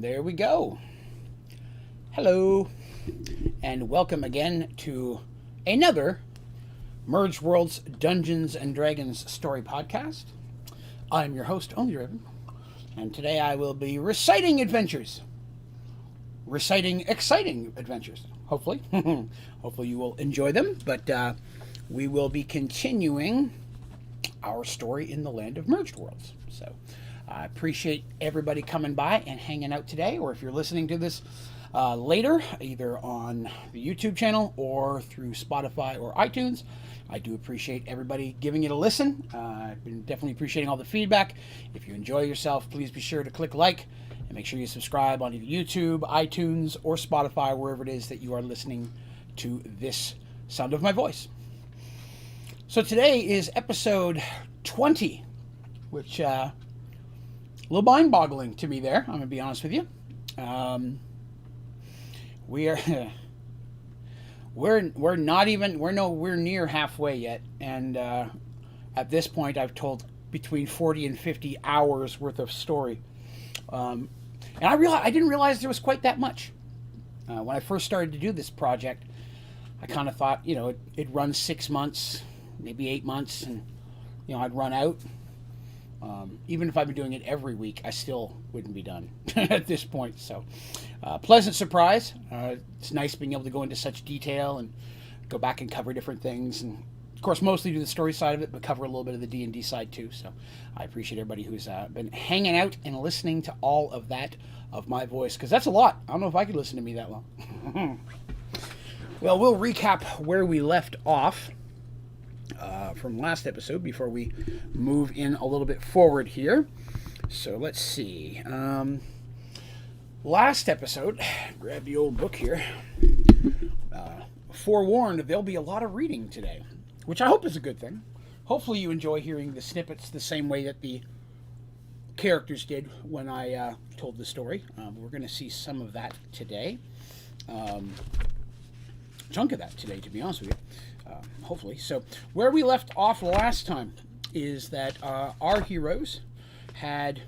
There we go. Hello, and welcome again to another Mergeworlds Dungeons and Dragons story podcast. I'm your host, Onlydraven, and today I will be reciting adventures. Reciting exciting adventures, hopefully. Hopefully you will enjoy them, but we will be continuing our story in the land of Mergedworlds. So I appreciate everybody coming by and hanging out today, or if you're listening to this later, either on the YouTube channel or through Spotify or iTunes, I do appreciate everybody giving it a listen. I've been definitely appreciating all the feedback. If you enjoy yourself, please be sure to click like and make sure you subscribe on either YouTube, iTunes, or Spotify, wherever it is that you are listening to this sound of my voice. So today is episode 20, which a little mind-boggling to me there, I'm going to be honest with you. We're nowhere near halfway yet, and at this point I've told between 40 and 50 hours worth of story. And I didn't realize there was quite that much. When I first started to do this project, I kind of thought, it'd run 6 months, maybe 8 months, and I'd run out. Even if I've been doing it every week, I still wouldn't be done at this point. So, pleasant surprise. It's nice being able to go into such detail and go back and cover different things, and of course mostly do the story side of it, but cover a little bit of the D&D side too. So I appreciate everybody who's been hanging out and listening to all of that of my voice, because that's a lot. I don't know if I could listen to me that long. Well, we'll recap where we left off from last episode before we move in a little bit forward here. So let's see. Last episode, grab the old book here. Forewarned, there'll be a lot of reading today, which I hope is a good thing. Hopefully you enjoy hearing the snippets the same way that the characters did when I told the story. We're going to see some of that today. Chunk of that today, to be honest with you. Hopefully. So where we left off last time is that our heroes had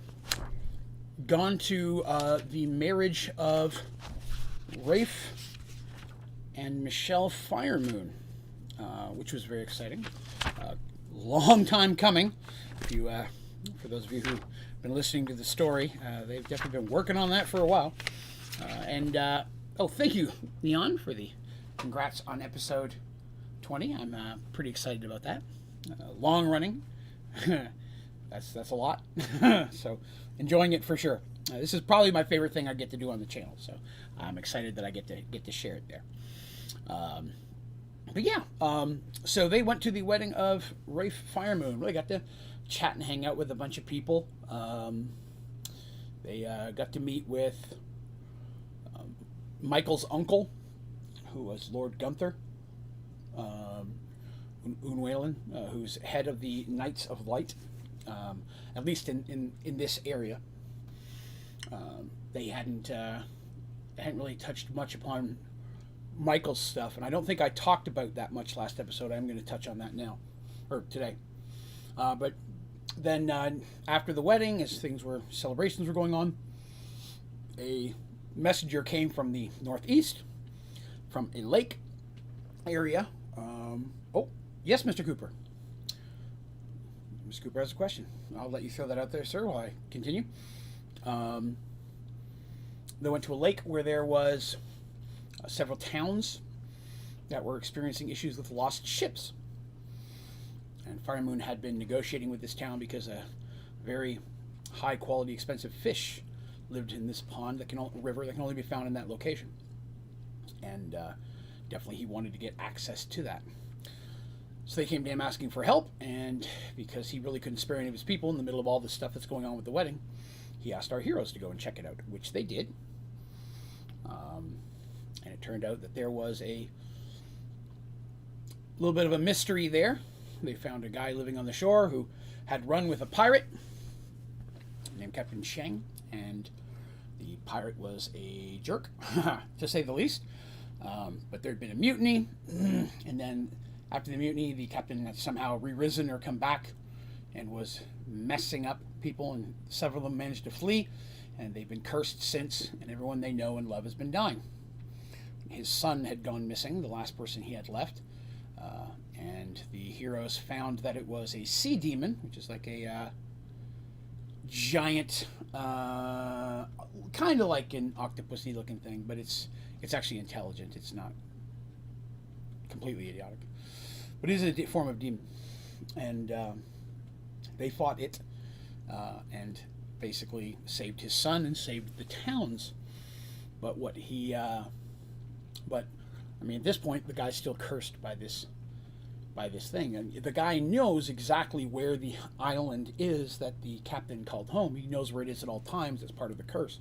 gone to the marriage of Rafe and Michelle Firemoon, which was very exciting. Long time coming. If you, for those of you who've been listening to the story, they've definitely been working on that for a while. Thank you, Neon, for the congrats on episode 20. I'm pretty excited about that. Long running. That's a lot. So enjoying it for sure. This is probably my favorite thing I get to do on the channel. So I'm excited that I get to share it there. So they went to the wedding of Rafe Firemoon. Really got to chat and hang out with a bunch of people. They got to meet with Michael's uncle, who was Lord Gunther. Unwalen, who's head of the Knights of Light, at least in this area. They hadn't really touched much upon Michael's stuff, and I don't think I talked about that much last episode. I'm going to touch on that now, or today. But then after the wedding, as celebrations were going on, a messenger came from the northeast, from a lake area. Yes, Mr. Cooper. Mr. Cooper has a question. I'll let you throw that out there, sir, while I continue. They went to a lake where there was several towns that were experiencing issues with lost ships. And Firemoon had been negotiating with this town because a very high-quality, expensive fish lived in this river that can only be found in that location. And definitely he wanted to get access to that. So they came to him asking for help, and because he really couldn't spare any of his people in the middle of all this stuff that's going on with the wedding, he asked our heroes to go and check it out, which they did. And it turned out that there was a little bit of a mystery there. They found a guy living on the shore who had run with a pirate named Captain Sheng, and the pirate was a jerk, to say the least. But there had been a mutiny, and then after the mutiny, the captain had somehow re-risen or come back and was messing up people, and several of them managed to flee, and they've been cursed since, and everyone they know and love has been dying. His son had gone missing, the last person he had left, and the heroes found that it was a sea demon, which is like a giant, kind of like an octopusy looking thing, but it's actually intelligent. It's not completely idiotic, but it is a form of demon. And they fought it, and basically saved his son and saved the towns. But I mean, at this point, the guy's still cursed by this thing, and the guy knows exactly where the island is that the captain called home. He knows where it is at all times. It's part of the curse.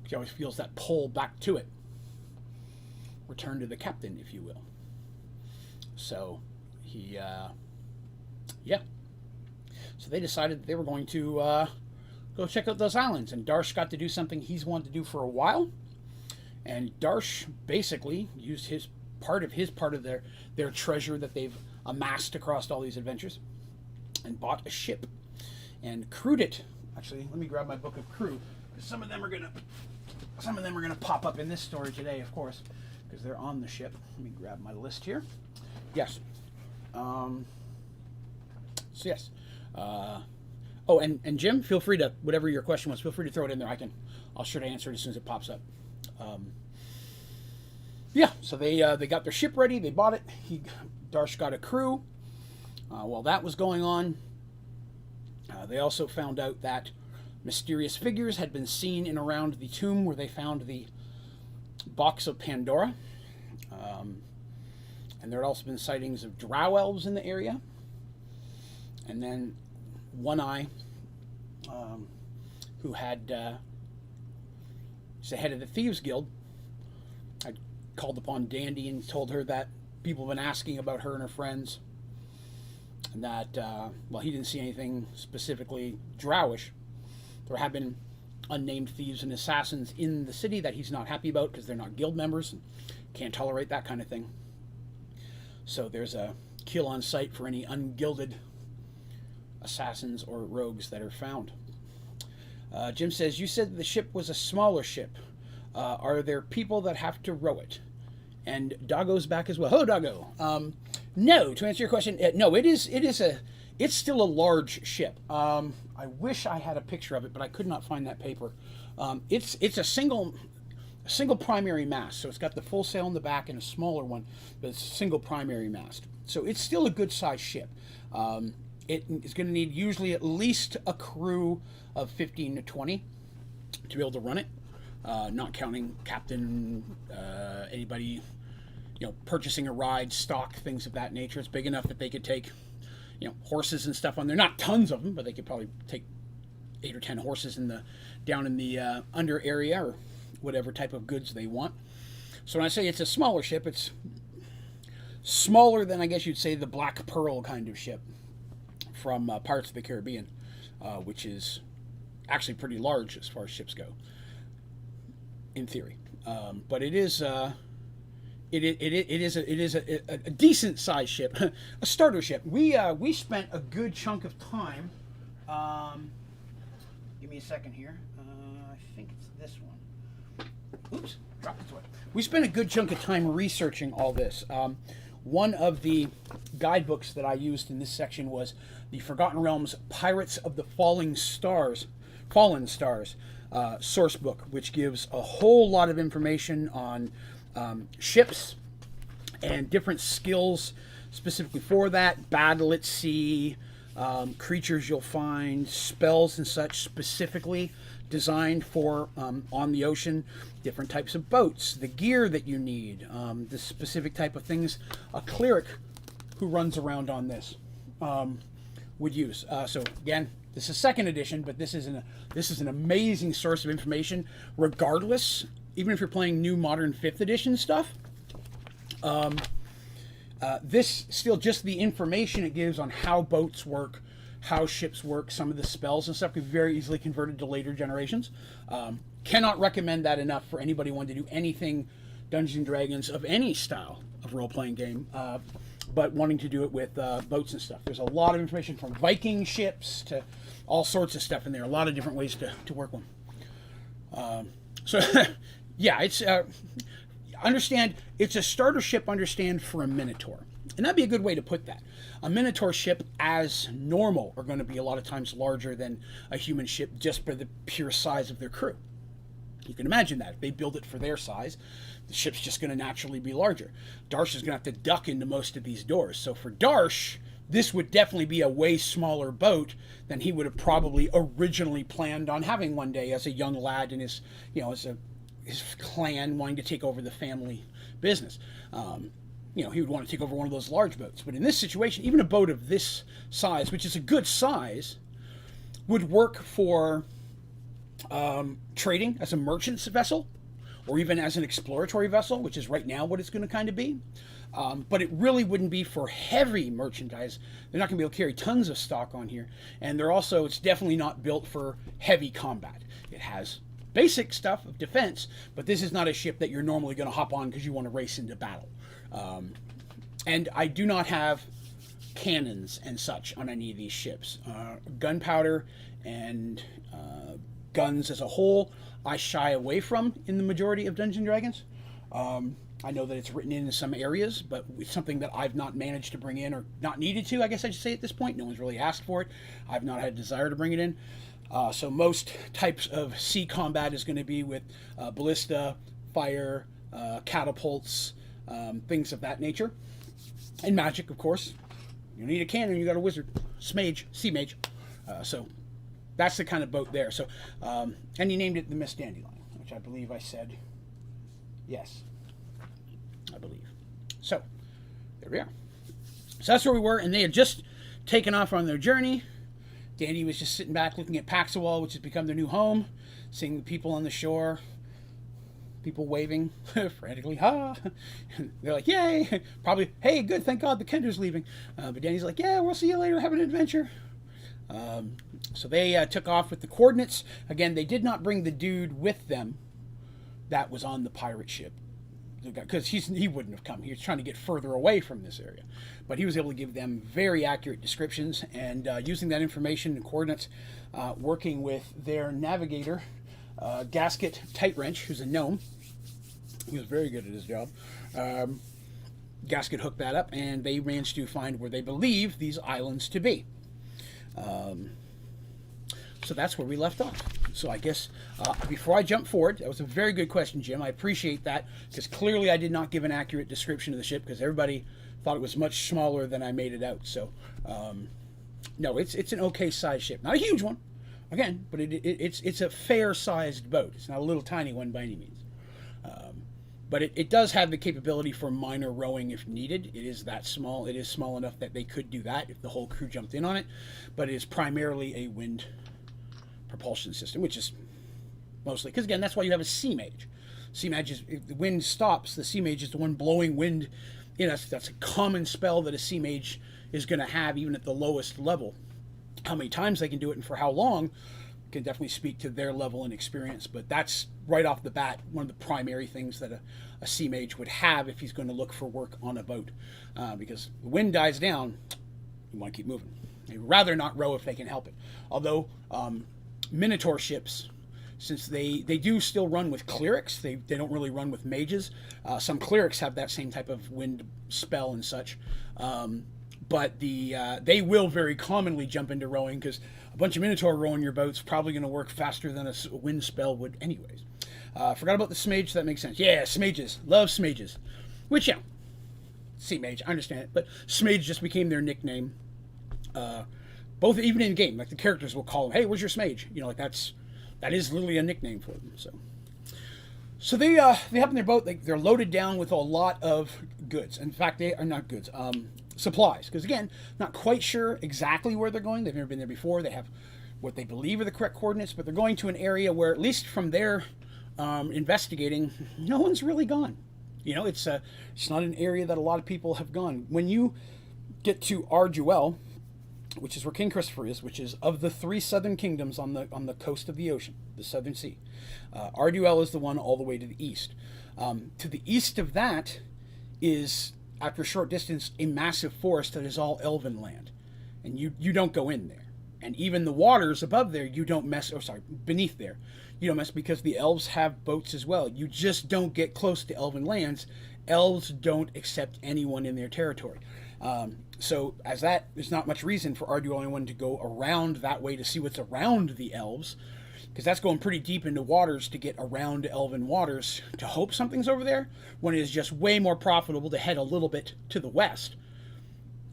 He always feels that pull back to it. Return to the captain, if you will. So he, So they decided that they were going to go check out those islands, and Darsh got to do something he's wanted to do for a while. And Darsh basically used his part of their treasure that they've amassed across all these adventures, and bought a ship and crewed it. Actually, let me grab my book of crew, because some of them are gonna pop up in this story today, of course, because they're on the ship. Let me grab my list here. Yes. So yes. Oh, and Jim, feel free to, whatever your question was, feel free to throw it in there. I'll sure to answer it as soon as it pops up. Yeah, so they got their ship ready. They bought it. Darsh got a crew. While that was going on, they also found out that mysterious figures had been seen in around the tomb where they found the box of Pandora. And there had also been sightings of drow elves in the area. And then One Eye, who was the head of the Thieves Guild, had called upon Dandy and told her that people have been asking about her and her friends, and that, well, he didn't see anything specifically drowish. There have been unnamed thieves and assassins in the city that he's not happy about because they're not guild members and can't tolerate that kind of thing. So there's a kill on sight for any ungilded assassins or rogues that are found. Jim says, you said the ship was a smaller ship. Are there people that have to row it? And Doggo's back as well. Hello, Doggo. No, to answer your question, no, it's still a large ship. I wish I had a picture of it, but I could not find that paper. It's a single primary mast, so it's got the full sail in the back and a smaller one, but it's a single primary mast. So it's still a good sized ship. It is going to need usually at least a crew of 15 to 20 to be able to run it, not counting captain, anybody, purchasing a ride, stock, things of that nature. It's big enough that they could take, horses and stuff on there. Not tons of them, but they could probably take 8 or 10 horses down in the under area, or whatever type of goods they want. So when I say it's a smaller ship, it's smaller than, I guess you'd say, the Black Pearl kind of ship from Pirates of the Caribbean, which is actually pretty large as far as ships go, in theory. But it is a decent sized ship, a starter ship. We spent a good chunk of time. Give me a second here. I think it's this one. Oops, dropped it away. We spent a good chunk of time researching all this. One of the guidebooks that I used in this section was the Forgotten Realms Pirates of the Fallen Stars source book, which gives a whole lot of information on ships and different skills specifically for that, battle at sea, creatures you'll find, spells and such specifically designed for on the ocean, different types of boats, the gear that you need, the specific type of things a cleric who runs around on this would use. So again, this is second edition, but this is an amazing source of information. Regardless, even if you're playing new modern 5th edition stuff, this still just the information it gives on how boats work, how ships work, some of the spells and stuff can be very easily converted to later generations. Cannot recommend that enough for anybody wanting to do anything Dungeons & Dragons of any style of role-playing game, but wanting to do it with boats and stuff. There's a lot of information from Viking ships to all sorts of stuff in there, a lot of different ways to work one. So, yeah, it's understand it's a starter ship. Understand for a Minotaur, and that'd be a good way to put that. A Minotaur ship, as normal, are going to be a lot of times larger than a human ship just by the pure size of their crew. You can imagine that if they build it for their size, the ship's just going to naturally be larger. Darsh is going to have to duck into most of these doors. So for Darsh, this would definitely be a way smaller boat than he would have probably originally planned on having one day as a young lad in his, his clan wanting to take over the family business. He would want to take over one of those large boats. But in this situation, even a boat of this size, which is a good size, would work for trading as a merchant's vessel, or even as an exploratory vessel, which is right now what it's going to kind of be. But it really wouldn't be for heavy merchandise. They're not going to be able to carry tons of stock on here. And it's definitely not built for heavy combat. It has basic stuff of defense, but this is not a ship that you're normally going to hop on because you want to race into battle. And I do not have cannons and such on any of these ships. Gunpowder and guns as a whole, I shy away from in the majority of Dungeons & Dragons. I know that it's written in some areas, but it's something that I've not managed to bring in, or not needed to, I guess I should say at this point. No one's really asked for it. I've not had a desire to bring it in. So most types of sea combat is going to be with ballista, fire, catapults, things of that nature. And magic, of course. You need a cannon, you got a wizard. Smage, sea mage. So that's the kind of boat there. So, and you named it the Miss Dandelion, which I believe I said yes. I believe. So, there we are. So that's where we were, and they had just taken off on their journey. Dandy was just sitting back looking at Paxawal, which has become their new home, seeing the people on the shore, people waving frantically, ha! They're like, yay! Probably, hey, good, thank God the Kender's leaving. But Danny's like, yeah, we'll see you later, have an adventure. So they took off with the coordinates. Again, they did not bring the dude with them that was on the pirate ship, because he wouldn't have come. He was trying to get further away from this area. But he was able to give them very accurate descriptions, and using that information and coordinates, working with their navigator, Gasket Tight Wrench, who's a gnome. He was very good at his job. Gasket hooked that up, and they managed to find where they believe these islands to be. So that's where we left off. So I guess before I jump forward, that was a very good question, Jim. I appreciate that, because clearly I did not give an accurate description of the ship, because everybody thought it was much smaller than I made it out. So no, it's an okay sized ship, not a huge one, again, but it's a fair sized boat. It's not a little tiny one by any means. But it does have the capability for minor rowing if needed. It is that small. It is small enough that they could do that if the whole crew jumped in on it. But it is primarily a wind propulsion system, which is mostly, because again, that's why you have a sea mage. Sea mage is, if the wind stops, the sea mage is the one blowing wind. That's a common spell that a sea mage is going to have, even at the lowest level. How many times they can do it and for how long can definitely speak to their level and experience, but that's right off the bat one of the primary things that a sea mage would have if he's going to look for work on a boat, because the wind dies down, you want to keep moving. They'd rather not row if they can help it. Although Minotaur ships, since they do still run with clerics, they don't really run with mages. Some clerics have that same type of wind spell and such, but they will very commonly jump into rowing, because a bunch of Minotaur rowing your boat's probably going to work faster than a wind spell would anyways. Forgot about the smage, so that makes sense. Yeah, smages. Love smages. Which, yeah, sea mage, I understand it, but smage just became their nickname. Both, even in game, like the characters will call them, hey, where's your smage? That is literally a nickname for them. So they hop in their boat. They're loaded down with a lot of goods. In fact, they are not goods, supplies. Because again, not quite sure exactly where they're going. They've never been there before. They have what they believe are the correct coordinates, but they're going to an area where, at least from their investigating, no one's really gone. It's not an area that a lot of people have gone. When you get to Arduel, which is where King Christopher is, which is of the 3 southern kingdoms on the coast of the ocean, the Southern Sea. Arduel is the one all the way to the east. To the east of that is, after a short distance, a massive forest that is all elven land. And you don't go in there. And even the waters above there, you don't mess, oh, sorry, beneath there, you don't mess because the elves have boats as well. You just don't get close to elven lands. Elves don't accept anyone in their territory. So as that, there's not much reason for our only one to go around that way to see what's around the elves, because that's going pretty deep into waters to get around elven waters to hope something's over there, when it is just way more profitable to head a little bit to the west.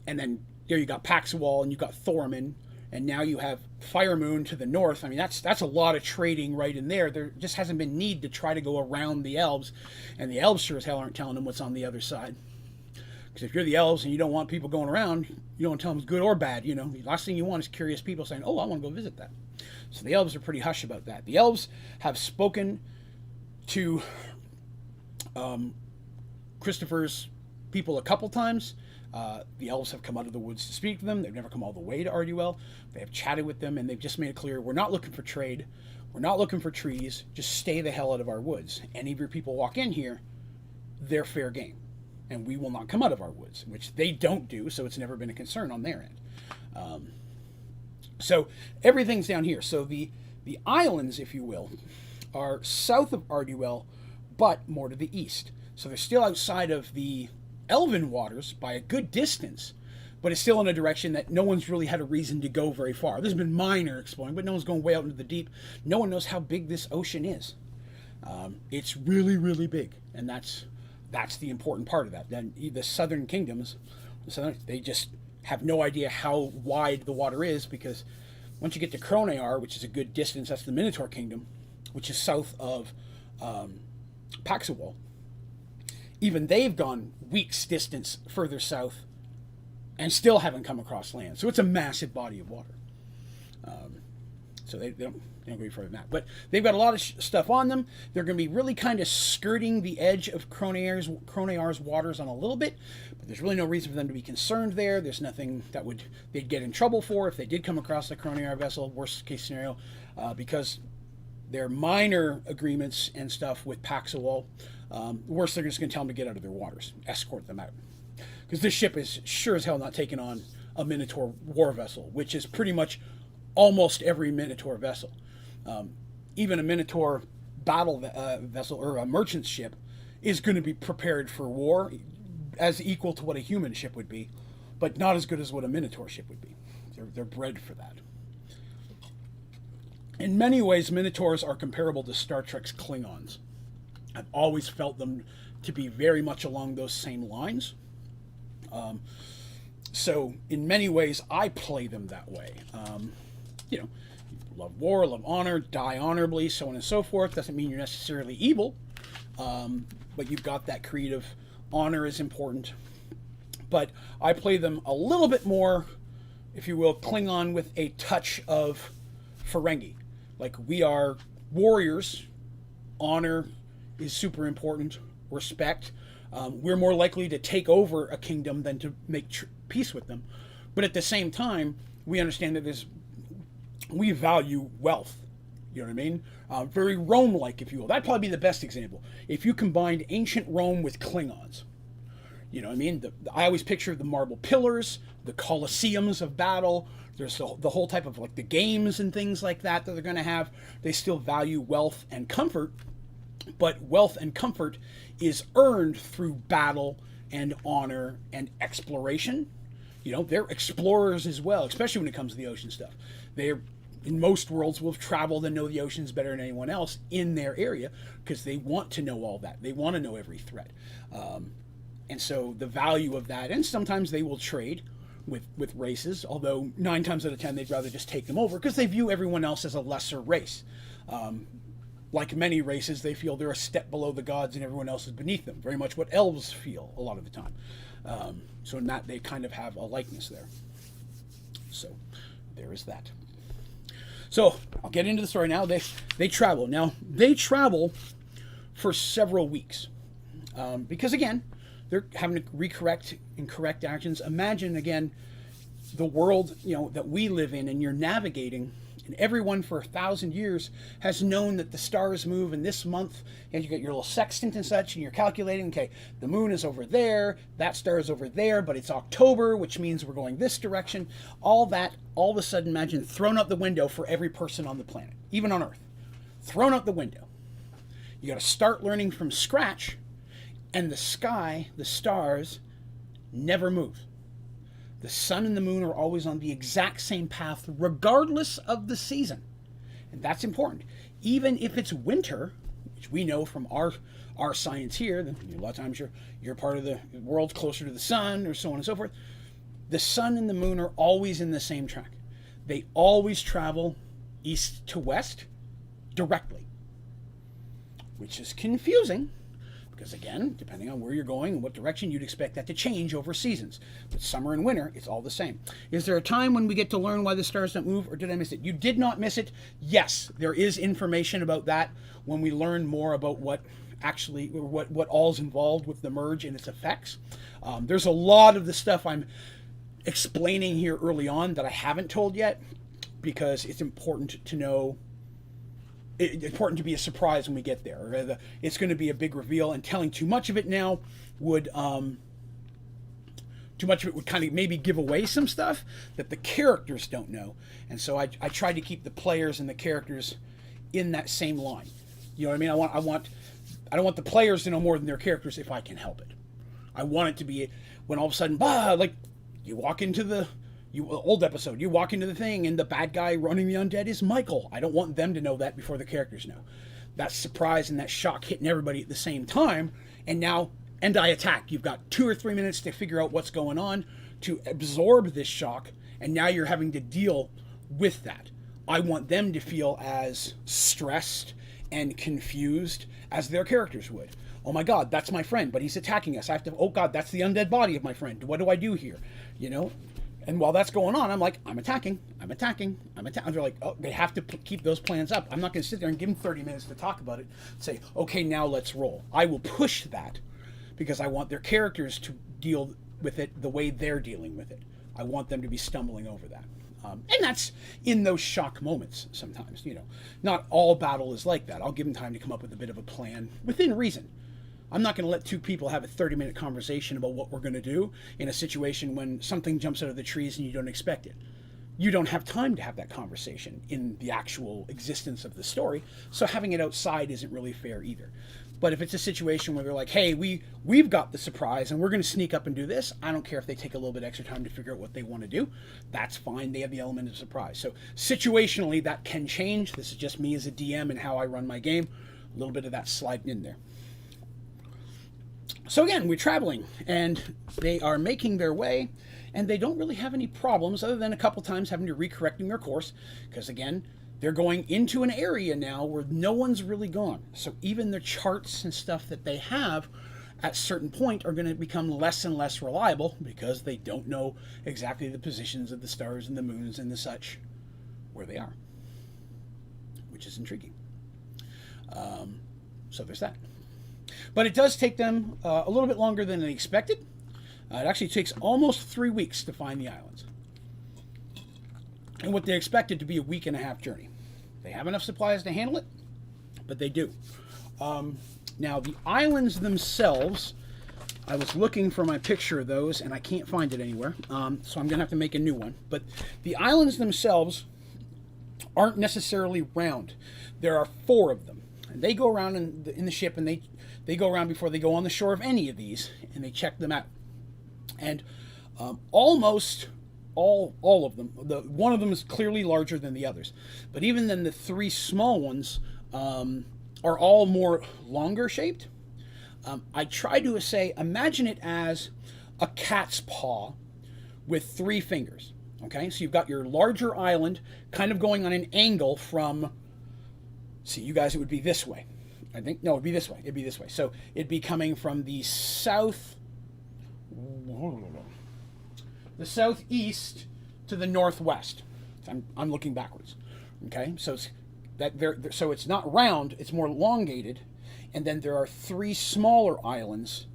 And then there you got Paxawal and you got Thorman, and now you have Firemoon to the north. I mean, that's a lot of trading right in there. There just hasn't been need to try to go around the elves, and the elves sure as hell aren't telling them what's on the other side. Because if you're the elves and you don't want people going around, you don't want to tell them it's good or bad. You know, the last thing you want is curious people saying, "Oh, I want to go visit that." So the elves are pretty hush about that. The elves have spoken to Christopher's people a couple times. The elves have come out of the woods to speak to them. They've never come all the way to Arduel. They have chatted with them, and they've just made it clear, we're not looking for trade. We're not looking for trees. Just stay the hell out of our woods. Any of your people walk in here, they're fair game. And we will not come out of our woods, which they don't do, so it's never been a concern on their end. So everything's down here. So the islands, if you will, are south of Arduel, but more to the east. So they're still outside of the elven waters by a good distance, but it's still in a direction that no one's really had a reason to go very far. There's been minor exploring, but no one's going way out into the deep. No one knows how big this ocean is. It's really, really big, and that's the important part of that. Then the southern kingdoms, they just have no idea how wide the water is, because once you get to Cronear, which is a good distance, that's the Minotaur kingdom, which is south of Paxawal. Even they've gone weeks distance further south and still haven't come across land. So it's a massive body of water. So they don't go any further than that. But they've got a lot of stuff on them. They're going to be really kind of skirting the edge of Cronear's waters on a little bit, but there's really no reason for them to be concerned there. There's nothing that they'd get in trouble for if they did come across the Cronear vessel, worst case scenario, because their minor agreements and stuff with Paxawal, worse, they're just going to tell them to get out of their waters, escort them out. Because this ship is sure as hell not taking on a Minotaur war vessel, which is pretty much almost every Minotaur vessel. Even a Minotaur battle vessel or a merchant ship is going to be prepared for war as equal to what a human ship would be, but not as good as what a Minotaur ship would be. They're bred for that. In many ways, Minotaurs are comparable to Star Trek's Klingons. I've always felt them to be very much along those same lines. So in many ways, I play them that way. Love war, love honor, die honorably, so on and so forth. Doesn't mean you're necessarily evil, but you've got that creed of honor is important. But I play them a little bit more, if you will, Klingon with a touch of Ferengi. Like, we are warriors. Honor is super important. Respect. We're more likely to take over a kingdom than to make peace with them. But at the same time, we understand that we value wealth. You know what I mean? Very Rome-like, if you will. That'd probably be the best example. If you combined ancient Rome with Klingons. You know what I mean? I always picture the marble pillars, the colosseums of battle. There's the whole type of, like, the games and things like that they're going to have. They still value wealth and comfort, but wealth and comfort is earned through battle and honor and exploration. You know, they're explorers as well, especially when it comes to the ocean stuff. They're, in most worlds, will have traveled and know the oceans better than anyone else in their area, because they want to know all that. They want to know every threat. And so the value of that, and sometimes they will trade with races, although 9 times out of 10 they'd rather just take them over, because they view everyone else as a lesser race. Like many races, they feel they're a step below the gods and everyone else is beneath them. Very much what elves feel a lot of the time. So in that, they kind of have a likeness there. So there is that. So I'll get into the story now. They travel. Now, they travel for several weeks. Because, again, they're having to recorrect and correct actions. Imagine, again, the world, that we live in, and you're navigating, And everyone for 1,000 years has known that the stars move in this month, and you get your little sextant and such, and you're calculating, okay, the moon is over there, that star is over there, but it's October, which means we're going this direction. All that, all of a sudden, imagine, thrown out the window for every person on the planet, even on Earth. Thrown out the window. You got to start learning from scratch, and the sky, the stars, never move. The sun and the moon are always on the exact same path, regardless of the season. And that's important. Even if it's winter, which we know from our science here, that a lot of times you're part of the world closer to the sun, or so on and so forth. The sun and the moon are always in the same track. They always travel east to west directly, which is confusing. Because again, depending on where you're going and what direction, you'd expect that to change over seasons. But summer and winter, it's all the same. Is there a time when we get to learn why the stars don't move, or did I miss it? You did not miss it. Yes, there is information about that when we learn more about what all's involved with the merge and its effects. There's a lot of the stuff I'm explaining here early on that I haven't told yet, because it's important to know. It's important to be a surprise when we get there. It's going to be a big reveal, and telling too much of it now would kind of maybe give away some stuff that the characters don't know. And so I try to keep the players and the characters in that same line. You know what I mean? I don't want the players to know more than their characters if I can help it. I want it to be when all of a sudden, like you walk into the old episode, you walk into the thing and the bad guy running the undead is Michael. I don't want them to know that before the characters know. That surprise and that shock hitting everybody at the same time, and I attack. You've got 2 or 3 minutes to figure out what's going on, to absorb this shock, and now you're having to deal with that. I want them to feel as stressed and confused as their characters would. Oh my God, that's my friend, but he's attacking us. Oh God, that's the undead body of my friend. What do I do here? You know? And while that's going on, I'm like, I'm attacking. They're like, oh, they have to keep those plans up. I'm not going to sit there and give them 30 minutes to talk about it. Say, okay, now let's roll. I will push that because I want their characters to deal with it the way they're dealing with it. I want them to be stumbling over that. And that's in those shock moments sometimes. You know, not all battle is like that. I'll give them time to come up with a bit of a plan within reason. I'm not going to let two people have a 30-minute conversation about what we're going to do in a situation when something jumps out of the trees and you don't expect it. You don't have time to have that conversation in the actual existence of the story, so having it outside isn't really fair either. But if it's a situation where they're like, hey, we've got the surprise and we're going to sneak up and do this, I don't care if they take a little bit extra time to figure out what they want to do. That's fine. They have the element of surprise. So situationally, that can change. This is just me as a DM and how I run my game. A little bit of that sliding in there. So again, we're traveling, and they are making their way, and they don't really have any problems other than a couple times having to recorrecting their course, because again, they're going into an area now where no one's really gone. So even the charts and stuff that they have at a certain point are going to become less and less reliable because they don't know exactly the positions of the stars and the moons and the such where they are, which is intriguing. So there's that. But it does take them a little bit longer than they expected. It actually takes almost 3 weeks to find the islands. And what they expected to be a 1.5-week journey. They have enough supplies to handle it, but they do. Now, the islands themselves, I was looking for my picture of those, and I can't find it anywhere. So I'm going to have to make a new one. But the islands themselves aren't necessarily round. There are 4 of them. And they go around in the ship, and they go around before they go on the shore of any of these, and they check them out. And almost all of them, one of them is clearly larger than the others. But even then, the 3 small ones are all more longer shaped. I try to say, imagine it as a cat's paw with 3 fingers. Okay, so you've got your larger island kind of going on an angle from, see, you guys, it would be this way. I think, no, it'd be this way. It'd be this way. So it'd be coming from the southeast to the northwest. I'm looking backwards. Okay, so it's so it's not round, it's more elongated, and then there are 3 smaller islands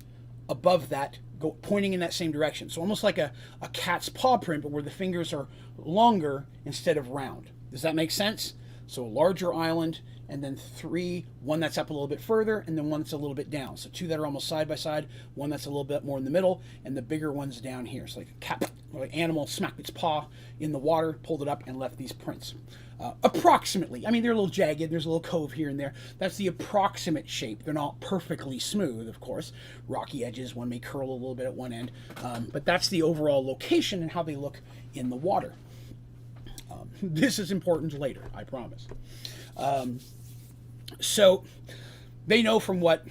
above that pointing in that same direction. So almost like a cat's paw print, but where the fingers are longer instead of round. Does that make sense? So a larger island, and then three, one that's up a little bit further, and then one that's a little bit down. So two that are almost side by side, one that's a little bit more in the middle, and the bigger one's down here. So like a cat or like animal smacked its paw in the water, pulled it up, and left these prints. Approximately. I mean, they're a little jagged. There's a little cove here and there. That's the approximate shape. They're not perfectly smooth, of course. Rocky edges, one may curl a little bit at one end. But that's the overall location and how they look in the water. This is important later, I promise. So they know from what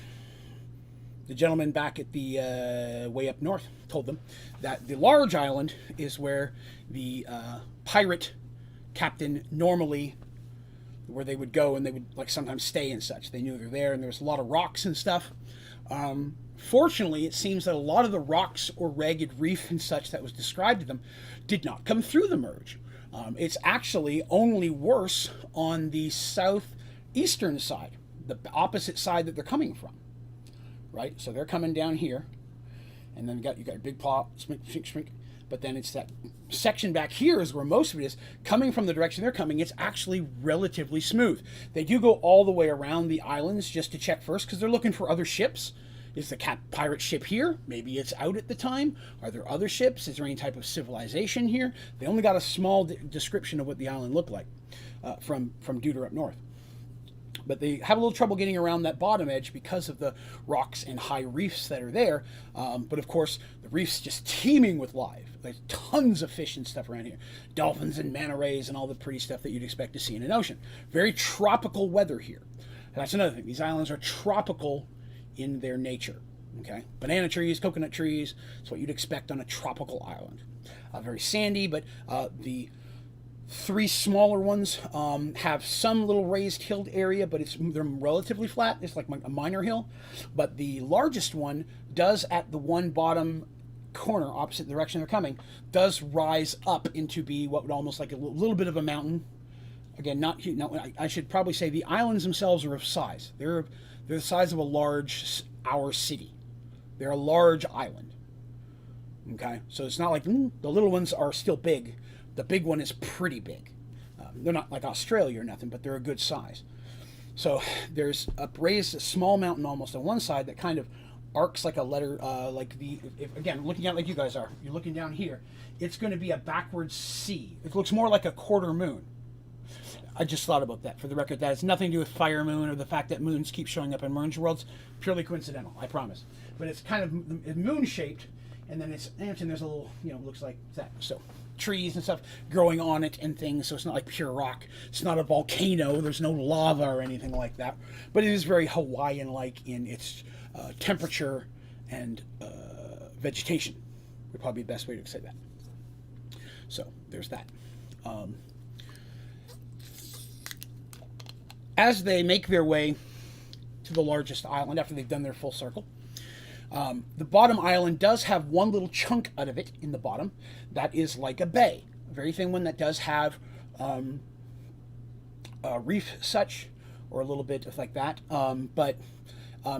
the gentleman back at the way up north told them that the large island is where the pirate captain normally, where they would go and they would like sometimes stay and such. They knew they're there, and there was a lot of rocks and stuff. Fortunately, it seems that a lot of the rocks or ragged reef and such that was described to them did not come through the merge. It's actually only worse on the southeastern side, the opposite side that they're coming from, right? So they're coming down here, and then you got a big paw, shrink, but then it's that section back here is where most of it is. Coming from the direction they're coming, it's actually relatively smooth. They do go all the way around the islands just to check first, because they're looking for other ships. Is the pirate ship here? Maybe it's out at the time. Are there other ships? Is there any type of civilization here? They only got a small description of what the island looked like from Deuter up north. But they have a little trouble getting around that bottom edge because of the rocks and high reefs that are there. But of course, the reef's just teeming with life. There's tons of fish and stuff around here. Dolphins and manta rays and all the pretty stuff that you'd expect to see in an ocean. Very tropical weather here. And that's another thing. These islands are tropical in their nature. Okay, banana trees, coconut trees. It's what you'd expect on a tropical island. Very sandy, but the three smaller ones have some little raised hilled area, but they're relatively flat. It's like a minor hill. But the largest one does, at the one bottom corner opposite the direction they're coming, does rise up into be what would almost like a little bit of a mountain. Again, not huge. No, I should probably say the islands themselves are of size. They're the size of our city. They're a large island. Okay, so it's not like the little ones are still big. The big one is pretty big. They're not like Australia or nothing, but they're a good size. So there's raised a small mountain almost on one side that kind of arcs like a letter, again, looking out like you guys are. You're looking down here. It's going to be a backwards C. It looks more like a quarter moon. I just thought about that. For the record, that has nothing to do with Fire Moon or the fact that moons keep showing up in Mergeworlds. Purely coincidental, I promise. But it's kind of moon-shaped, and then there's a little, looks like that. So trees and stuff growing on it and things, so it's not like pure rock. It's not a volcano. There's no lava or anything like that. But it is very Hawaiian-like in its temperature and vegetation. Would probably be the best way to say that. So there's that. As they make their way to the largest island after they've done their full circle, the bottom island does have one little chunk out of it in the bottom that is like a bay, a very thin one that does have a reef such, or a little bit of like that, but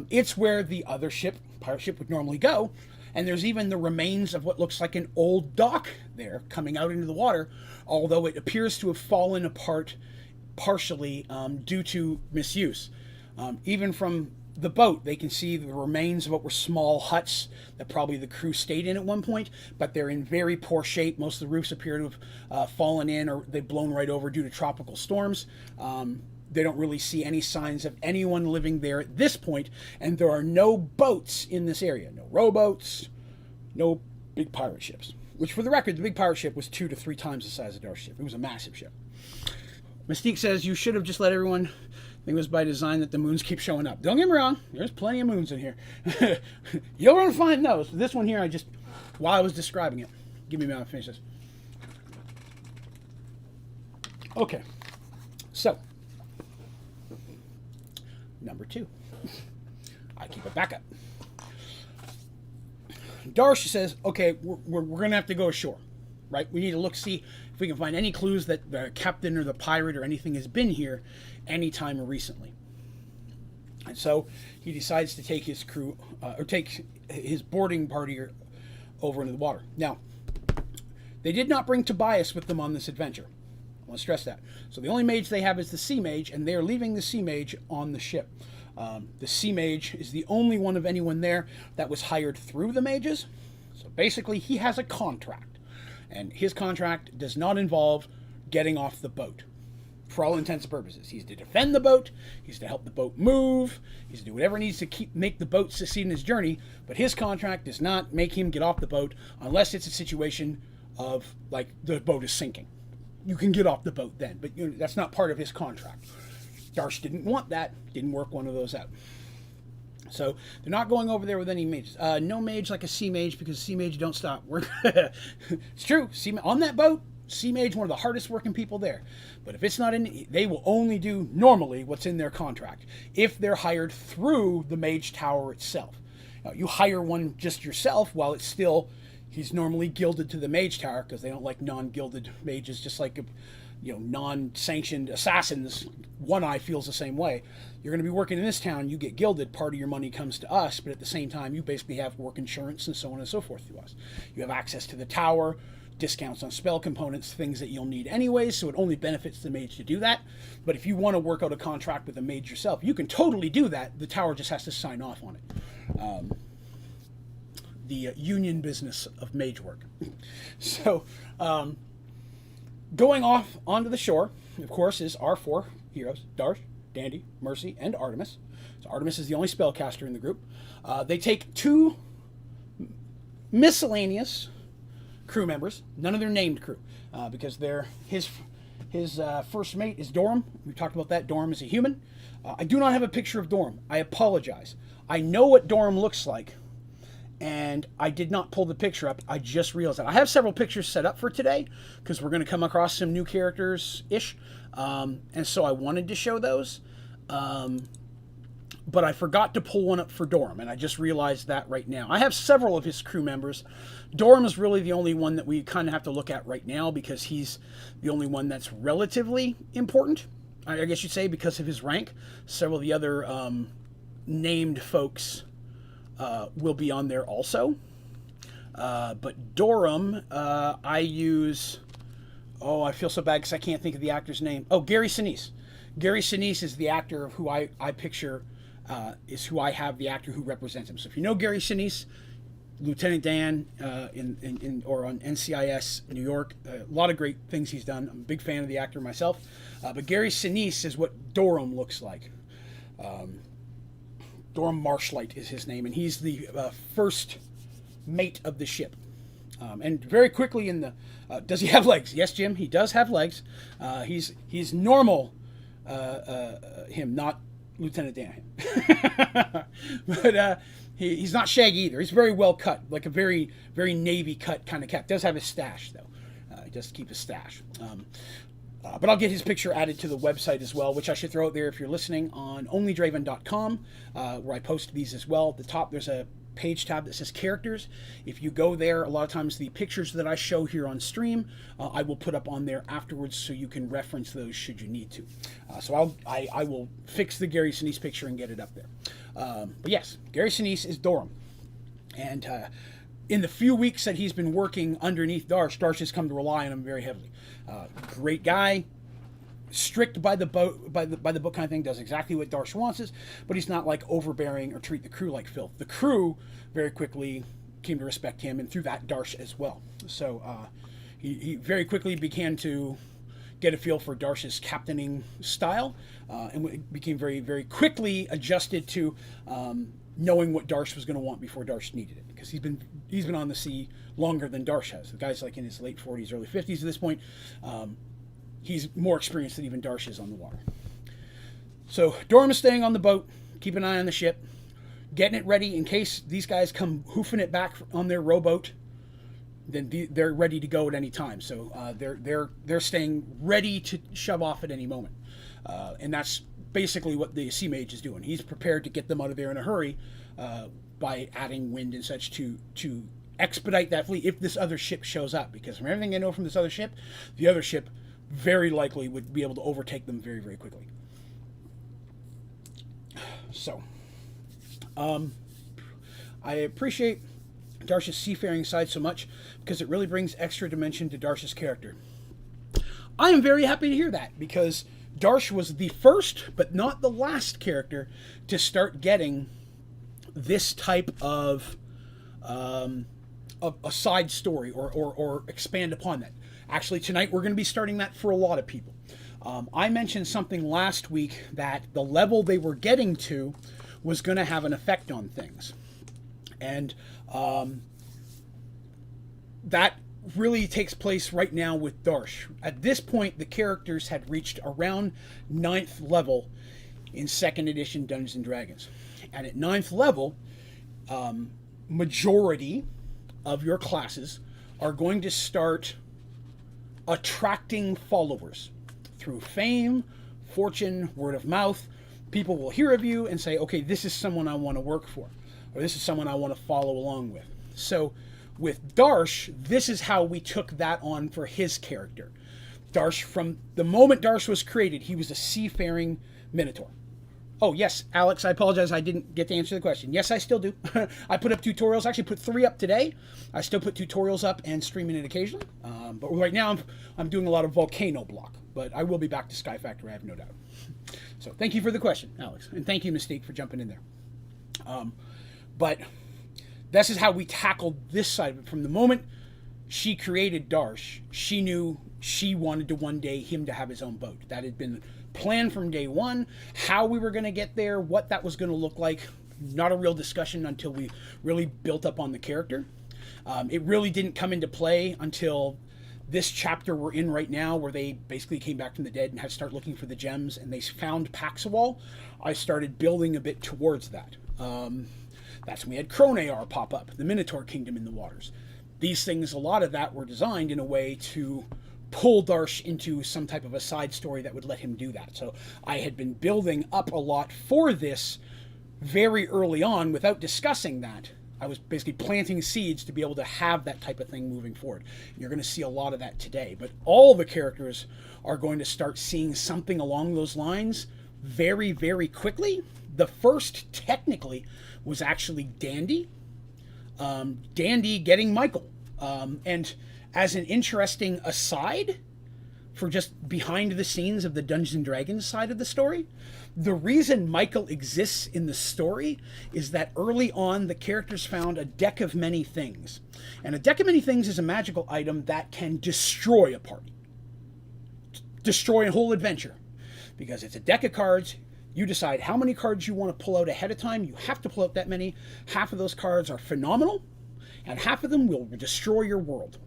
it's where the other pirate ship would normally go, and there's even the remains of what looks like an old dock there coming out into the water, although it appears to have fallen apart partially due to misuse. Even from the boat, they can see the remains of what were small huts that probably the crew stayed in at one point, but they're in very poor shape. Most of the roofs appear to have fallen in, or they've blown right over due to tropical storms. They don't really see any signs of anyone living there at this point, and there are no boats in this area. No rowboats, no big pirate ships. Which, for the record, the big pirate ship was 2 to 3 times the size of our ship. It was a massive ship. Mystique says, you should have just let everyone think it was by design that the moons keep showing up. Don't get me wrong, there's plenty of moons in here. You're going to find those. This one here, while I was describing it. Give me a minute to finish this. Okay, so, number 2. I keep it back up. Darsh says, okay, we're going to have to go ashore, right? We need to see if we can find any clues that the captain or the pirate or anything has been here anytime recently. And so he decides to take his crew, or take his boarding party over into the water. Now, they did not bring Tobias with them on this adventure. want to stress that. So the only mage they have is the sea mage, and they're leaving the sea mage on the ship. The sea mage is the only one of anyone there that was hired through the mages. So basically, he has a contract, and his contract does not involve getting off the boat. For all intents and purposes, he's to defend the boat, he's to help the boat move, he's to do whatever he needs to make the boat succeed in his journey, but his contract does not make him get off the boat unless it's a situation of, like, the boat is sinking. You can get off the boat then, but that's not part of his contract. Darsh didn't want that, didn't work one of those out. So they're not going over there with any mages. No mage like a sea mage, because sea mage don't stop work. It's true. On that boat, sea mage, one of the hardest working people there. But if it's not in, they will only do normally what's in their contract if they're hired through the mage tower itself. Now, you hire one just yourself while it's still, he's normally gilded to the mage tower, because they don't like non-gilded mages, just like non-sanctioned assassins. One Eye feels the same way. You're going to be working in this town, you get gilded, part of your money comes to us, but at the same time you basically have work insurance and so on and so forth through us. You have access to the tower, discounts on spell components, things that you'll need anyways, so it only benefits the mage to do that. But if you want to work out a contract with a mage yourself, you can totally do that. The tower just has to sign off on it. The union business of mage work. So going off onto the shore, of course, is our four heroes: Darsh, Dandy, Mercy, and Artemis. So Artemis is the only spellcaster in the group. They take two miscellaneous crew members, none of their named crew, because his first mate is Dorum. We've talked about that. Dorum is a human. I do not have a picture of Dorum. I apologize. I know what Dorum looks like, and I did not pull the picture up. I just realized that. I have several pictures set up for today, because we're going to come across some new characters-ish, and so I wanted to show those, but I forgot to pull one up for Dorum, and I just realized that right now. I have several of his crew members. Dorum is really the only one that we kind of have to look at right now, because he's the only one that's relatively important, I guess you'd say, because of his rank. Several of the other named folks will be on there also. But Dorum, I use... Oh, I feel so bad because I can't think of the actor's name. Oh, Gary Sinise. Gary Sinise is the actor who I picture, is who I have the actor who represents him. So if you know Gary Sinise, Lieutenant Dan or on NCIS New York, a lot of great things he's done. I'm a big fan of the actor myself. But Gary Sinise is what Dorum looks like. Dorum Marshlight is his name, and he's the first mate of the ship. And very quickly in the... does he have legs? Yes, Jim, he does have legs. He's normal, him, not Lieutenant Dan. But he's not shaggy either. He's very well cut, like a very, very Navy cut kind of cat. Does have a stash, though. He does keep a stash. But I'll get his picture added to the website as well, which I should throw out there if you're listening on Onlydraven.com, where I post these as well. At the top, there's a page tab that says characters. If you go there, a lot of times the pictures that I show here on stream, I will put up on there afterwards, so you can reference those should you need to. So I will fix the Gary Sinise picture and get it up there. But yes, Gary Sinise is Dorum. And in the few weeks that he's been working underneath Darsh has come to rely on him very heavily. Great guy, strict by the book kind of thing, does exactly what Darsh wants us, but he's not like overbearing or treat the crew like filth. The crew very quickly came to respect him, and through that Darsh as well. So he very quickly began to get a feel for Darsh's captaining style, and became very, very quickly adjusted to knowing what Darsh was going to want before Darsh needed it, because he's been on the sea longer than Darsh has. The guy's like in his late 40s, early 50s at this point. He's more experienced than even Darsh is on the water. So Dorum is staying on the boat, keep an eye on the ship, getting it ready in case these guys come hoofing it back on their rowboat. Then they're ready to go at any time. So they're staying ready to shove off at any moment, and that's basically what the sea mage is doing. He's prepared to get them out of there in a hurry by adding wind and such to expedite that fleet if this other ship shows up. Because from everything I know from this other ship, the other ship very likely would be able to overtake them very, very quickly. So, I appreciate Darsh's seafaring side so much because it really brings extra dimension to Darsh's character. I am very happy to hear that, because Darsh was the first, but not the last character to start getting this type of a side story or expand upon that. Actually, tonight we're going to be starting that for a lot of people. I mentioned something last week that the level they were getting to was going to have an effect on things. And that really takes place right now with Darsh. At this point, the characters had reached around 9th level in 2nd edition Dungeons & Dragons. And at 9th level, majority of your classes are going to start attracting followers through fame, fortune, word of mouth. People will hear of you and say, okay, this is someone I want to work for, or this is someone I want to follow along with. So with Darsh, this is how we took that on for his character. Darsh, from the moment Darsh was created, he was a seafaring minotaur. Oh, yes, Alex, I apologize. I didn't get to answer the question. Yes, I still do. I put up tutorials. I actually put 3 up today. I still put tutorials up and streaming it occasionally. But right now, I'm doing a lot of Volcano block. But I will be back to Sky Factory, I have no doubt. So thank you for the question, Alex. And thank you, Mystique, for jumping in there. But this is how we tackled this side of it. From the moment she created Darsh, she knew she wanted to one day him to have his own boat. That had been planned from day one. How we were going to get there, what that was going to look like, not a real discussion until we really built up on the character. It really didn't come into play until this chapter we're in right now, where they basically came back from the dead and had to start looking for the gems, and they found Paxawal. I started building a bit towards that. That's when we had Cronear pop up, the Minotaur Kingdom in the waters. These things, a lot of that were designed in a way to pull Darsh into some type of a side story that would let him do that. So I had been building up a lot for this very early on without discussing that. I was basically planting seeds to be able to have that type of thing moving forward. You're going to see a lot of that today. But all the characters are going to start seeing something along those lines very, very quickly. The first, technically, was actually Dandy. Dandy getting Michael. And as an interesting aside, for just behind the scenes of the Dungeons & Dragons side of the story, the reason Michael exists in the story is that early on the characters found a deck of many things. And a deck of many things is a magical item that can destroy a party. Destroy a whole adventure. Because it's a deck of cards. You decide how many cards you want to pull out ahead of time. You have to pull out that many. Half of those cards are phenomenal, and half of them will destroy your world.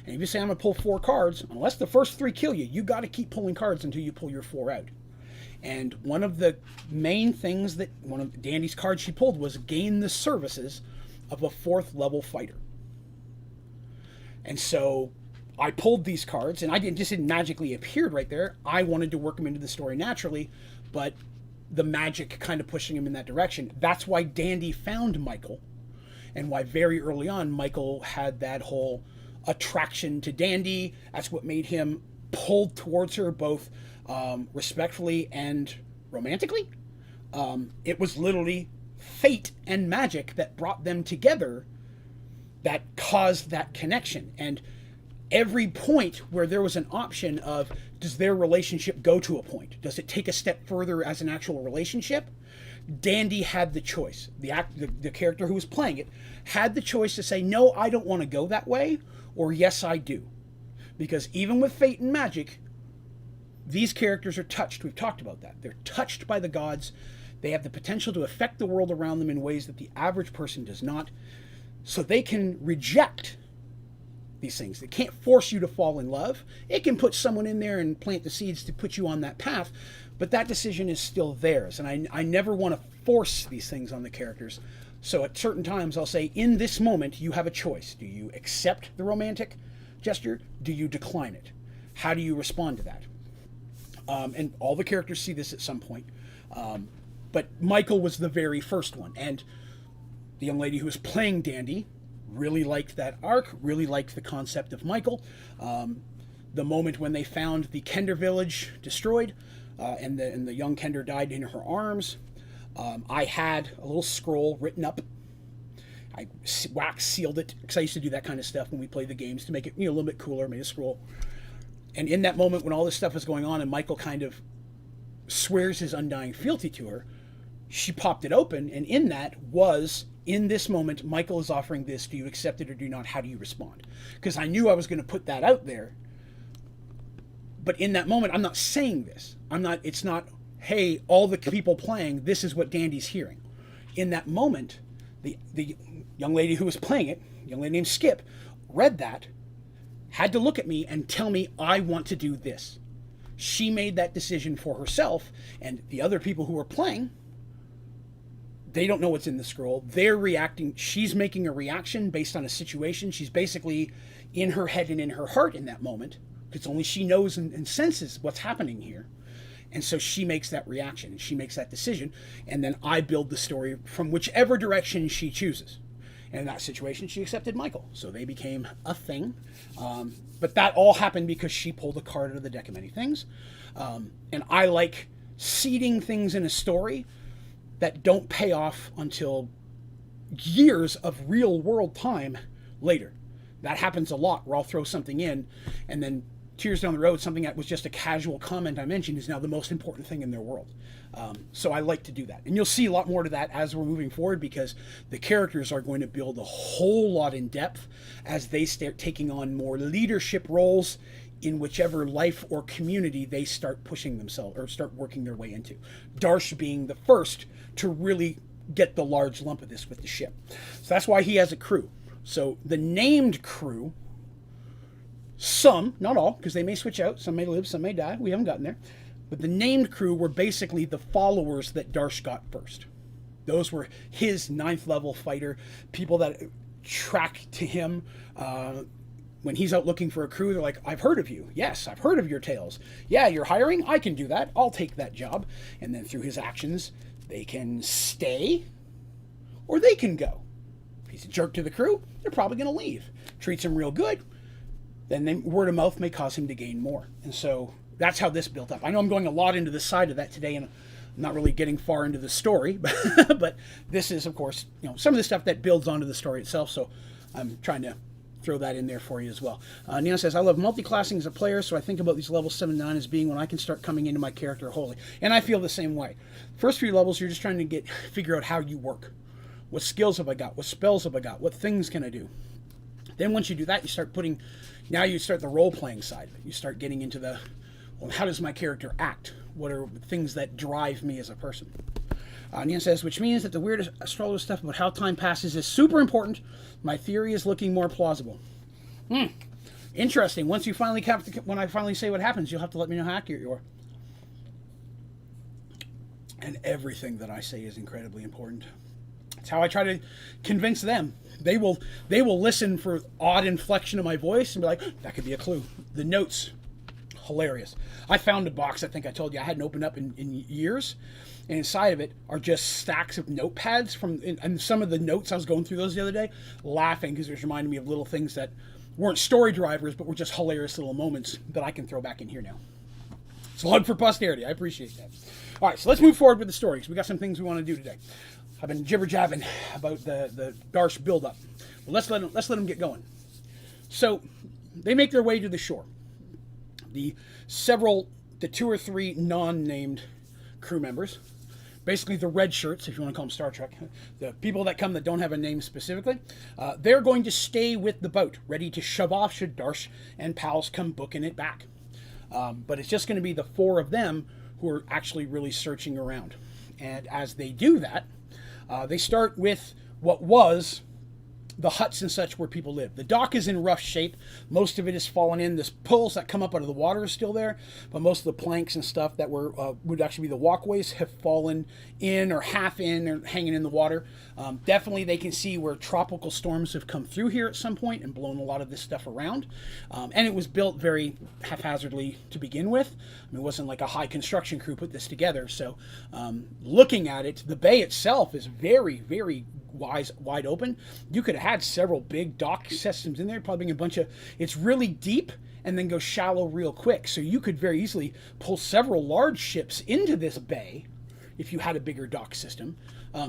And if you say, I'm going to pull 4 cards, unless the first 3 kill you, you got to keep pulling cards until you pull your 4 out. And one of the main things that one of Dandy's cards she pulled was gain the services of a 4th level fighter. And so I pulled these cards, and I didn't magically appeared right there. I wanted to work them into the story naturally, but the magic kind of pushing him in that direction. That's why Dandy found Michael, and why very early on Michael had that whole attraction to Dandy. That's what made him pulled towards her, both respectfully and romantically. It was literally fate and magic that brought them together that caused that connection. And every point where there was an option of, does their relationship go to a point? Does it take a step further as an actual relationship? Dandy had the choice. The character who was playing it had the choice to say, no, I don't want to go that way, or yes, I do. Because even with fate and magic, these characters are touched. We've talked about that. They're touched by the gods. They have the potential to affect the world around them in ways that the average person does not. So they can reject these things. They can't force you to fall in love. It can put someone in there and plant the seeds to put you on that path, but that decision is still theirs. And I never want to force these things on the characters. So at certain times I'll say, in this moment, you have a choice. Do you accept the romantic gesture? Do you decline it? How do you respond to that? And all the characters see this at some point. But Michael was the very first one. And the young lady who was playing Dandy really liked that arc, really liked the concept of Michael. The moment when they found the Kender village destroyed, and the young Kender died in her arms, I had a little scroll written up. I wax sealed it, because I used to do that kind of stuff when we played the games to make it a little bit cooler, made a scroll. And in that moment when all this stuff is going on and Michael kind of swears his undying fealty to her, she popped it open, and in that was, in this moment, Michael is offering this, do you accept it or do you not? How do you respond? Because I knew I was going to put that out there. But in that moment, I'm not saying this. It's not, hey, all the people playing, this is what Dandy's hearing. In that moment, the young lady who was playing it, a young lady named Skip, read that, had to look at me and tell me, I want to do this. She made that decision for herself, and the other people who are playing, they don't know what's in the scroll. They're reacting. She's making a reaction based on a situation. She's basically in her head and in her heart in that moment, because only she knows and senses what's happening here. And so she makes that reaction, and she makes that decision, and then I build the story from whichever direction she chooses. And in that situation, she accepted Michael. So they became a thing. But that all happened because she pulled a card out of the deck of many things. And I like seeding things in a story that don't pay off until years of real world time later. That happens a lot, where I'll throw something in, and then years down the road, something that was just a casual comment I mentioned is now the most important thing in their world. So I like to do that. And you'll see a lot more to that as we're moving forward, because the characters are going to build a whole lot in depth as they start taking on more leadership roles in whichever life or community they start pushing themselves or start working their way into. Darsh being the first to really get the large lump of this with the ship. So that's why he has a crew. So the named crew, some, not all, because they may switch out, some may live, some may die, we haven't gotten there, but the named crew were basically the followers that Darsh got first. Those were his 9th level fighter, people that track to him. When he's out looking for a crew, they're like, I've heard of you. Yes, I've heard of your tales. Yeah, you're hiring? I can do that. I'll take that job. And then through his actions, they can stay or they can go. If he's a jerk to the crew, they're probably going to leave. Treats him real good, then word of mouth may cause him to gain more. And so that's how this built up. I know I'm going a lot into the side of that today, and I'm not really getting far into the story, but this is, of course, some of the stuff that builds onto the story itself. So I'm trying to throw that in there for you as well. Neil says, I love multi-classing as a player, so I think about these level 7 and 9 as being when I can start coming into my character wholly. And I feel the same way. First few levels, you're just trying to figure out how you work. What skills have I got? What spells have I got? What things can I do? Then once you do that, you start the role-playing side. You start getting into how does my character act? What are things that drive me as a person? Nian says, which means that the weird astrologer stuff about how time passes is super important. My theory is looking more plausible. Interesting. When I finally say what happens, you'll have to let me know how accurate you are. And everything that I say is incredibly important. It's how I try to convince them. They will listen for odd inflection of my voice and be like, that could be a clue. The notes, hilarious. I found a box, I think I told you, I hadn't opened up in years. And inside of it are just stacks of notepads and some of the notes, I was going through those the other day, laughing because it was reminding me of little things that weren't story drivers, but were just hilarious little moments that I can throw back in here now. Slug for posterity. I appreciate that. All right, so let's move forward with the story, because we got some things we want to do today. I've been jibber-jabbing about the Darsh build-up. Well, let's let them get going. So they make their way to the shore. The 2 or 3 non-named crew members, basically the red shirts, if you want to call them Star Trek, the people that come that don't have a name specifically, they're going to stay with the boat, ready to shove off should Darsh and pals come booking it back. But it's just going to be the 4 of them who are actually really searching around. And as they do that, they start with what was the huts and such where people live. The dock is in rough shape. Most of it is fallen in. The poles that come up out of the water are still there, but most of the planks and stuff that would actually be the walkways have fallen in or half in or hanging in the water. Definitely they can see where tropical storms have come through here at some point and blown a lot of this stuff around. And it was built very haphazardly to begin with. I mean, it wasn't like a high construction crew put this together. So looking at it, the bay itself is very, very wide open. You could have had several big dock systems in there, probably being a bunch of, it's really deep and then go shallow real quick. So you could very easily pull several large ships into this bay if you had a bigger dock system.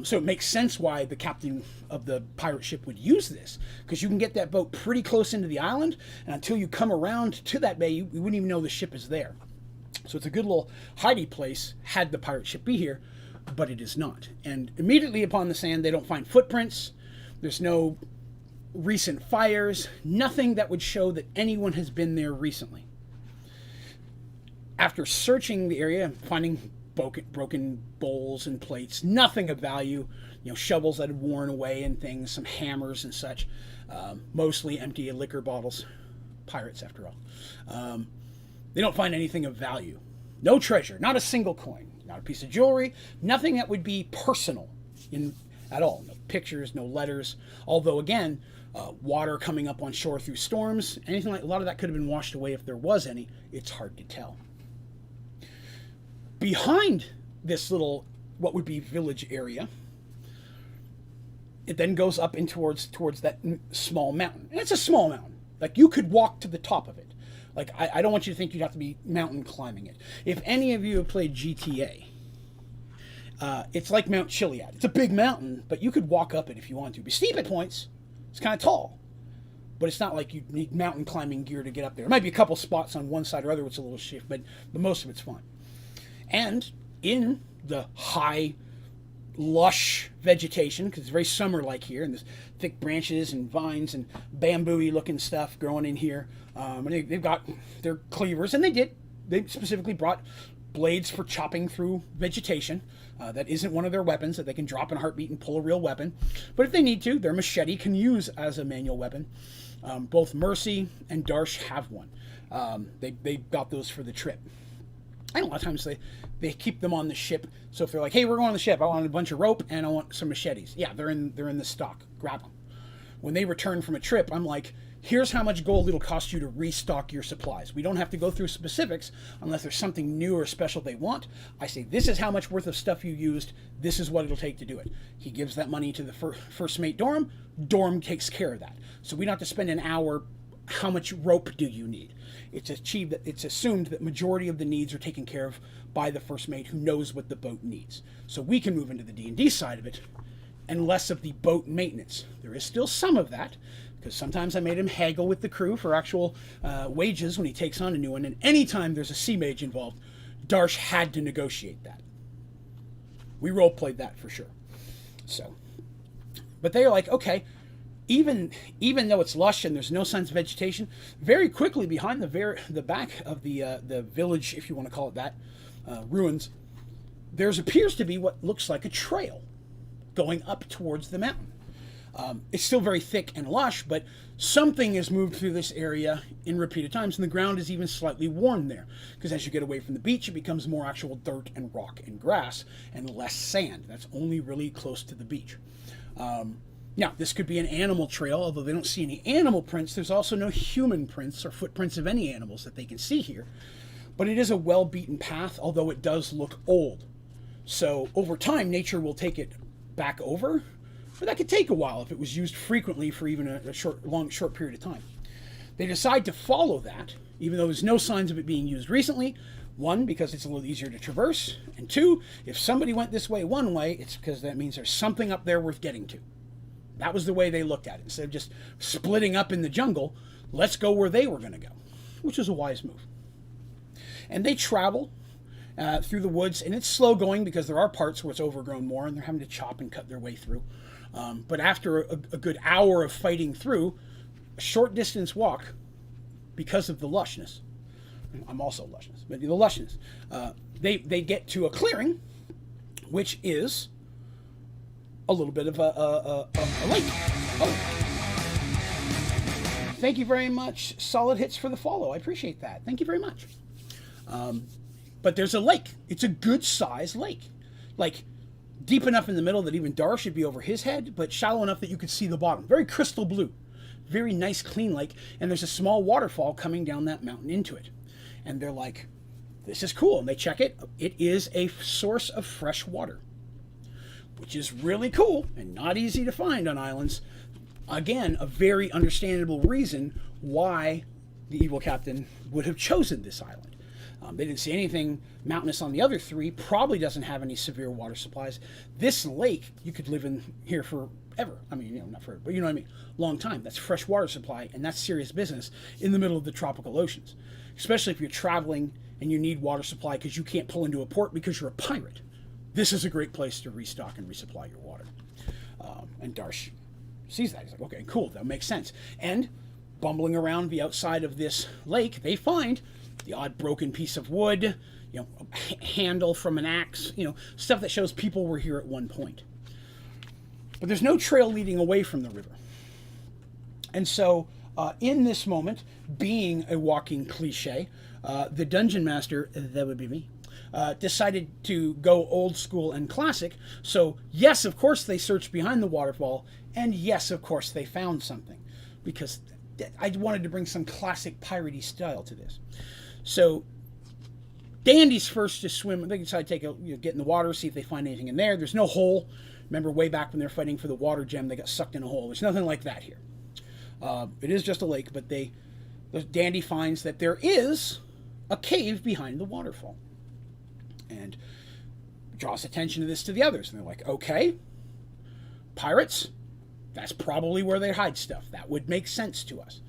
So it makes sense why the captain of the pirate ship would use this, because you can get that boat pretty close into the island, and until you come around to that bay, you wouldn't even know the ship is there. So it's a good little hidey place had the pirate ship be here, but it is not. And immediately upon the sand, they don't find footprints. There's no recent fires, nothing that would show that anyone has been there recently. After searching the area, finding broken bowls and plates, nothing of value, shovels that had worn away and things, some hammers and such, mostly empty liquor bottles, pirates after all. They don't find anything of value. No treasure, not a single coin, not a piece of jewelry, nothing that would be personal at all. No pictures, no letters, although again, water coming up on shore through storms, anything like a lot of that could have been washed away if there was any. It's hard to tell. Behind this little, what would be village area, it then goes up in towards that small mountain. And it's a small mountain. Like, you could walk to the top of it. Like, I don't want you to think you'd have to be mountain climbing it. If any of you have played GTA, it's like Mount Chiliad. It's a big mountain, but you could walk up it if you want to. Be steep at points. It's kind of tall. But it's not like you need mountain climbing gear to get up there. There might be a couple spots on one side or other which is a little shift, but most of it's fine. And in the high, lush vegetation, because it's very summer-like here, and there's thick branches and vines and bamboo-y looking stuff growing in here. And they've got their cleavers, and they specifically brought blades for chopping through vegetation. That isn't one of their weapons that they can drop in a heartbeat and pull a real weapon. But if they need to, their machete can use as a manual weapon. Both Mercy and Darsh have one. They got those for the trip. And a lot of times they keep them on the ship. So if they're like, hey, we're going on the ship, I want a bunch of rope and I want some machetes. Yeah, they're in the stock. Grab them. When they return from a trip, I'm like, here's how much gold it'll cost you to restock your supplies. We don't have to go through specifics unless there's something new or special they want. I say, this is how much worth of stuff you used. This is what it'll take to do it. He gives that money to the first mate Dorm. Dorm takes care of that. So we don't have to spend an hour. How much rope do you need? It's assumed that majority of the needs are taken care of by the first mate who knows what the boat needs. So we can move into the D&D side of it and less of the boat maintenance. There is still some of that, because sometimes I made him haggle with the crew for actual wages when he takes on a new one, and anytime there's a sea mage involved, Darsh had to negotiate that. We role-played that for sure. So, but they're like, okay, even though it's lush and there's no signs of vegetation, very quickly behind the back of the village, if you want to call it that, ruins, there appears to be what looks like a trail going up towards the mountain. It's still very thick and lush, but something has moved through this area in repeated times, and the ground is even slightly worn there, because as you get away from the beach, it becomes more actual dirt and rock and grass and less sand. That's only really close to the beach. Now, this could be an animal trail, although they don't see any animal prints. There's also no human prints or footprints of any animals that they can see here. But it is a well-beaten path, although it does look old. So over time, nature will take it back over, but that could take a while if it was used frequently for even a short period of time. They decide to follow that, even though there's no signs of it being used recently. One, because it's a little easier to traverse, and two, if somebody went this way one way, it's because that means there's something up there worth getting to. That was the way they looked at it. Instead of just splitting up in the jungle, let's go where they were going to go, which is a wise move. And they travel through the woods, and it's slow going because there are parts where it's overgrown more, and they're having to chop and cut their way through. But after a good hour of fighting through, a short distance walk, because of the lushness, I'm also lushness, but the lushness, they get to a clearing, which is a little bit of a lake. Oh. Thank you very much. Solid hits for the follow. I appreciate that. Thank you very much. But there's a lake. It's a good sized lake. Like, deep enough in the middle that even Dar should be over his head, but shallow enough that you could see the bottom. Very crystal blue. Very nice, clean lake. And there's a small waterfall coming down that mountain into it. And they're like, this is cool. And they check it. It is a source of fresh water, which is really cool and not easy to find on islands. Again, a very understandable reason why the evil captain would have chosen this island. They didn't see anything mountainous on the other three, probably doesn't have any severe water supplies. This lake, you could live in here forever. I mean, not forever, but you know what I mean? Long time. That's fresh water supply, and that's serious business in the middle of the tropical oceans. Especially if you're traveling and you need water supply because you can't pull into a port because you're a pirate. This is a great place to restock and resupply your water. And Darsh sees that. He's like, okay, cool, that makes sense. And bumbling around the outside of this lake, they find the odd broken piece of wood, a handle from an axe, stuff that shows people were here at one point. But there's no trail leading away from the river. And so, in this moment, being a walking cliche, the dungeon master, that would be me, decided to go old school and classic. So, yes, of course, they searched behind the waterfall, and yes, of course, they found something. Because I wanted to bring some classic piratey style to this. So, Dandy's first to swim. They decide to get in the water, see if they find anything in there. There's no hole. Remember, way back when they were fighting for the water gem, they got sucked in a hole. There's nothing like that here. It is just a lake, but Dandy finds that there is a cave behind the waterfall. And draws attention to this to the others. And they're like, okay, pirates, that's probably where they hide stuff. That would make sense to us.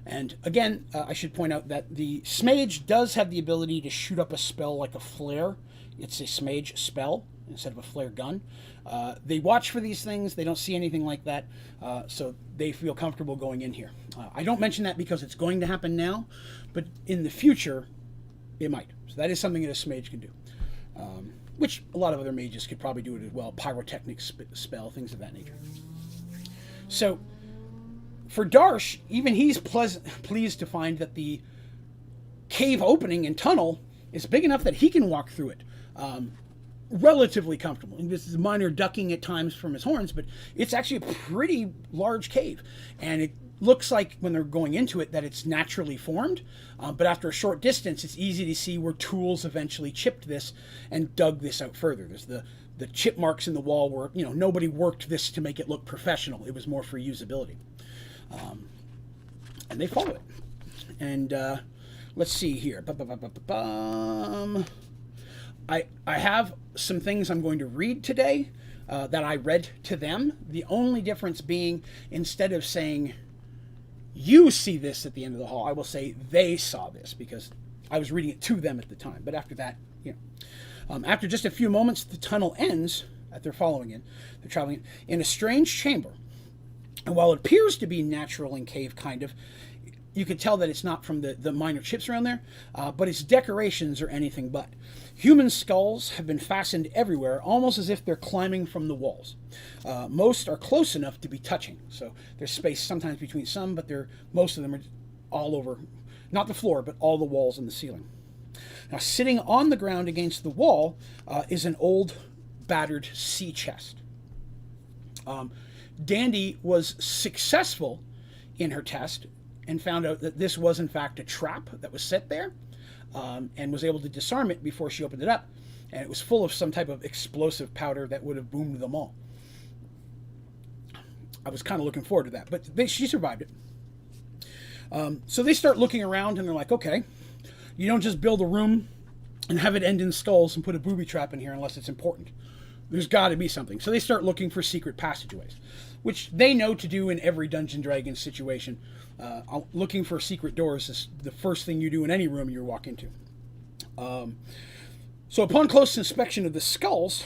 And again, I should point out that the Smage does have the ability to shoot up a spell like a flare. It's a Smage spell instead of a flare gun. They watch for these things. They don't see anything like that. So they feel comfortable going in here. I don't mention that because it's going to happen now, but in the future, it might. So that is something that a Smage can do. Which a lot of other mages could probably do it as well. Pyrotechnic spell, things of that nature. So, for Darsh, even he's pleased to find that the cave opening and tunnel is big enough that he can walk through it relatively comfortable. And this is minor ducking at times from his horns, but it's actually a pretty large cave. And it looks like when they're going into it that it's naturally formed, but after a short distance, it's easy to see where tools eventually chipped this and dug this out further. There's the chip marks in the wall where, nobody worked this to make it look professional. It was more for usability. And they follow it. And let's see here. I have some things I'm going to read today that I read to them. The only difference being, instead of saying, you see this at the end of the hall, I will say they saw this because I was reading it to them at the time. But after that, after just a few moments, the tunnel ends. They're following it. They're traveling in a strange chamber. And while it appears to be natural and cave kind of, you can tell that it's not from the minor chips around there, but its decorations are anything but. Human skulls have been fastened everywhere, almost as if they're climbing from the walls. Most are close enough to be touching, so there's space sometimes between some, but most of them are all over, not the floor, but all the walls and the ceiling. Now, sitting on the ground against the wall is an old, battered sea chest. Dandy was successful in her test and found out that this was in fact a trap that was set there, and was able to disarm it before she opened it up. And it was full of some type of explosive powder that would have boomed them all. I was kind of looking forward to that, but she survived it. So they start looking around and they're like, okay, you don't just build a room and have it end in skulls and put a booby trap in here unless it's important. There's got to be something. So they start looking for secret passageways, which they know to do in every Dungeon Dragon situation. Looking for secret doors is the first thing you do in any room you walk into. So upon close inspection of the skulls,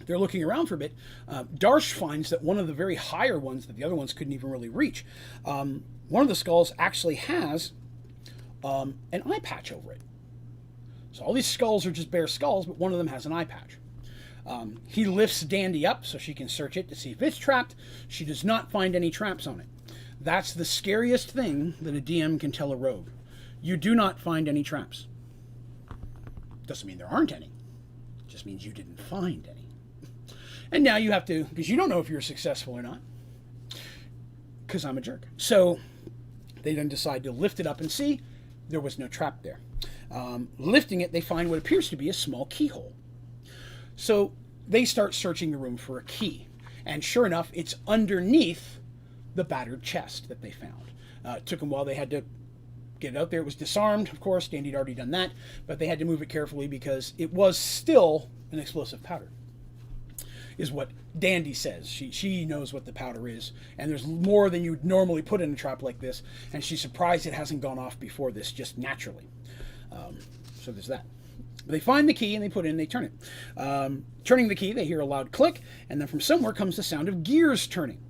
they're looking around for a bit. Darsh finds that one of the very higher ones that the other ones couldn't even really reach, one of the skulls actually has an eye patch over it. So all these skulls are just bare skulls, but one of them has an eye patch. He lifts Dandy up so she can search it to see if it's trapped. She does not find any traps on it. That's the scariest thing that a DM can tell a rogue. You do not find any traps. Doesn't mean there aren't any. It just means you didn't find any. And now you have to, because you don't know if you're successful or not, because I'm a jerk. So they then decide to lift it up and see. There was no trap there. Lifting it, they find what appears to be a small keyhole. So they start searching the room for a key. And sure enough, it's underneath the battered chest that they found. It took them a while. They had to get it out there. It was disarmed, of course. Dandy had already done that, but they had to move it carefully because it was still an explosive powder, is what Dandy says. She knows what the powder is, and there's more than you'd normally put in a trap like this, and she's surprised it hasn't gone off before this, just naturally. So there's that. They find the key and they put it in, they turn it. Turning the key, they hear a loud click, and then from somewhere comes the sound of gears turning.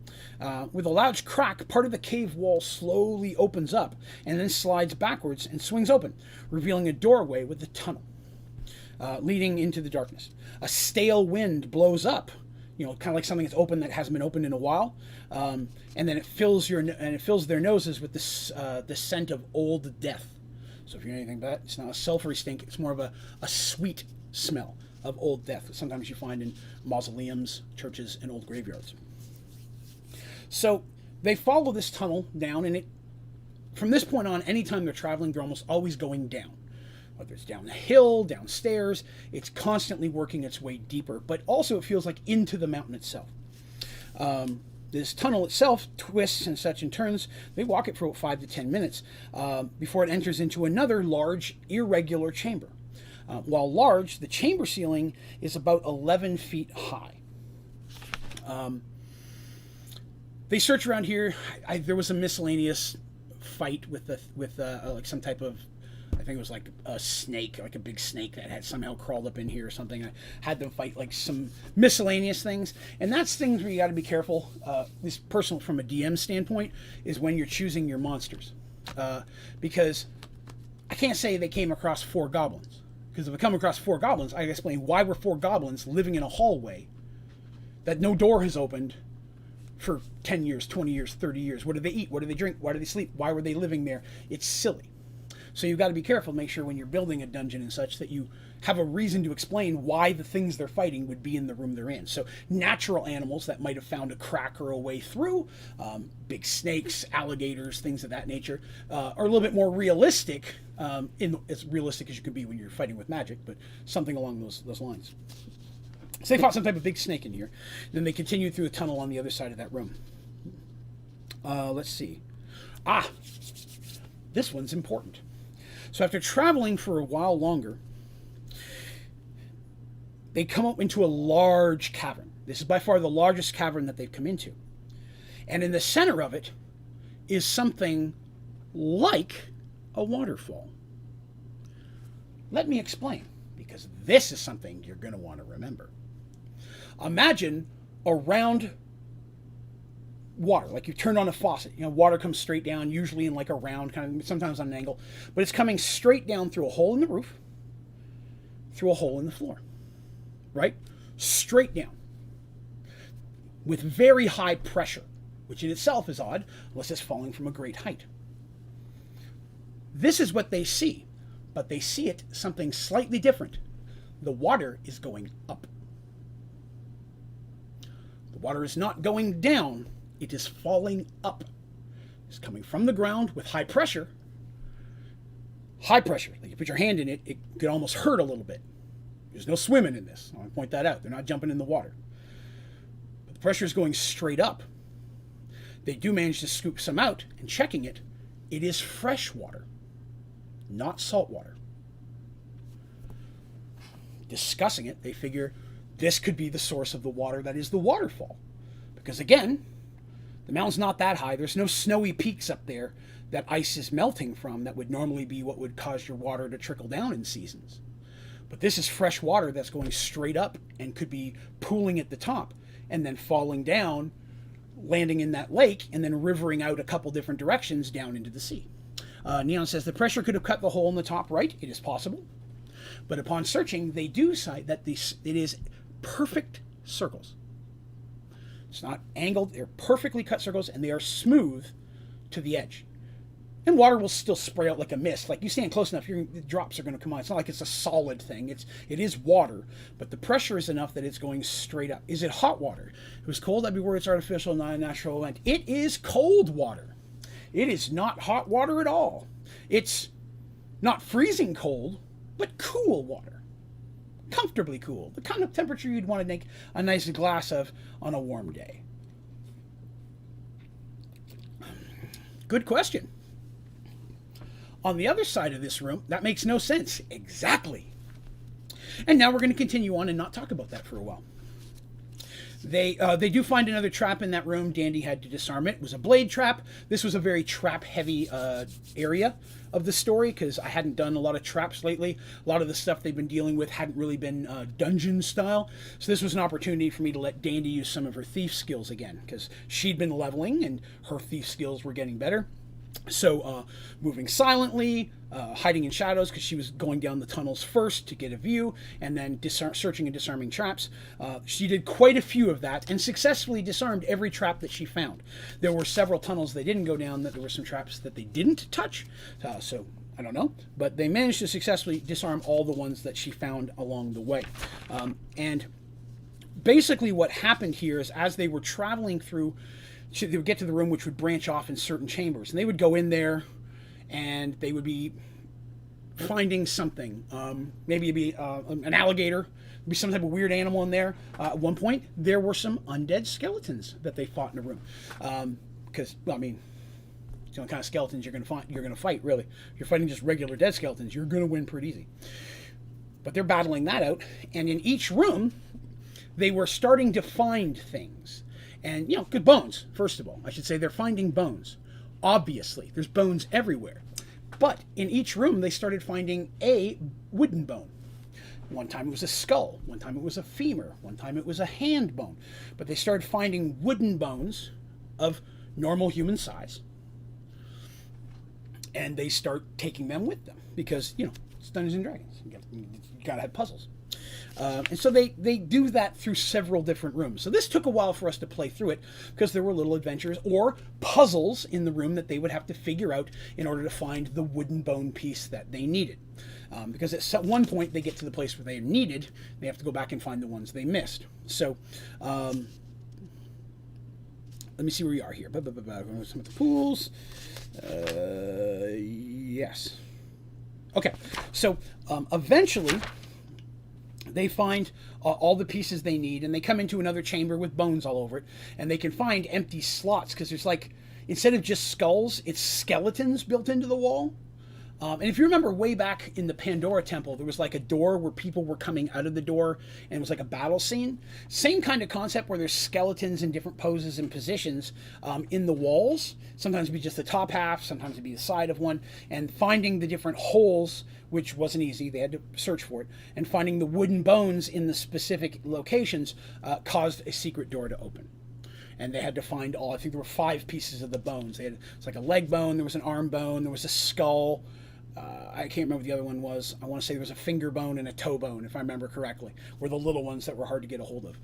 With a loud crack, part of the cave wall slowly opens up and then slides backwards and swings open, revealing a doorway with a tunnel leading into the darkness. A stale wind blows up, kind of like something that's open that hasn't been opened in a while, and then it fills their noses with the scent of old death. So if you know anything about it, it's not a sulfury stink, it's more of a sweet smell of old death that sometimes you find in mausoleums, churches, and old graveyards. So they follow this tunnel down, and from this point on, anytime they're traveling, they're almost always going down. Whether it's down the hill, downstairs, it's constantly working its way deeper, but also it feels like into the mountain itself. This tunnel itself twists and such and turns. They walk it for about 5 to 10 minutes before it enters into another large, irregular chamber. While large, the chamber ceiling is about 11 feet high. They search around here. There was a miscellaneous fight with like some type of, I think it was like a snake, like a big snake that had somehow crawled up in here or something. I had them fight like some miscellaneous things, and that's things where you got to be careful. This personal from a DM standpoint is when you're choosing your monsters, because I can't say they came across 4 goblins, because if I come across 4 goblins, I explain why were 4 goblins living in a hallway that no door has opened for 10 years, 20 years, 30 years. What do they eat? What do they drink? Why do they sleep? Why were they living there? It's silly. So you've got to be careful to make sure when you're building a dungeon and such that you have a reason to explain why the things they're fighting would be in the room they're in. So natural animals that might have found a crack or a way through, big snakes, alligators, things of that nature, are a little bit more realistic, as realistic as you can be when you're fighting with magic, but something along those lines. So they fought some type of big snake in here. Then they continued through a tunnel on the other side of that room. Let's see. This one's important. So after traveling for a while longer, they come up into a large cavern. This is by far the largest cavern that they've come into. And in the center of it is something like a waterfall. Let me explain, because this is something you're going to want to remember. Imagine a round water, like you turn on a faucet. Water comes straight down, usually in like a round, kind of sometimes on an angle, but it's coming straight down through a hole in the roof, through a hole in the floor, right? Straight down, with very high pressure, which in itself is odd, unless it's falling from a great height. This is what they see, but they see it something slightly different. The water is going up. The water is not going down. It is falling up. It's coming from the ground with high pressure. High pressure. Like you put your hand in it, it could almost hurt a little bit. There's no swimming in this. I want to point that out. They're not jumping in the water. But the pressure is going straight up. They do manage to scoop some out, and checking it, it is fresh water, not salt water. Discussing it, they figure this could be the source of the water that is the waterfall. Because again, the mountain's not that high. There's no snowy peaks up there that ice is melting from that would normally be what would cause your water to trickle down in seasons. But this is fresh water that's going straight up and could be pooling at the top and then falling down, landing in that lake, and then rivering out a couple different directions down into the sea. Neon says the pressure could have cut the hole in the top right. It is possible. But upon searching, they do cite that it is perfect circles. It's not angled. They're perfectly cut circles, and they are smooth to the edge. And water will still spray out like a mist. Like you stand close enough, the drops are going to come out. It's not like it's a solid thing. It is water, but the pressure is enough that it's going straight up. Is it hot water? If it was cold, I'd be worried it's artificial, not a natural event. It is cold water. It is not hot water at all. It's not freezing cold, but cool water. Comfortably cool. The kind of temperature you'd want to make a nice glass of on a warm day. Good question. on the other side of this room, that makes no sense. Exactly. And now we're going to continue on and not talk about that for a while. They do find another trap in that room. Dandy had to disarm it. It was a blade trap. This was a very trap-heavy area of the story because I hadn't done a lot of traps lately. A lot of the stuff they've been dealing with hadn't really been dungeon style. So this was an opportunity for me to let Dandy use some of her thief skills again because she'd been leveling and her thief skills were getting better. So moving silently, hiding in shadows because she was going down the tunnels first to get a view, and then searching and disarming traps. She did quite a few of that and successfully disarmed every trap that she found. There were several tunnels they didn't go down that there were some traps that they didn't touch. So I don't know, but they managed to successfully disarm all the ones that she found along the way. And basically what happened here is as they were traveling through, they would get to the room which would branch off in certain chambers, and they would go in there and they would be finding something. Maybe it'd be an alligator, be some type of weird animal in there. At one point there were some undead skeletons that they fought in a room, because well, I mean, it's the only kind of skeletons you're going to fight really. If you're fighting just regular dead skeletons, you're going to win pretty easy. But they're battling that out, and in each room they were starting to find things. And, good bones, first of all. I should say they're finding bones. Obviously, there's bones everywhere. But in each room, they started finding a wooden bone. One time it was a skull. One time it was a femur. One time it was a hand bone. But they started finding wooden bones of normal human size. And they start taking them with them. Because, it's Dungeons and Dragons. You gotta have puzzles. And so they do that through several different rooms. So this took a while for us to play through it because there were little adventures or puzzles in the room that they would have to figure out in order to find the wooden bone piece that they needed. Because at one point they get to the place where they needed, they have to go back and find the ones they missed. So let me see where we are here. Some of the pools. Yes. Okay. So eventually they find all the pieces they need, and they come into another chamber with bones all over it, and they can find empty slots because there's instead of just skulls, it's skeletons built into the wall. And if you remember way back in the Pandora Temple, there was a door where people were coming out of the door, and it was like a battle scene. Same kind of concept where there's skeletons in different poses and positions in the walls. Sometimes it'd be just the top half, sometimes it'd be the side of one, and finding the different holes, which wasn't easy, they had to search for it, and finding the wooden bones in the specific locations caused a secret door to open. And they had to find I think there were 5 pieces of the bones. It's like a leg bone, there was an arm bone, there was a skull. I can't remember what the other one was. I want to say there was a finger bone and a toe bone, if I remember correctly, were the little ones that were hard to get a hold of.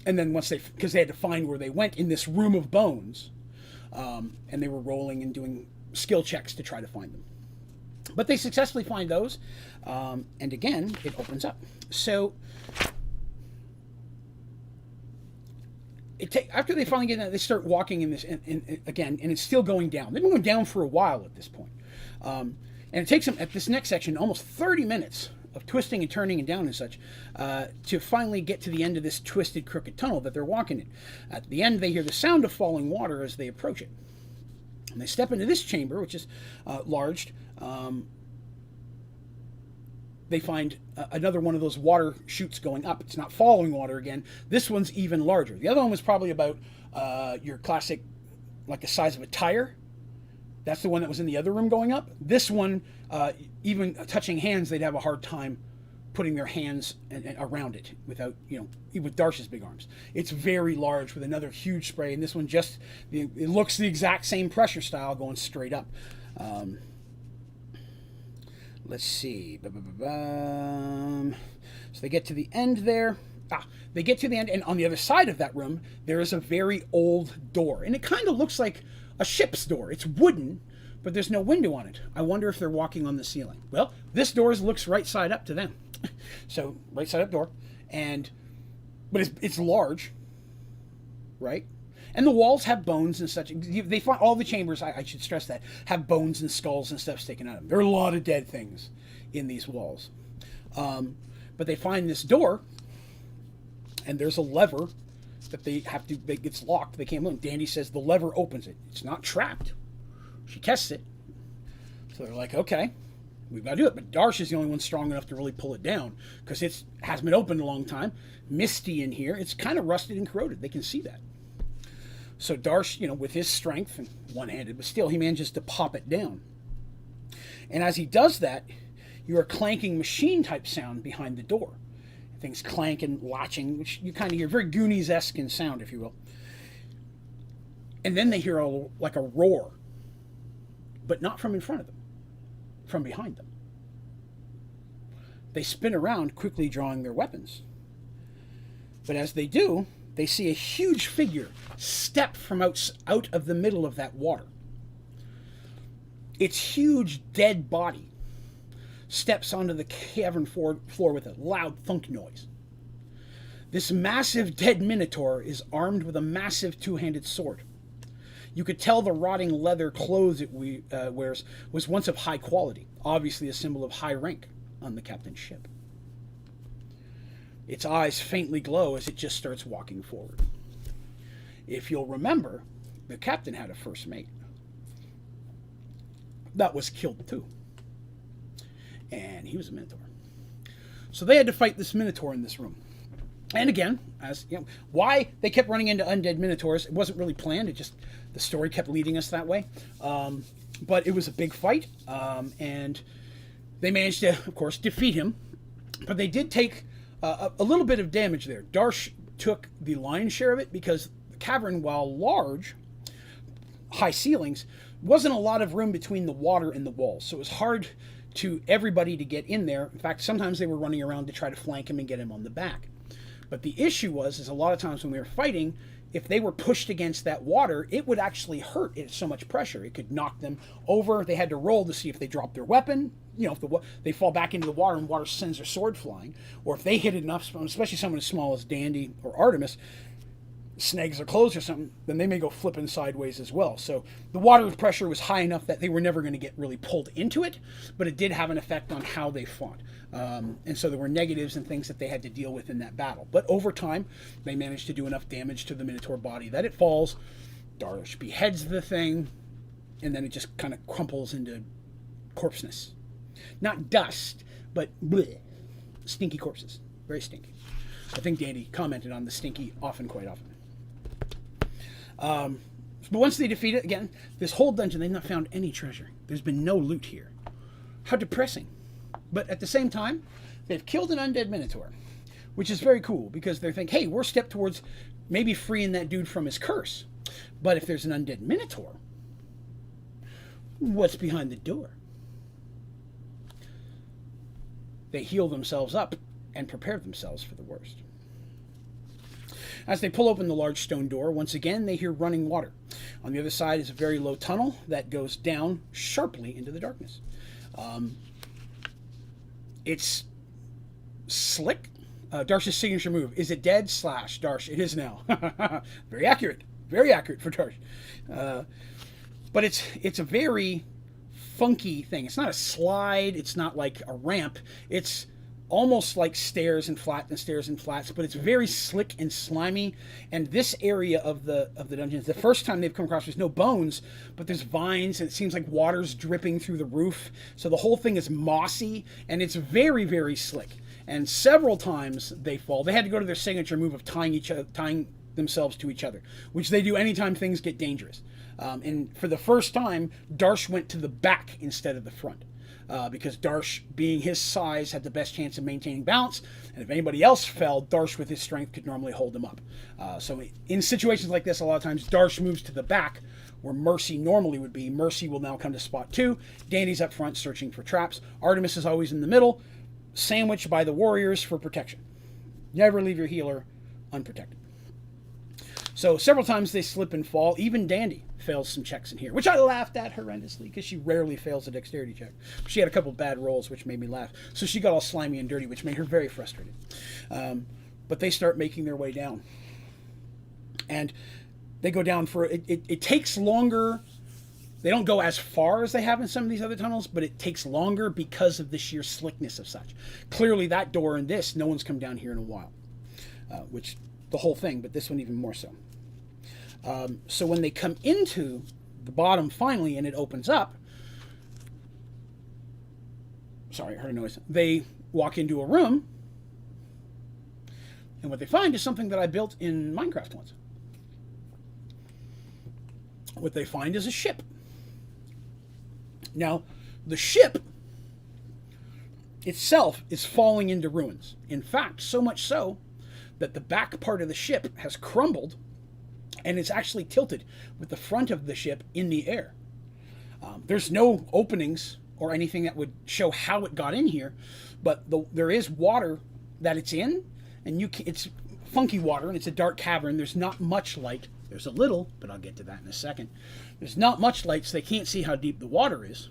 And then because they had to find where they went in this room of bones, and they were rolling and doing skill checks to try to find them. But they successfully find those, and again, it opens up. So after they finally get in, they start walking in this again, and it's still going down. They've been going down for a while at this point. And it takes them, at this next section, almost 30 minutes of twisting and turning and down and such to finally get to the end of this twisted, crooked tunnel that they're walking in. At the end, they hear the sound of falling water as they approach it. And they step into this chamber, which is large. They find another one of those water chutes going up. It's not falling water again. This one's even larger. The other one was probably about your classic, like the size of a tire. That's the one that was in the other room going up. This one, even touching hands, they'd have a hard time putting their hands around it without, with Darsh's big arms. It's very large with another huge spray, and this one it looks the exact same pressure style going straight up. Let's see. So they get to the end there. They get to the end, and on the other side of that room, there is a very old door. And it kind of looks like a ship's door. It's wooden, but there's no window on it. I wonder if they're walking on the ceiling. Well, this door looks right side up to them. So, right side up door. But it's large, right? And the walls have bones and such. They find all the chambers, I should stress that, have bones and skulls and stuff sticking out of them. There are a lot of dead things in these walls. But they find this door, and there's a lever that it gets locked. They can't move. Dandy says the lever opens it. It's not trapped. She tests it. So they're like, okay, we've got to do it. But Darsh is the only one strong enough to really pull it down because it hasn't been opened in a long time. Misty in here. It's kind of rusted and corroded. They can see that. So Darsh, with his strength, and one-handed, but still, he manages to pop it down. And as he does that, you hear a clanking machine-type sound behind the door. Things clanking, latching, which you kind of hear, very Goonies-esque in sound, if you will. And then they hear like a roar, but not from in front of them, from behind them. They spin around, quickly drawing their weapons. But as they do, they see a huge figure step from out of the middle of that water. Its huge dead body steps onto the cavern floor with a loud thunk noise. This massive dead minotaur is armed with a massive two-handed sword. You could tell the rotting leather clothes it wears was once of high quality, obviously a symbol of high rank on the captain's ship. Its eyes faintly glow as it just starts walking forward. If you'll remember, the captain had a first mate. That was killed too. And he was a minotaur. So they had to fight this minotaur in this room. And again, why they kept running into undead minotaurs, it wasn't really planned. The story kept leading us that way. But it was a big fight. And they managed to, of course, defeat him. But they did take a little bit of damage there. Darsh took the lion's share of it because the cavern, while large, high ceilings, wasn't a lot of room between the water and the walls. So it was hard to everybody to get in there. In fact, sometimes they were running around to try to flank him and get him on the back. But the issue is a lot of times when we were fighting, if they were pushed against that water, it would actually hurt. It's so much pressure. It could knock them over. They had to roll to see if they dropped their weapon. If they fall back into the water and water sends their sword flying. Or if they hit it enough, especially someone as small as Dandy or Artemis, snags their clothes or something, then they may go flipping sideways as well. So the water pressure was high enough that they were never going to get really pulled into it, but it did have an effect on how they fought. And so there were negatives and things that they had to deal with in that battle. But over time, they managed to do enough damage to the Minotaur body that it falls. Darsh beheads the thing, and then it just kind of crumples into corpseness. Not dust, but bleh, stinky corpses. Very stinky. I think Dandy commented on the stinky quite often. But once they defeat it, again, this whole dungeon, they've not found any treasure. There's been no loot here. How depressing. But at the same time, they've killed an undead minotaur, which is very cool because they're thinking, hey, we're a step towards maybe freeing that dude from his curse. But if there's an undead minotaur, what's behind the door? They heal themselves up and prepare themselves for the worst. As they pull open the large stone door, once again, they hear running water. On the other side is a very low tunnel that goes down sharply into the darkness. It's slick. Darsh's signature move. Is it dead? Slash. Darsh. It is now. Very accurate. Very accurate for Darsh. But it's a very funky thing. It's not a slide. It's not like a ramp. It's almost like stairs and flats, but it's very slick and slimy. And this area of the dungeon, the first time they've come across, there's no bones, but there's vines, and it seems like water's dripping through the roof. So the whole thing is mossy, and it's very, very slick. And several times they fall. They had to go to their signature move of tying themselves to each other, which they do anytime things get dangerous. And for the first time, Darsh went to the back instead of the front. Because Darsh, being his size, had the best chance of maintaining balance. And if anybody else fell, Darsh, with his strength, could normally hold him up. So in situations like this, a lot of times, Darsh moves to the back, where Mercy normally would be. Mercy will now come to spot 2. Danny's up front, searching for traps. Artemis is always in the middle, sandwiched by the warriors for protection. Never leave your healer unprotected. So several times they slip and fall. Even Dandy fails some checks in here, which I laughed at horrendously because she rarely fails a dexterity check. She had a couple bad rolls, which made me laugh. So she got all slimy and dirty, which made her very frustrated. But they start making their way down. And they go down for... It takes longer. They don't go as far as they have in some of these other tunnels, but it takes longer because of the sheer slickness of such. Clearly that door and this, no one's come down here in a while. Which, the whole thing, but this one even more so. So when they come into the bottom finally and it opens up, sorry, I heard a noise. They walk into a room, and what they find is something that I built in Minecraft once. What they find is a ship. Now, the ship itself is falling into ruins. In fact, so much so that the back part of the ship has crumbled and it's actually tilted with the front of the ship in the air. There's no openings or anything that would show how it got in here, but there is water that it's in, and it's funky water, and it's a dark cavern. There's not much light. There's a little, but I'll get to that in a second. There's not much light, so they can't see how deep the water is.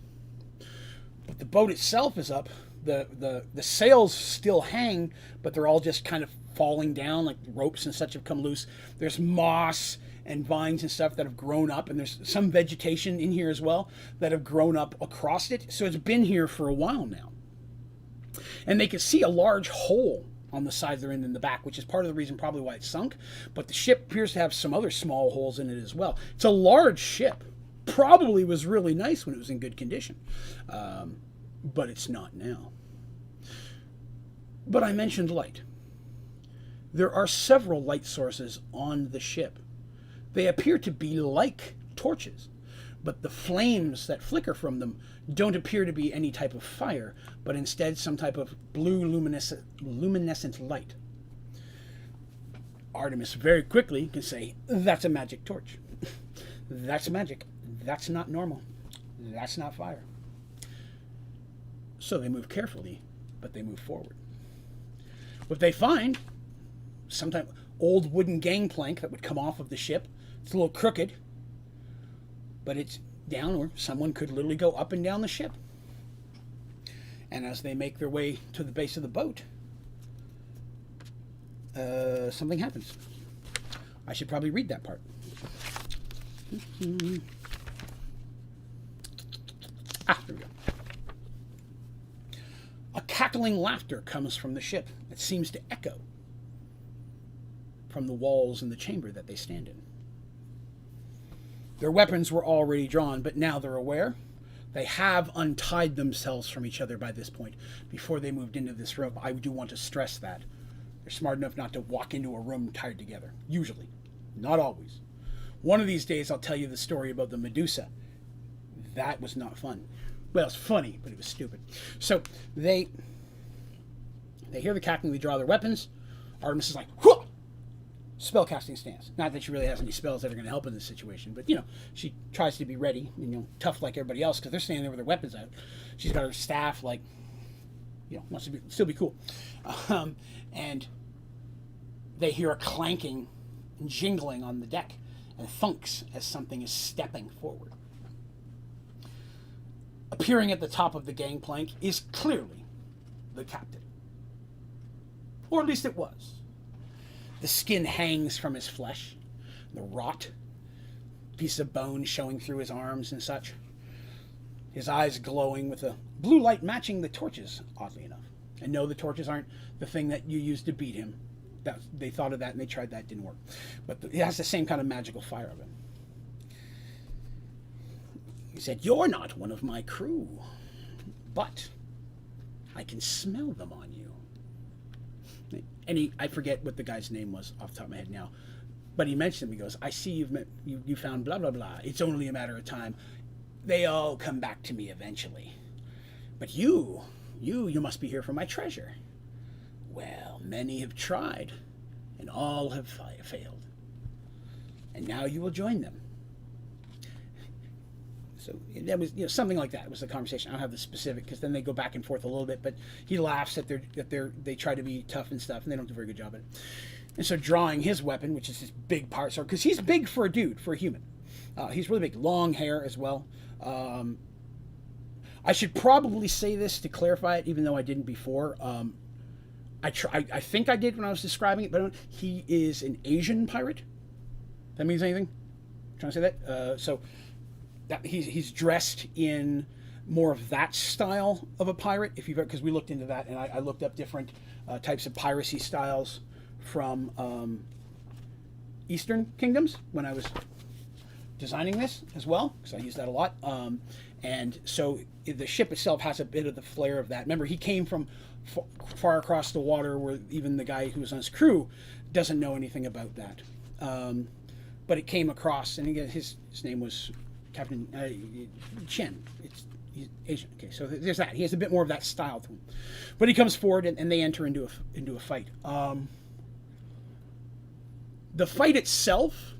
But the boat itself is up. The sails still hang, but they're all just kind of falling down, like ropes and such have come loose. There's moss and vines and stuff that have grown up, and there's some vegetation in here as well that have grown up across it. So it's been here for a while now. And they can see a large hole on the side they're in the back, which is part of the reason probably why it's sunk. But the ship appears to have some other small holes in it as well. It's a large ship. Probably was really nice when it was in good condition. But it's not now. But I mentioned light. There are several light sources on the ship. They appear to be like torches, but the flames that flicker from them don't appear to be any type of fire, but instead some type of blue luminescent light. Artemis very quickly can say, that's a magic torch. That's magic. That's not normal. That's not fire. So they move carefully, but they move forward. What they find, sometimes old wooden gangplank that would come off of the ship. It's a little crooked, but it's down, or someone could literally go up and down the ship. And as they make their way to the base of the boat, something happens. I should probably read that part. There we go. A cackling laughter comes from the ship that seems to echo from the walls in the chamber that they stand in. Their weapons were already drawn, but now they're aware. They have untied themselves from each other by this point before they moved into this room. I do want to stress that. They're smart enough not to walk into a room tied together. Usually. Not always. One of these days I'll tell you the story about the Medusa. That was not fun. Well, it's funny, but it was stupid. So they hear the cackling, they draw their weapons. Artemis is like, whoa! Spellcasting stance. Not that she really has any spells that are going to help in this situation, but, she tries to be ready, tough like everybody else, because they're standing there with their weapons out. She's got her staff, wants to still be cool. And they hear a clanking and jingling on the deck, and thunks as something is stepping forward. Appearing at the top of the gangplank is clearly the captain. Or at least it was. The skin hangs from his flesh, the rot, piece of bone showing through his arms and such. His eyes glowing with a blue light matching the torches, oddly enough. And no, the torches aren't the thing that you use to beat him. They thought of that and they tried that, didn't work. But it has the same kind of magical fire of it. He said, "You're not one of my crew, but I can smell them on you." And I forget what the guy's name was off the top of my head now, but he mentioned him. He goes, "I see you found blah, blah, blah. It's only a matter of time. They all come back to me eventually. But you must be here for my treasure. Well, many have tried, and all have failed. And now you will join them." So that was, something like that. It was the conversation. I don't have the specific, because then they go back and forth a little bit. But he laughs at they try to be tough and stuff, and they don't do a very good job at it. And so drawing his weapon, which is his big power sword, because he's big for a dude, for a human. He's really big, long hair as well. I should probably say this to clarify it, even though I didn't before. I think I did when I was describing it, but he is an Asian pirate. That means anything? I'm trying to say that. So. That he's dressed in more of that style of a pirate, because we looked into that, and I looked up different types of piracy styles from Eastern kingdoms when I was designing this as well, because I use that a lot. And so the ship itself has a bit of the flair of that. Remember, he came from far across the water, where even the guy who was on his crew doesn't know anything about that. But it came across, and again, his name was Captain Chen. He's Asian. Okay, so there's that. He has a bit more of that style to him. But he comes forward, and they enter into a fight. The fight itself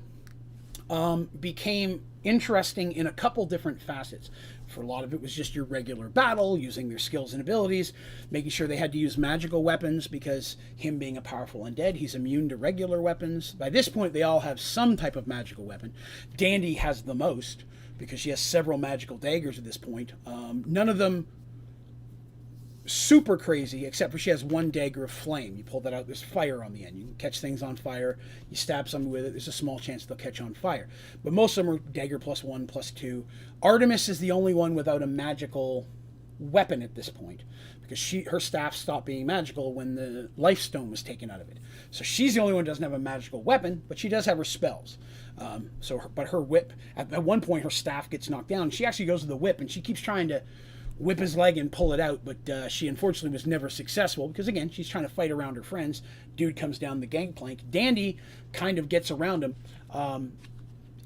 became interesting in a couple different facets. For a lot of it was just your regular battle, using their skills and abilities, making sure they had to use magical weapons, because him being a powerful undead, he's immune to regular weapons. By this point, they all have some type of magical weapon. Dandy has the most, because she has several magical daggers at this point. None of them super crazy, except for she has one dagger of flame. You pull that out, there's fire on the end. You can catch things on fire. You stab something with it, there's a small chance they'll catch on fire. But most of them are dagger +1, +2. Artemis is the only one without a magical weapon at this point, because her staff stopped being magical when the life stone was taken out of it. So she's the only one who doesn't have a magical weapon, but she does have her spells. But her whip, at one point her staff gets knocked down. She actually goes to the whip, and she keeps trying to whip his leg and pull it out, but she unfortunately was never successful, because again, she's trying to fight around her friends. Dude comes down the gangplank. Dandy kind of gets around him,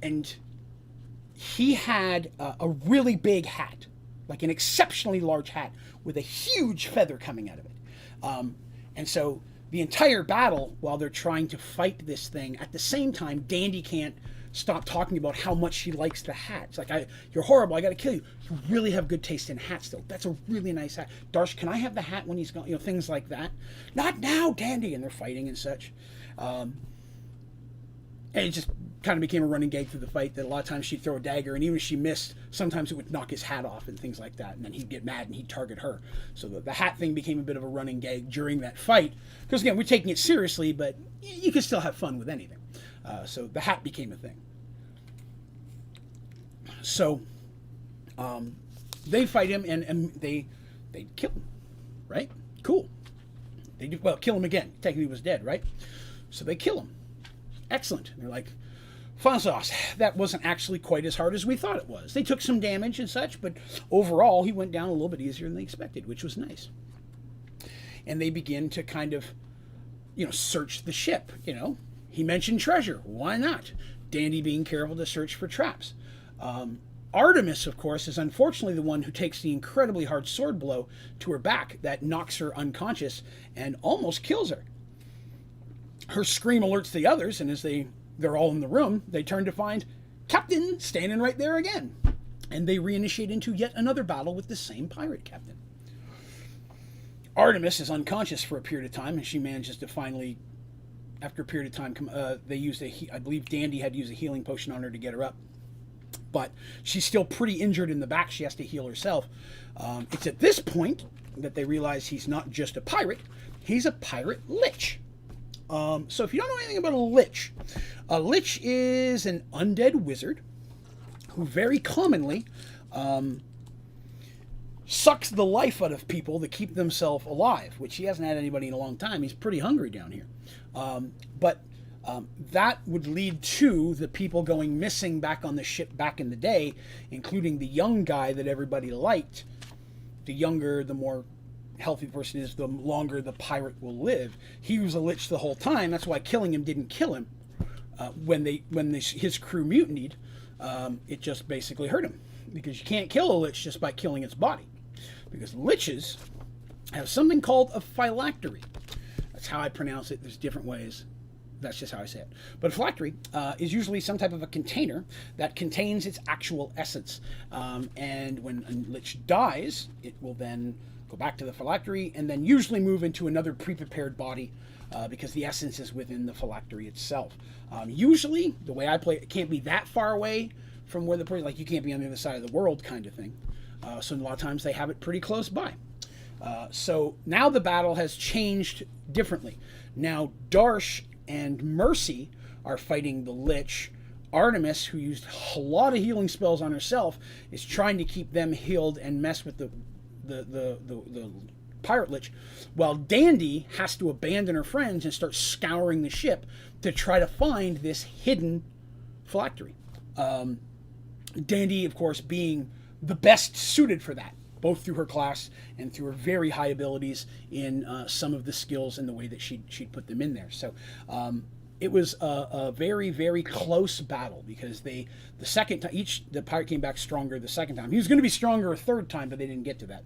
and he had a really big hat, like an exceptionally large hat with a huge feather coming out of it. And so the entire battle, while they're trying to fight this thing, at the same time, Dandy can't stop talking about how much she likes the hat. It's like, you're horrible, I gotta kill you. You really have good taste in hats, though. That's a really nice hat. Darsh, can I have the hat when he's gone? You know, things like that. Not now, Dandy! And they're fighting and such. And it just kind of became a running gag through the fight, that a lot of times she'd throw a dagger, and even if she missed, sometimes it would knock his hat off and things like that, and then he'd get mad and he'd target her. So the hat thing became a bit of a running gag during that fight, because again, we're taking it seriously, but you can still have fun with anything. So the hat became a thing. So they fight him, and they kill him, right? Cool. They do, well, kill him again. Technically he was dead, right? So they kill him. Excellent. And they're like, fun sauce. That wasn't actually quite as hard as we thought it was. They took some damage and such, but overall he went down a little bit easier than they expected, which was nice. And they begin to kind of, search the ship. He mentioned treasure. Why not? Dandy being careful to search for traps. Artemis, of course, is unfortunately the one who takes the incredibly hard sword blow to her back that knocks her unconscious and almost kills her. Her scream alerts the others, and as they're all in the room, they turn to find Captain standing right there again. And they reinitiate into yet another battle with the same pirate captain. Artemis is unconscious for a period of time, and she manages to finally, after a period of time, they used I believe Dandy had to use a healing potion on her to get her up. But she's still pretty injured in the back. She has to heal herself. It's at this point that they realize he's not just a pirate. He's a pirate lich. So if you don't know anything about a lich is an undead wizard who very commonly sucks the life out of people to keep themselves alive, which he hasn't had anybody in a long time. He's pretty hungry down here. But that would lead to the people going missing back on the ship back in the day, including the young guy that everybody liked. The younger, the more healthy the person is, the longer the pirate will live. He was a lich the whole time. That's why killing him didn't kill him. When his crew mutinied, it just basically hurt him, because you can't kill a lich just by killing its body, because liches have something called a phylactery. That's how I pronounce it. There's different ways. That's just how I say it. But a phylactery is usually some type of a container that contains its actual essence. And when a lich dies, it will then go back to the phylactery and then usually move into another pre-prepared body, because the essence is within the phylactery itself. Usually, the way I play it can't be that far away from where the person, like you can't be on the other side of the world kind of thing. So a lot of times they have it pretty close by. So now the battle has changed differently. Now Darsh and Mercy are fighting the Lich. Artemis, who used a lot of healing spells on herself, is trying to keep them healed and mess with the pirate Lich, while Dandy has to abandon her friends and start scouring the ship to try to find this hidden phylactery. Dandy, of course, being the best suited for that, both through her class and through her very high abilities in some of the skills and the way that she'd put them in there. So it was a very, very close battle, because the second time, the pirate came back stronger the second time. He was going to be stronger a third time, but they didn't get to that.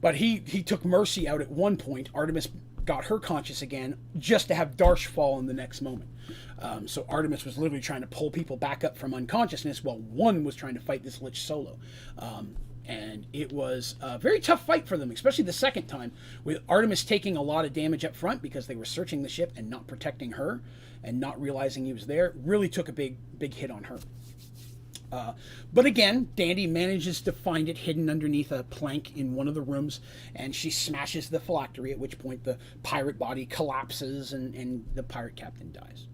But he took Mercy out at one point. Artemis got her conscious again, just to have Darsh fall in the next moment. So Artemis was literally trying to pull people back up from unconsciousness, while one was trying to fight this Lich solo. And it was a very tough fight for them, especially the second time, with Artemis taking a lot of damage up front because they were searching the ship and not protecting her and not realizing he was there. Really took a big hit on her. But again, Dandy manages to find it hidden underneath a plank in one of the rooms, and she smashes the phylactery, at which point the pirate body collapses and the pirate captain dies.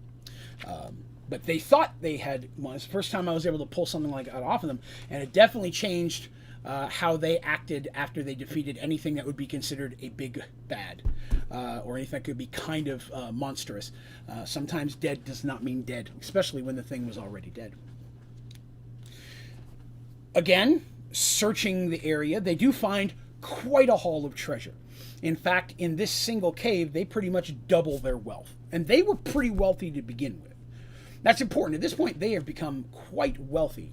But they thought they had, well, it's the first time I was able to pull something like that off of them, and it definitely changed how they acted after they defeated anything that would be considered a big bad, or anything that could be kind of monstrous. Sometimes dead does not mean dead, especially when the thing was already dead. Again, searching the area, they do find quite a haul of treasure. In fact, in this single cave, they pretty much double their wealth. And they were pretty wealthy to begin with. That's important. At this point, they have become quite wealthy.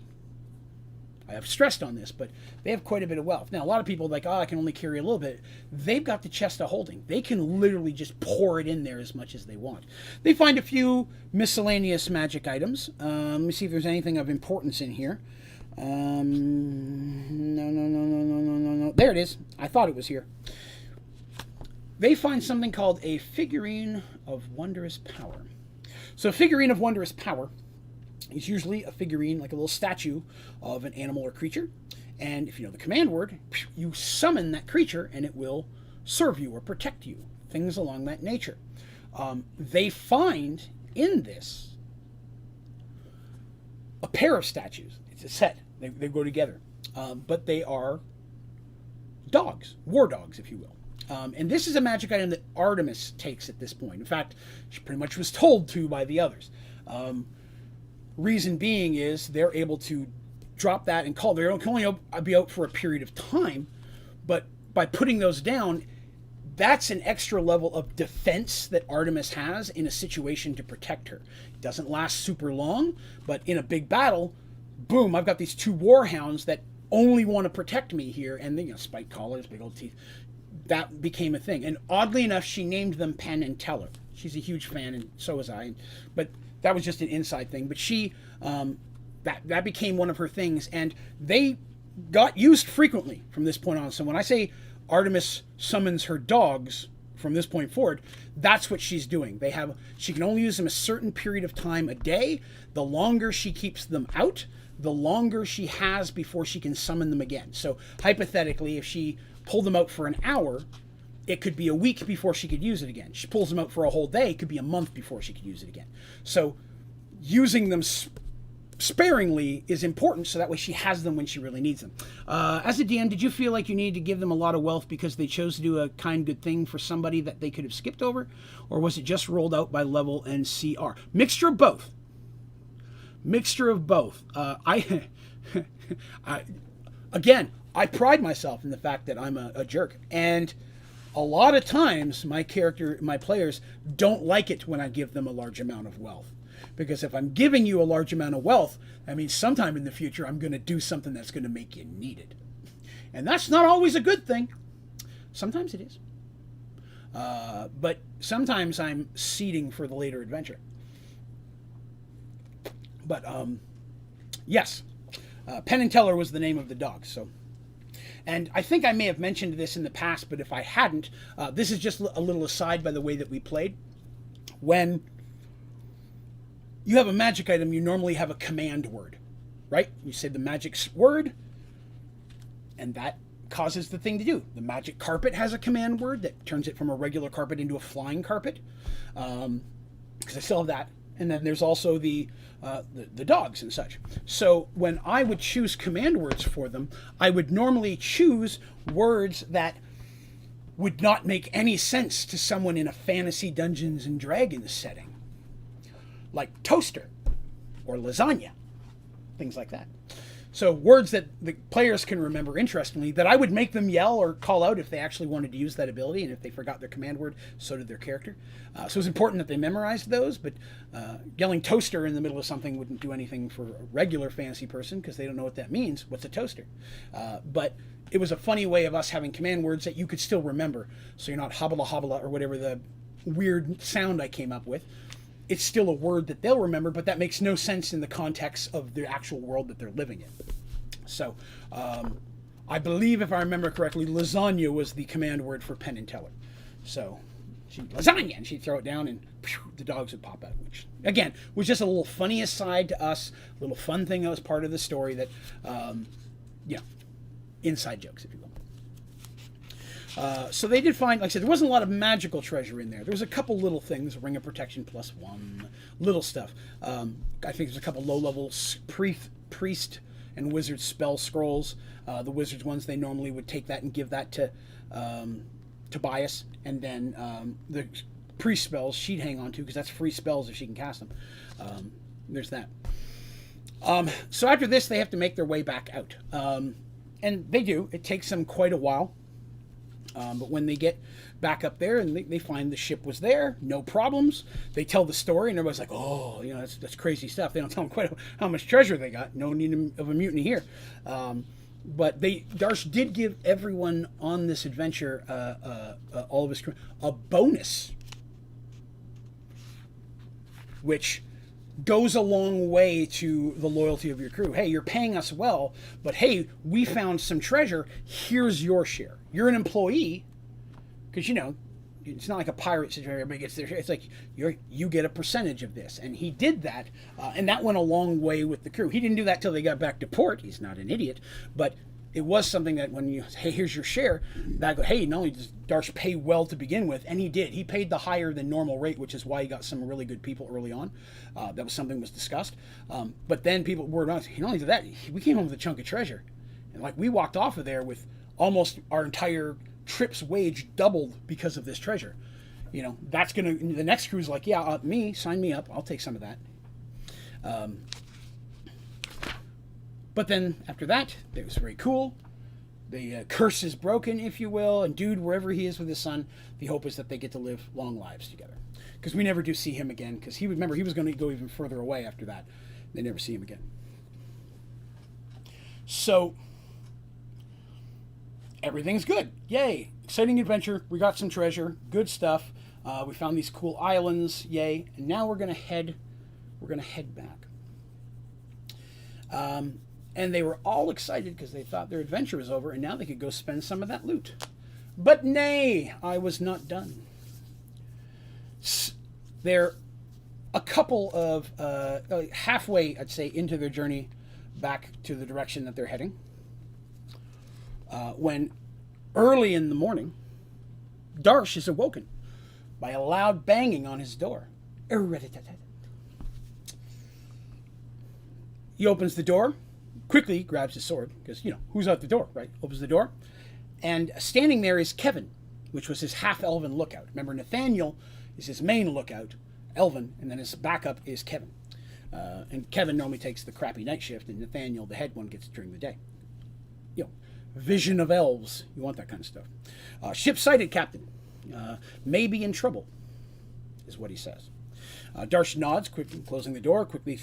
I have stressed on this, but they have quite a bit of wealth. Now, a lot of people are like, oh, I can only carry a little bit. They've got the chest of holding. They can literally just pour it in there as much as they want. They find a few miscellaneous magic items. Let me see if there's anything of importance in here. No. There it is. I thought it was here. They find something called a figurine of wondrous power. So a figurine of wondrous power is usually a figurine, like a little statue of an animal or creature. And if you know the command word, you summon that creature and it will serve you or protect you. Things along that nature. They find in this a pair of statues. It's a set. They go together. But they are dogs, war dogs, if you will. And this is a magic item that Artemis takes at this point. In fact, she pretty much was told to by the others. Reason being is they're able to drop that and call. They can only be out for a period of time, but by putting those down, that's an extra level of defense that Artemis has in a situation to protect her. It doesn't last super long, but in a big battle, boom, I've got these two warhounds that only want to protect me here, and they, spiked collars, big old teeth. That became a thing. And oddly enough, she named them Penn and Teller. She's a huge fan, and so was I. But that was just an inside thing. But she, that became one of her things, and they got used frequently from this point on. So when I say Artemis summons her dogs from this point forward, that's what she's doing. She can only use them a certain period of time a day. The longer she keeps them out, the longer she has before she can summon them again. So hypothetically, if she pulled them out for an hour, it could be a week before she could use it again. She pulls them out for a whole day, it could be a month before she could use it again. So using them sparingly is important, so that way she has them when she really needs them. As a DM, did you feel like you needed to give them a lot of wealth because they chose to do a kind, good thing for somebody that they could have skipped over? Or was it just rolled out by level and CR? Mixture of both. I pride myself in the fact that I'm a jerk, and a lot of times my players don't like it when I give them a large amount of wealth, because if I'm giving you a large amount of wealth, that means sometime in the future I'm going to do something that's going to make you need it, and that's not always a good thing. Sometimes it is, but sometimes I'm seeding for the later adventure. But yes, Penn and Teller was the name of the dog. So, and I think I may have mentioned this in the past, but if I hadn't, this is just a little aside by the way that we played. When you have a magic item, you normally have a command word, right? You say the magic word, and that causes the thing to do. The magic carpet has a command word that turns it from a regular carpet into a flying carpet, because I still have that. And then there's also the dogs and such. So when I would choose command words for them, I would normally choose words that would not make any sense to someone in a fantasy Dungeons and Dragons setting. Like toaster, or lasagna, things like that. So words that the players can remember, interestingly, that I would make them yell or call out if they actually wanted to use that ability, and if they forgot their command word, so did their character. So it's important that they memorized those, but yelling toaster in the middle of something wouldn't do anything for a regular fantasy person because they don't know what that means. What's a toaster? But it was a funny way of us having command words that you could still remember, so you're not hobbla hobbla or whatever the weird sound I came up with. It's still a word that they'll remember, but that makes no sense in the context of the actual world that they're living in. So, I believe, if I remember correctly, lasagna was the command word for Penn and Teller. So, lasagna, and she'd throw it down, and the dogs would pop out, which, again, was just a little funny aside to us, a little fun thing that was part of the story that, inside jokes, if you will. So they did find, like I said, there wasn't a lot of magical treasure in there. There was a couple little things, Ring of Protection +1, little stuff. I think there's a couple low-level priest and wizard spell scrolls. The wizards ones, they normally would take that and give that to Tobias, and then the priest spells she'd hang on to, because that's free spells if she can cast them. There's that. So after this, they have to make their way back out. And they do. It takes them quite a while. But when they get back up there and they find the ship was there, no problems. They tell the story, and everybody's like, oh, that's crazy stuff. They don't tell them quite how much treasure they got. No need of a mutiny here. But Darsh did give everyone on this adventure, all of his crew, a bonus, which goes a long way to the loyalty of your crew. Hey, you're paying us well, but hey, we found some treasure. Here's your share. You're an employee, because it's not like a pirate situation. Everybody gets their share. It's like you get a percentage of this, and he did that, and that went a long way with the crew. He didn't do that till they got back to port. He's not an idiot, but it was something that when hey, here's your share, that go, hey, not only does Darsh pay well to begin with, and he did. He paid the higher than normal rate, which is why he got some really good people early on. That was something was discussed. But then people were not only did that, we came home with a chunk of treasure. And we walked off of there with almost our entire trip's wage doubled because of this treasure. That's the next crew's like, yeah, sign me up. I'll take some of that. But then after that, it was very cool. The curse is broken, if you will, and dude, wherever he is with his son, the hope is that they get to live long lives together. Because we never do see him again, because he was going to go even further away after that. They never see him again. So, everything's good. Yay. Exciting adventure. We got some treasure. Good stuff. We found these cool islands. Yay. And now we're going to head back. And they were all excited because they thought their adventure was over, and now they could go spend some of that loot. But nay, I was not done. They're a couple of halfway, I'd say, into their journey back to the direction that they're heading, when early in the morning, Darsh is awoken by a loud banging on his door. He opens the door, quickly grabs his sword, because, who's out the door, right? Opens the door, and standing there is Kevin, which was his half-elven lookout. Remember, Nathaniel is his main lookout, elven, and then his backup is Kevin. And Kevin normally takes the crappy night shift, and Nathaniel, the head one, gets it during the day. Vision of elves. You want that kind of stuff. Ship sighted, Captain. May be in trouble, is what he says. Darsh nods, quickly closing the door, quickly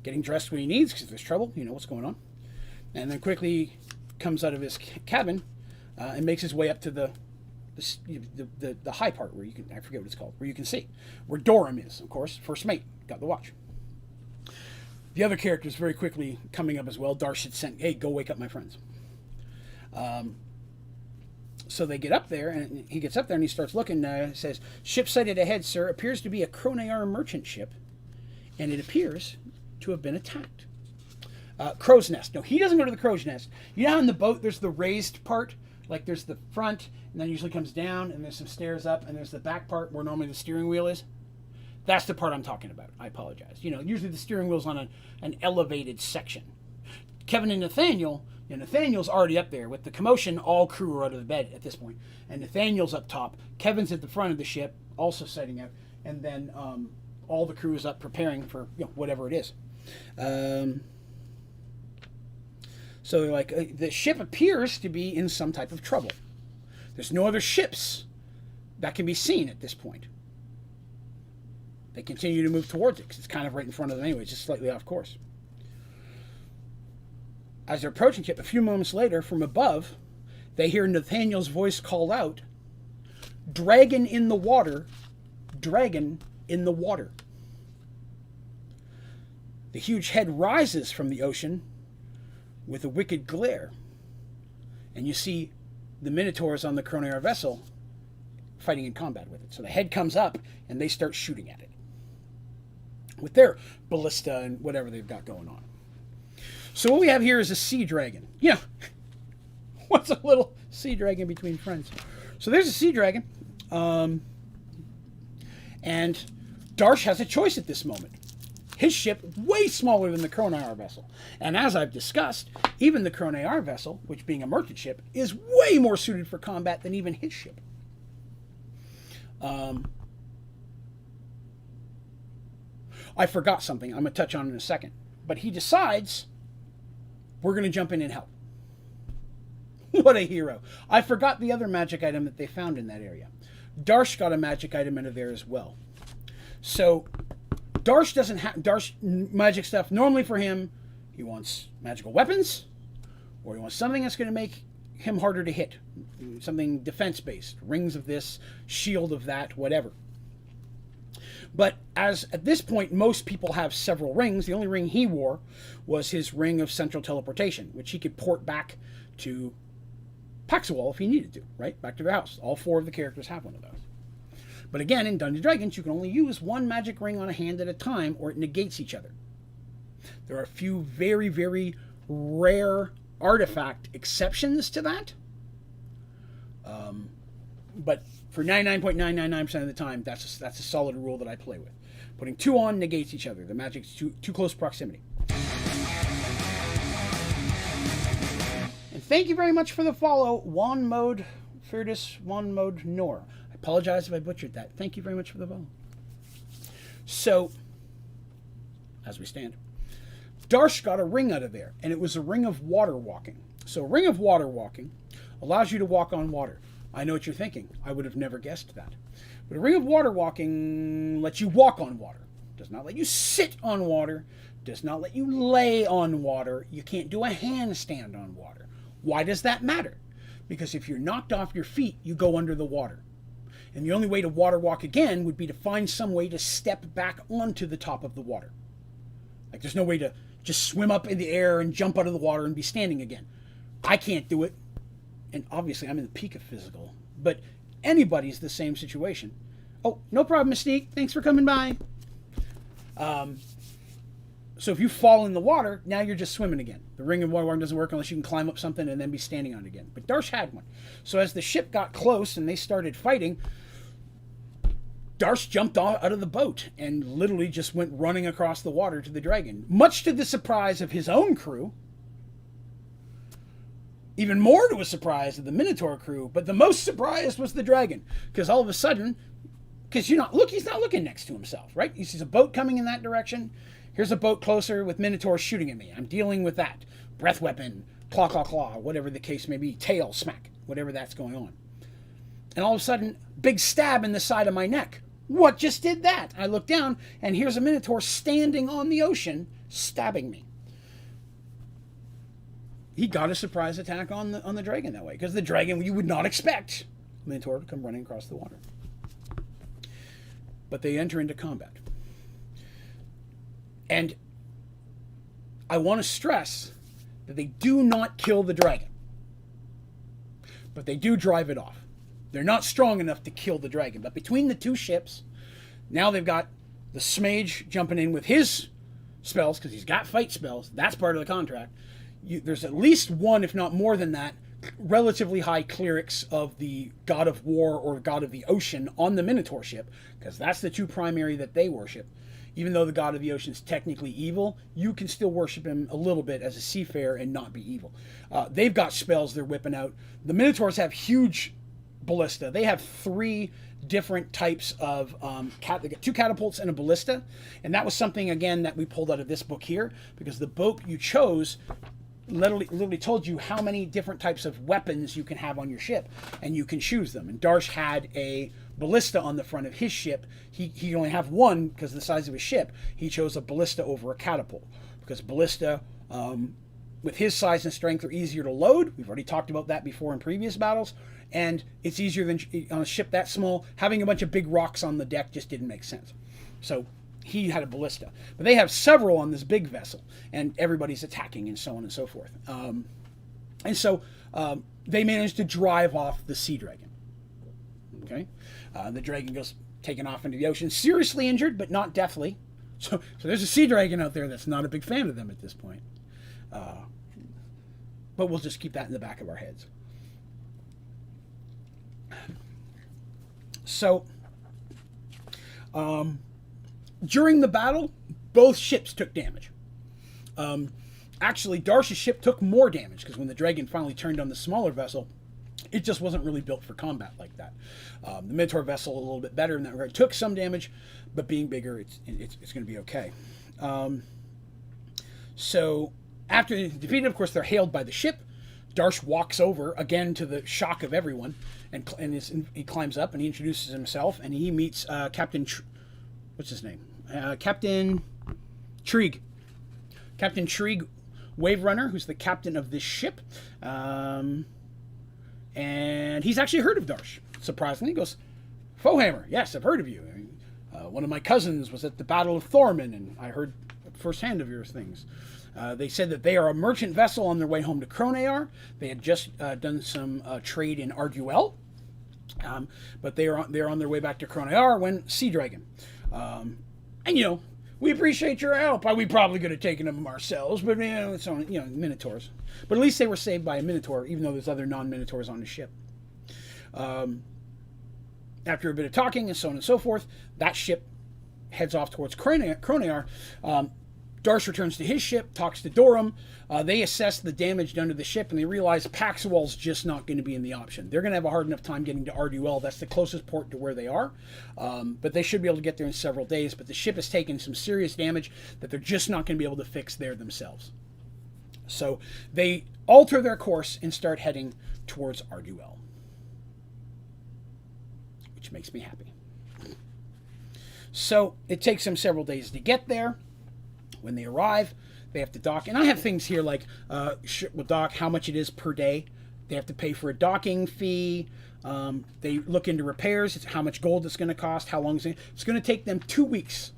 getting dressed when he needs, because if there's trouble, what's going on. And then quickly comes out of his cabin and makes his way up to the high part where I forget what it's called, where you can see. Where Dorum is, of course, first mate, got the watch. The other characters very quickly coming up as well. Darsh had sent, hey, go wake up my friends. So they get up there, and he gets up there and he starts looking. Says, ship sighted ahead, sir. Appears to be a Kronayar merchant ship, and it appears to have been attacked. Crow's Nest. No, he doesn't go to the Crow's Nest. You know how in the boat there's the raised part? Like there's the front, and then usually comes down, and there's some stairs up, and there's the back part where normally the steering wheel is. That's the part I'm talking about. I apologize. Usually the steering wheel's on an elevated section. Kevin and Nathaniel's already up there. With the commotion, all crew are out of the bed at this point. And Nathaniel's up top. Kevin's at the front of the ship, also setting up. And then all the crew is up preparing for whatever it is. So like the ship appears to be in some type of trouble. There's no other ships that can be seen at this point. They continue to move towards it because it's kind of right in front of them anyway, just slightly off course. As they're approaching it, a few moments later, from above, they hear Nathaniel's voice called out, "Dragon in the water, dragon in the water." The huge head rises from the ocean with a wicked glare, and you see the Minotaurs on the Chronoir vessel fighting in combat with it. So the head comes up, and they start shooting at it with their ballista and whatever they've got going on. So what we have here is a sea dragon. Yeah, what's a little sea dragon between friends? So there's a sea dragon, and Darsh has a choice at this moment. His ship, way smaller than the Chronoir vessel. And as I've discussed, even the Chronoir vessel, which being a merchant ship, is way more suited for combat than even his ship. I forgot something I'm going to touch on in a second. But he decides, we're going to jump in and help. What a hero. I forgot the other magic item that they found in that area. Darsh got a magic item into there as well. So Darsh doesn't have Darsh magic stuff. Normally for him, he wants magical weapons, or he wants something that's going to make him harder to hit. Something defense-based. Rings of this, shield of that, whatever. But as at this point, most people have several rings. The only ring he wore was his ring of central teleportation, which he could port back to Paxawal if he needed to, right? Back to their house. All 4 of the characters have one of those. But again, in Dungeons & Dragons, you can only use one magic ring on a hand at a time, or it negates each other. There are a few very, very rare artifact exceptions to that. But for 99.999% of the time, that's a solid rule that I play with. Putting 2 on negates each other. The magic's too close proximity. And thank you very much for the follow, Juan Mode Ferdus, Juan Mode Nor. I apologize if I butchered that. Thank you very much for the follow. So, as we stand, Darsh got a ring out of there, and it was a ring of water walking. So a ring of water walking allows you to walk on water. I know what you're thinking. I would have never guessed that. But a ring of water walking lets you walk on water. Does not let you sit on water. Does not let you lay on water. You can't do a handstand on water. Why does that matter? Because if you're knocked off your feet, you go under the water. And the only way to water walk again would be to find some way to step back onto the top of the water. Like there's no way to just swim up in the air and jump out of the water and be standing again. I can't do it. And obviously I'm in the peak of physical. But anybody's the same situation. Oh, no problem, Mystique. Thanks for coming by. So if you fall in the water, now you're just swimming again. The ring of water walking doesn't work unless you can climb up something and then be standing on it again. But Darsh had one. So as the ship got close and they started fighting, Darsh jumped out of the boat and literally just went running across the water to the dragon. Much to the surprise of his own crew. Even more to a surprise of the Minotaur crew. But the most surprised was the dragon. Because all of a sudden, because he's not looking next to himself, right? He sees a boat coming in that direction. Here's a boat closer with Minotaurs shooting at me. I'm dealing with that. Breath weapon, claw, claw, claw, whatever the case may be. Tail, smack, whatever that's going on. And all of a sudden, big stab in the side of my neck. What just did that? I look down, and here's a Minotaur standing on the ocean, stabbing me. He got a surprise attack on the dragon that way. Because the dragon, you would not expect Minotaur to come running across the water. But they enter into combat. And I want to stress that they do not kill the dragon. But they do drive it off. They're not strong enough to kill the dragon. But between the 2 ships, now they've got the Smage jumping in with his spells, because he's got fight spells. That's part of the contract. There's at least one, if not more than that, relatively high clerics of the God of War or God of the Ocean on the Minotaur ship, because that's the 2 primary that they worship. Even though the God of the Ocean is technically evil, you can still worship him a little bit as a seafarer and not be evil. They've got spells they're whipping out. The Minotaurs have huge ballista. They have 3 different types of they got 2 catapults and a ballista, and that was something again that we pulled out of this book here, because the boat you chose literally told you how many different types of weapons you can have on your ship, and you can choose them. And Darsh had a ballista on the front of his ship. He only have one because of the size of his ship. He chose a ballista over a catapult because ballista, with his size and strength, are easier to load. We've already talked about that before in previous battles, and it's easier than on a ship that small. Having a bunch of big rocks on the deck just didn't make sense. So he had a ballista, but they have several on this big vessel, and everybody's attacking and so on and so forth. And so they managed to drive off the sea dragon. Okay, the dragon goes taken off into the ocean, seriously injured, but not deathly. So there's a sea dragon out there that's not a big fan of them at this point. But we'll just keep that in the back of our heads. So, during the battle, both ships took damage. Actually, Darsh's ship took more damage because when the dragon finally turned on the smaller vessel, it just wasn't really built for combat like that. The Minotaur vessel a little bit better in that regard. Took some damage, but being bigger, it's going to be okay. So after they're defeated, of course, they're hailed by the ship. Darsh walks over, again to the shock of everyone, and he climbs up and he introduces himself, and he meets Captain... what's his name? Captain Trig. Captain Trig Wave Runner, who's the captain of this ship. And he's actually heard of Darsh, surprisingly. He goes, Foehammer, yes, I've heard of you. One of my cousins was at the Battle of Thorman, and I heard firsthand of your things. They said that they are a merchant vessel on their way home to Cronear. They had just done some trade in Arguel, but they're on their way back to Cronear when Sea Dragon. And we appreciate your help. We probably could have taken them ourselves, but it's on Minotaurs. But at least they were saved by a Minotaur, even though there's other non-Minotaurs on the ship. After a bit of talking and so on and so forth, that ship heads off towards Cronear. Darsh returns to his ship, talks to Dorum. They assess the damage done to the ship, and they realize Paxual's just not going to be in the option. They're going to have a hard enough time getting to Arduel. That's the closest port to where they are. But they should be able to get there in several days. But the ship has taken some serious damage that they're just not going to be able to fix there themselves. So they alter their course and start heading towards Arduel, which makes me happy. So it takes them several days to get there. When they arrive, they have to dock. And I have things here like ship will dock, how much it is per day. They have to pay for a docking fee. They look into repairs. It's how much gold it's going to cost, how long it's going to take them 2 weeks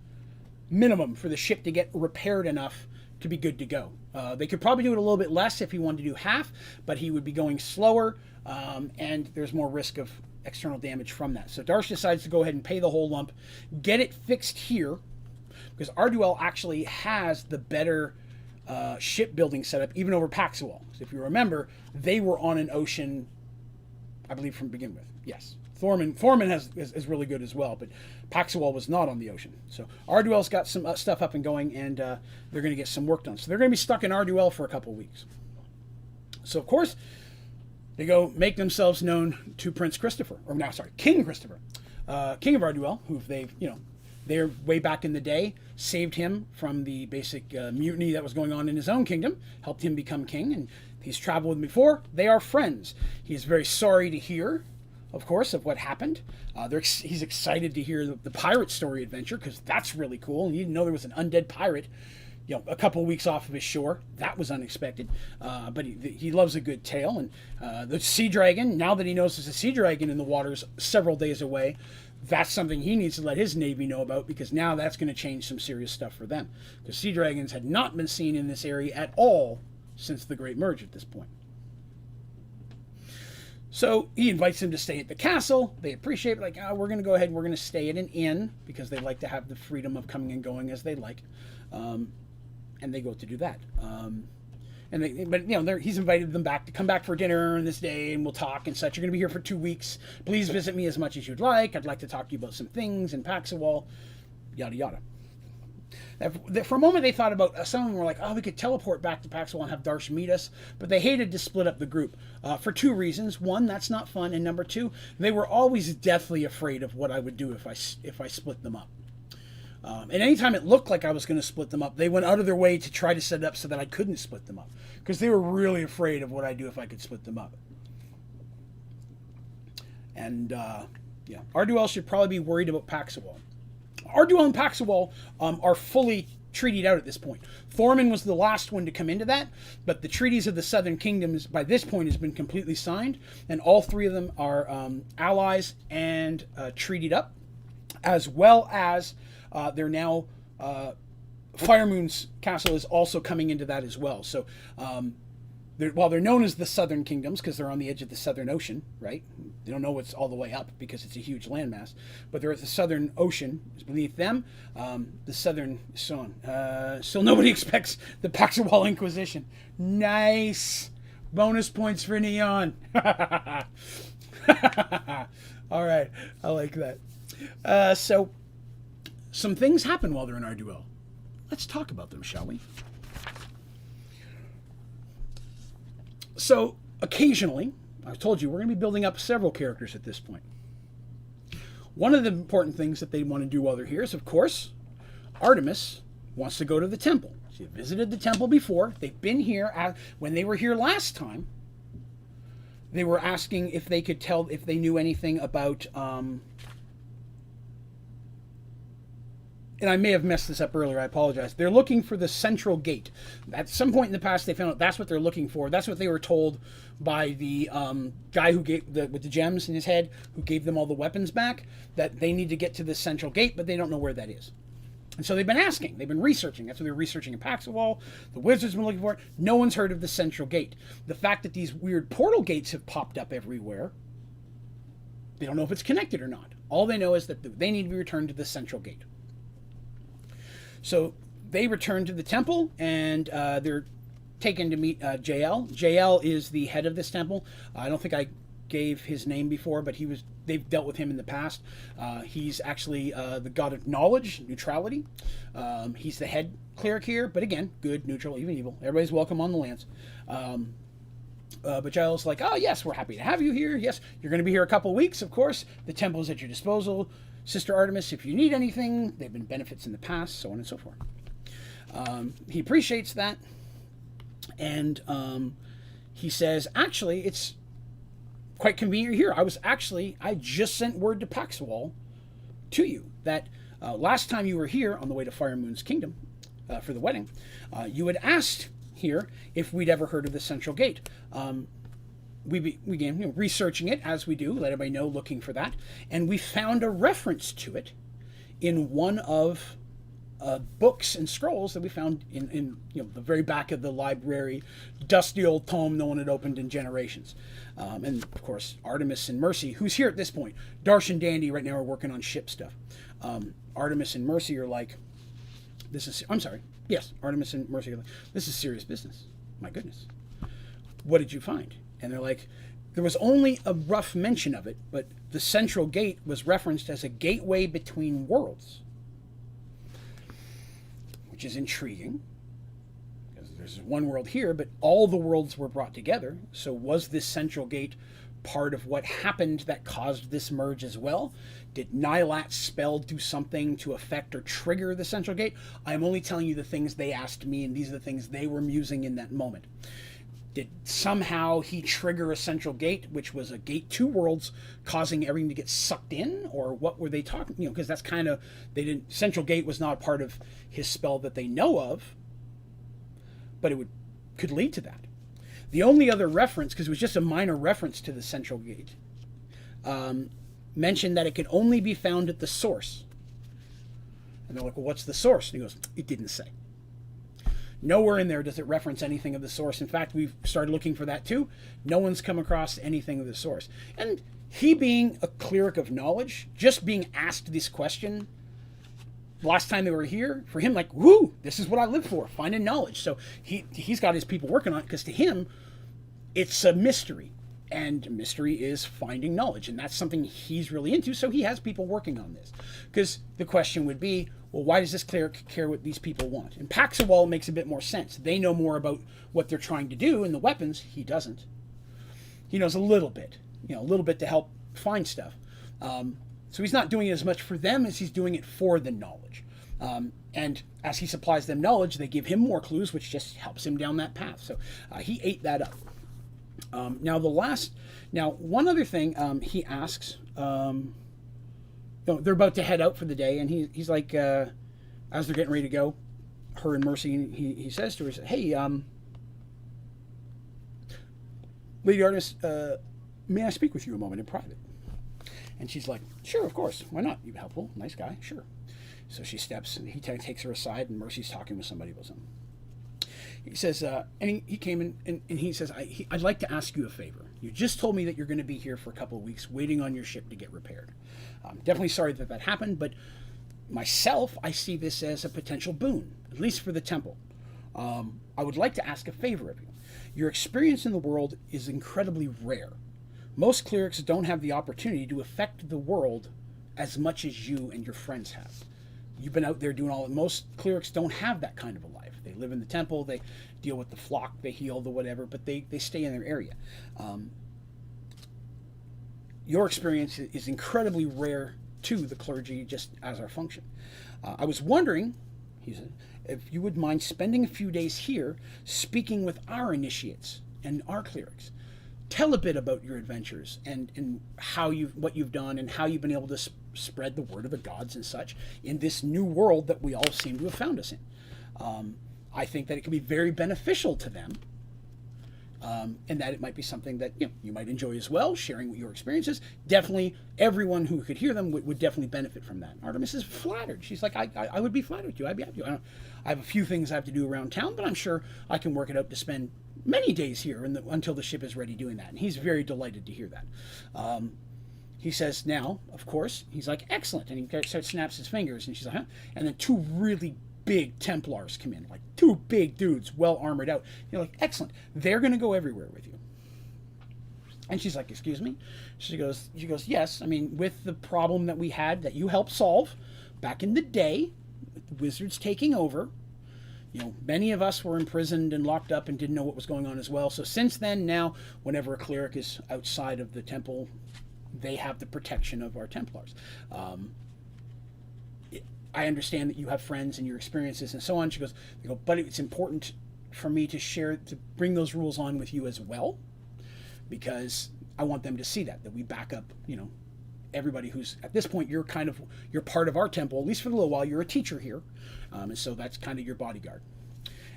minimum for the ship to get repaired enough to be good to go. They could probably do it a little bit less if he wanted to do half, but he would be going slower, and there's more risk of external damage from that. So Darsh decides to go ahead and pay the whole lump, get it fixed here, because Arduel actually has the better shipbuilding setup, even over Paxual. So if you remember, they were on an ocean, I believe, from begin with. Yes. Thorman is really good as well, but Paxual was not on the ocean. So Arduel's got some stuff up and going, and they're going to get some work done. So they're going to be stuck in Arduel for a couple weeks. So, of course, they go make themselves known to King Christopher, King of Arduel, who they're way back in the day, saved him from the basic mutiny that was going on in his own kingdom, helped him become king, and he's traveled with him before. They are friends. He's very sorry to hear, of course, of what happened. He's excited to hear the pirate story adventure, because that's really cool. He didn't know there was an undead pirate, a couple of weeks off of his shore. That was unexpected. But he loves a good tale. And the sea dragon, now that he knows there's a sea dragon in the waters several days away, that's something he needs to let his navy know about, because now that's going to change some serious stuff for them. Because sea dragons had not been seen in this area at all since the Great Merge at this point. So he invites them to stay at the castle. They appreciate it, we're going to go ahead and we're going to stay at an inn, because they like to have the freedom of coming and going as they like. And they go to do that. He's invited them back to come back for dinner on this day, and we'll talk and such. You're going to be here for 2 weeks. Please visit me as much as you'd like. I'd like to talk to you about some things in Paxual, yada yada. For a moment, they thought about, some of them were like, oh, we could teleport back to Paxwell and have Darsh meet us, but they hated to split up the group for two reasons. One, that's not fun, and number two, they were always deathly afraid of what I would do if I split them up. And anytime it looked like I was going to split them up, they went out of their way to try to set it up so that I couldn't split them up, because they were really afraid of what I'd do if I could split them up. And yeah, Arduel should probably be worried about Paxwell. Arduel and Paxwell are fully treated out at this point. Thorman was the last one to come into that, but the treaties of the Southern Kingdoms by this point has been completely signed, and all three of them are allies and treated up, as well as they're now Firemoon's castle is also coming into that as well. So while they're known as the Southern Kingdoms because they're on the edge of the Southern Ocean, right? They don't know what's all the way up because it's a huge landmass, but they're at the Southern Ocean. Beneath them, the Southern Zone. So nobody expects the Paxwell Inquisition. Nice. Bonus points for Neon. All right. I like that. So some things happen while they're in our duel. Let's talk about them, shall we? So, occasionally, I've told you, we're going to be building up several characters at this point. One of the important things that they want to do while they're here is, of course, Artemis wants to go to the temple. She visited the temple before. They've been here. When they were here last time, they were asking if they could tell, if they knew anything about... and I may have messed this up earlier, I apologize. They're looking for the central gate. At some point in the past, they found out that's what they're looking for. That's what they were told by the guy who gave with the gems in his head, who gave them all the weapons back, that they need to get to the central gate, but they don't know where that is. And so they've been asking. They've been researching. That's what they're researching in Paxwell. The wizards have been looking for it. No one's heard of the central gate. The fact that these weird portal gates have popped up everywhere, they don't know if it's connected or not. All they know is that they need to be returned to the central gate. So they return to the temple, and they're taken to meet JL. JL is the head of this temple. I don't think I gave his name before, but they've dealt with him in the past. He's actually the god of knowledge, neutrality. He's the head cleric here, but again, good, neutral, even evil. Everybody's welcome on the lands. But JL's like, oh yes, we're happy to have you here. Yes, you're going to be here a couple of weeks, of course. The temple is at your disposal. Sister Artemis, if you need anything, there have been benefits in the past, so on and so forth. He appreciates that, and he says, actually, it's quite convenient you're here. I just sent word to Paxwell to you that last time you were here on the way to Firemoon's kingdom for the wedding, you had asked here if we'd ever heard of the central gate. We began researching it, as we do, let everybody know, looking for that, and we found a reference to it in one of books and scrolls that we found in the very back of the library, dusty old tome no one had opened in generations. And of course, Artemis and Mercy, who's here at this point. Darsh and Dandy right now are working on ship stuff. Artemis and Mercy are like, Artemis and Mercy are like, this is serious business. My goodness. What did you find? And they're like, there was only a rough mention of it, but the central gate was referenced as a gateway between worlds, which is intriguing, because there's one world here, but all the worlds were brought together. So was this central gate part of what happened that caused this merge as well? Did Nylat's spell do something to affect or trigger the central gate? I'm only telling you the things they asked me, and these are the things they were musing in that moment. Did somehow he trigger a central gate, which was a gate to worlds, causing everything to get sucked in? Or what were they talking? Because that's kind of, central gate was not a part of his spell that they know of, but it could lead to that. The only other reference, because it was just a minor reference to the central gate, mentioned that it could only be found at the source. And they're like, well, what's the source? And he goes, it didn't say. Nowhere in there does it reference anything of the source. In fact, we've started looking for that too. No one's come across anything of the source. And he being a cleric of knowledge, just being asked this question last time they were here, for him, like, whoo, this is what I live for, finding knowledge. So he's got his people working on it, because to him, it's a mystery. And mystery is finding knowledge, and that's something he's really into, so he has people working on this. Because the question would be, well, why does this cleric care what these people want? And Paxawal makes a bit more sense. They know more about what they're trying to do, and the weapons, he doesn't. He knows a little bit, a little bit to help find stuff. So he's not doing it as much for them as he's doing it for the knowledge. And as he supplies them knowledge, they give him more clues, which just helps him down that path. So he ate that up. Now one other thing he asks, they're about to head out for the day, and he's like, as they're getting ready to go, her and Mercy, he says to her, hey, Lady Artemis, may I speak with you a moment in private? And she's like, sure, of course, why not? You're helpful, nice guy, sure. So she steps, and he takes her aside, and Mercy's talking with somebody about something. He says, and he came in, and he says, I'd like to ask you a favor. You just told me that you're going to be here for a couple of weeks waiting on your ship to get repaired. I'm definitely sorry that happened, but myself, I see this as a potential boon, at least for the temple. I would like to ask a favor of you. Your experience in the world is incredibly rare. Most clerics don't have the opportunity to affect the world as much as you and your friends have. You've been out there doing all. Most clerics don't have that kind of a life. They live in the temple, they deal with the flock, they heal the whatever, but they stay in their area. Your experience is incredibly rare to the clergy, just as our function. I was wondering, he said, if you would mind spending a few days here speaking with our initiates and our clerics. Tell a bit about your adventures and what you've done and how you've been able to spread the word of the gods and such in this new world that we all seem to have found us in. I think that it can be very beneficial to them, and that it might be something that you might enjoy as well, sharing your experiences. Definitely, everyone who could hear them would definitely benefit from that. Artemis is flattered. She's like, I would be flattered too. I'd be happy to. I have a few things I have to do around town, but I'm sure I can work it out to spend many days here until the ship is ready doing that. And he's very delighted to hear that. He says, now, of course, he's like, excellent. And he snaps his fingers, and she's like, huh? And then two really big Templars come in, like two big dudes, well armored out. You're like, excellent. They're going to go everywhere with you. And she's like, excuse me? She goes, yes. I mean, with the problem that we had that you helped solve back in the day, with the wizards taking over, many of us were imprisoned and locked up and didn't know what was going on as well. So since then, now, whenever a cleric is outside of the temple, they have the protection of our Templars. I understand that you have friends and your experiences and so on. She goes, but it's important for me to bring those rules on with you as well, because I want them to see that we back up, everybody who's, at this point, you're part of our temple, at least for a little while. You're a teacher here. And so that's kind of your bodyguard.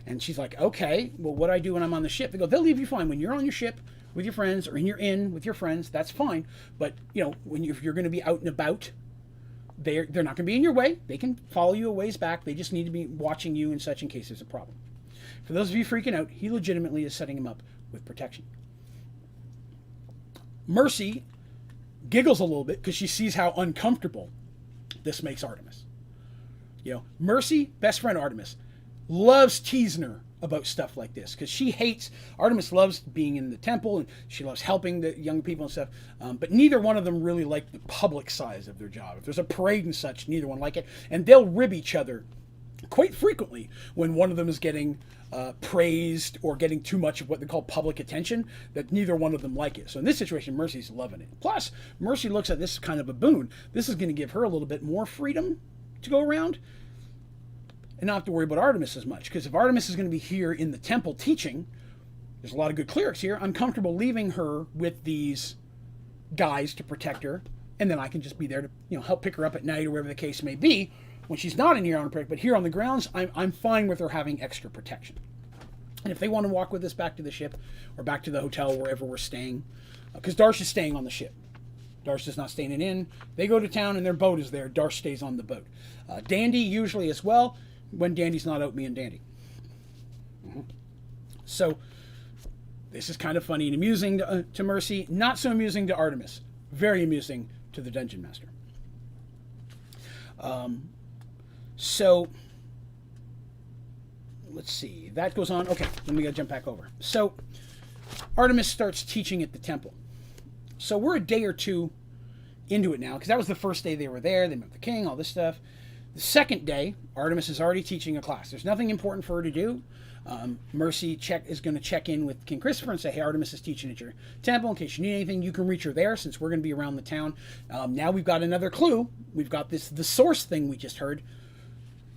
And she's like, okay, well, what do I do when I'm on the ship? They go, they'll leave you fine. When you're on your ship with your friends or in your inn with your friends, that's fine. But, if you're going to be out and about, they're not going to be in your way. They can follow you a ways back. They just need to be watching you and such in case there's a problem. For those of you freaking out, he legitimately is setting him up with protection. Mercy giggles a little bit because she sees how uncomfortable this makes Artemis. Mercy, best friend Artemis, loves teasing her about stuff like this because Artemis loves being in the temple and she loves helping the young people and stuff, but neither one of them really like the public side of their job. If there's a parade and such, neither one like it, and they'll rib each other quite frequently when one of them is getting praised or getting too much of what they call public attention, that neither one of them like it. So in this situation, Mercy's loving it. Plus, Mercy looks at this as kind of a boon. This is going to give her a little bit more freedom to go around and not have to worry about Artemis as much. Because if Artemis is going to be here in the temple teaching, there's a lot of good clerics here. I'm comfortable leaving her with these guys to protect her, and then I can just be there to help pick her up at night or whatever the case may be when she's not in here on the but here on the grounds, I'm fine with her having extra protection. And if they want to walk with us back to the ship or back to the hotel wherever we're staying, because Darsh is staying on the ship. Darsh is not staying in an inn. They go to town and their boat is there. Darsh stays on the boat. Dandy usually as well. When Dandy's not out, me and Dandy. Mm-hmm. So this is kind of funny and amusing to Mercy. Not so amusing to Artemis. Very amusing to the Dungeon Master. So let's see. That goes on. Okay, then we got to jump back over. So Artemis starts teaching at the temple. So we're a day or two into it now, because that was the first day they were there. They met the king, all this stuff. The second day, Artemis is already teaching a class. There's nothing important for her to do. Mercy is going to check in with King Christopher and say, hey, Artemis is teaching at your temple. In case you need anything, you can reach her there, since we're going to be around the town. Now we've got another clue. We've got the source thing we just heard.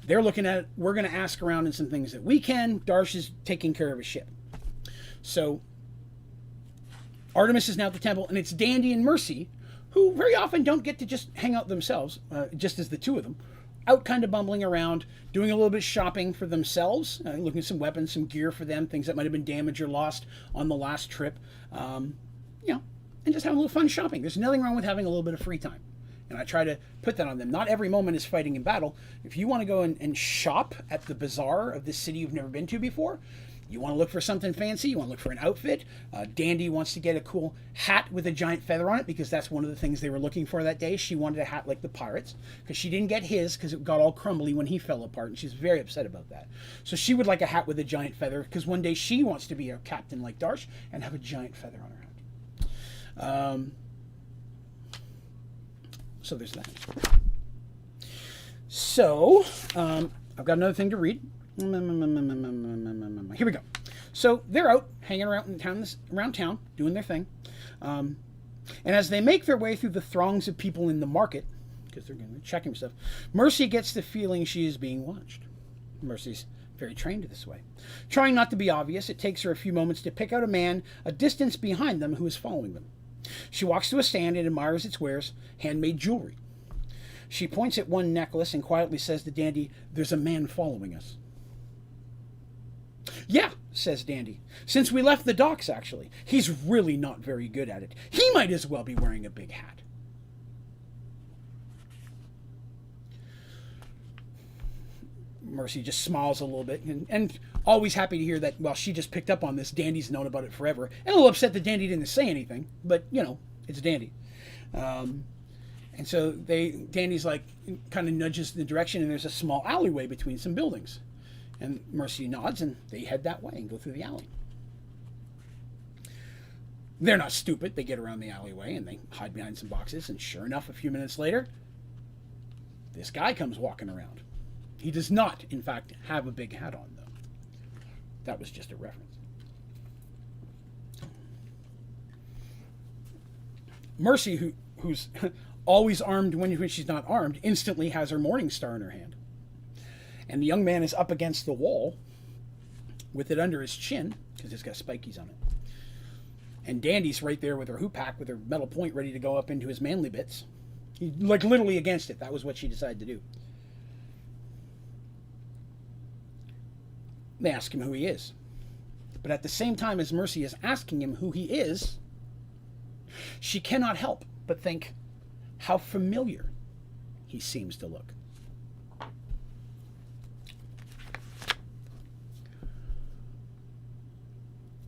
They're looking at it. We're going to ask around in some things that we can. Darsh is taking care of his ship. So Artemis is now at the temple, and it's Dandy and Mercy, who very often don't get to just hang out themselves, just as the two of them, out kind of bumbling around, doing a little bit of shopping for themselves, looking at some weapons, some gear for them, things that might have been damaged or lost on the last trip, and just having a little fun shopping. There's nothing wrong with having a little bit of free time. And I try to put that on them. Not every moment is fighting in battle. If you want to go and shop at the bazaar of this city you've never been to before, you want to look for something fancy, you want to look for an outfit. Dandy wants to get a cool hat with a giant feather on it, because that's one of the things they were looking for that day. She wanted a hat like the pirates, because she didn't get his, because it got all crumbly when he fell apart, and she's very upset about that. So she would like a hat with a giant feather, because one day she wants to be a captain like Darsh and have a giant feather on her hat. So there's that. So I've got another thing to read. Here we go. So they're out hanging around town, doing their thing. And as they make their way through the throngs of people in the market, because they're going to check stuff, Mercy gets the feeling she is being watched. Mercy's very trained this way. Trying not to be obvious, it takes her a few moments to pick out a man a distance behind them who is following them. She walks to a stand and admires its wares, handmade jewelry. She points at one necklace and quietly says to Dandy, "There's a man following us." "Yeah," says Dandy. "Since we left the docks, actually. He's really not very good at it. He might as well be wearing a big hat." Mercy just smiles a little bit, and always happy to hear that, well, she just picked up on this. Dandy's known about it forever. And a little upset that Dandy didn't say anything, but, it's Dandy. And so Dandy's like, kind of nudges the direction, and there's a small alleyway between some buildings. And Mercy nods, and they head that way and go through the alley. They're not stupid. They get around the alleyway, and they hide behind some boxes, and sure enough, a few minutes later, this guy comes walking around. He does not, in fact, have a big hat on, though. That was just a reference. Mercy, who's always armed when she's not armed, instantly has her Morning Star in her hand. And the young man is up against the wall with it under his chin, because it's got spikies on it. And Dandy's right there with her hoop pack with her metal point ready to go up into his manly bits. He's like literally against it. That was what she decided to do. They ask him who he is. But at the same time as Mercy is asking him who he is, she cannot help but think how familiar he seems to look.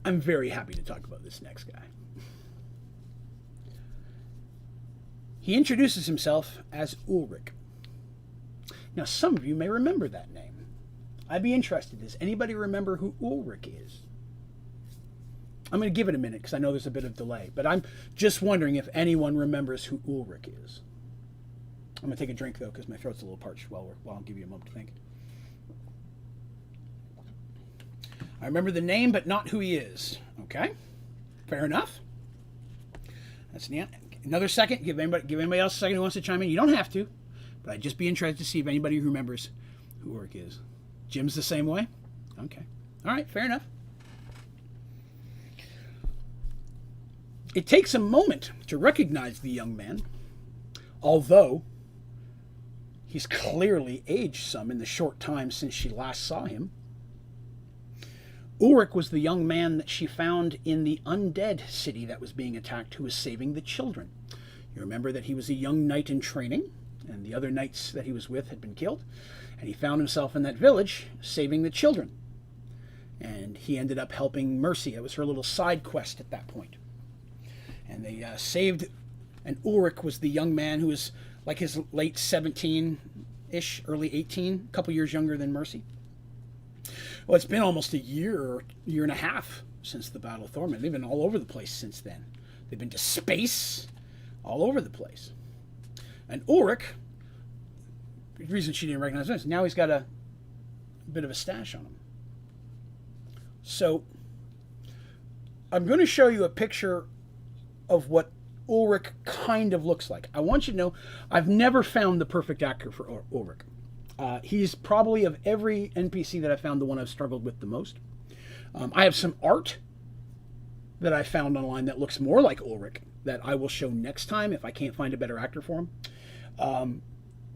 I'm very happy to talk about this next guy. He introduces himself as Ulrich. Now, some of you may remember that name. I'd be interested. Does anybody remember who Ulrich is? I'm going to give it a minute because I know there's a bit of delay, but I'm just wondering if anyone remembers who Ulrich is. I'm going to take a drink, though, because my throat's a little parched while I'll give you a moment to think. I remember the name, but not who he is. Okay, fair enough. That's another second. Give anybody else a second who wants to chime in. You don't have to, but I'd just be interested to see if anybody remembers who Ulrich is. Jim's the same way? Okay. All right, fair enough. It takes a moment to recognize the young man, although he's clearly aged some in the short time since she last saw him. Ulrich was the young man that she found in the undead city that was being attacked, who was saving the children. You remember that he was a young knight in training, and the other knights that he was with had been killed, and he found himself in that village saving the children. And he ended up helping Mercy. It was her little side quest at that point. And they saved, and Ulrich was the young man who was like his late 17-ish, early 18, a couple years younger than Mercy. Well, it's been almost a year or year and a half since the Battle of Thorman. They've been all over the place since then. They've been to space, all over the place. And Ulrich, the reason she didn't recognize him, now he's got a bit of a stash on him. So, I'm going to show you a picture of what Ulrich kind of looks like. I want you to know, I've never found the perfect actor for Ulrich. He's probably, of every NPC that I found, the one I've struggled with the most. I have some art that I found online that looks more like Ulrich that I will show next time if I can't find a better actor for him.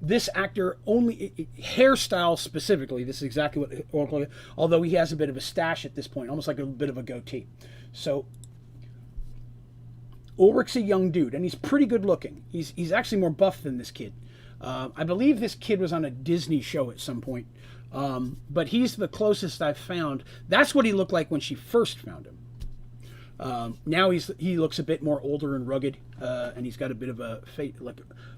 This actor, only hairstyle specifically, this is exactly what Ulrich, although he has a bit of a stash at this point, almost like a bit of a goatee. So Ulrich's a young dude, and he's pretty good looking. He's actually more buff than this kid. I believe this kid was on a Disney show at some point, but he's the closest I've found. That's what he looked like when she first found him. Now he looks a bit more older and rugged, and he's got a bit of a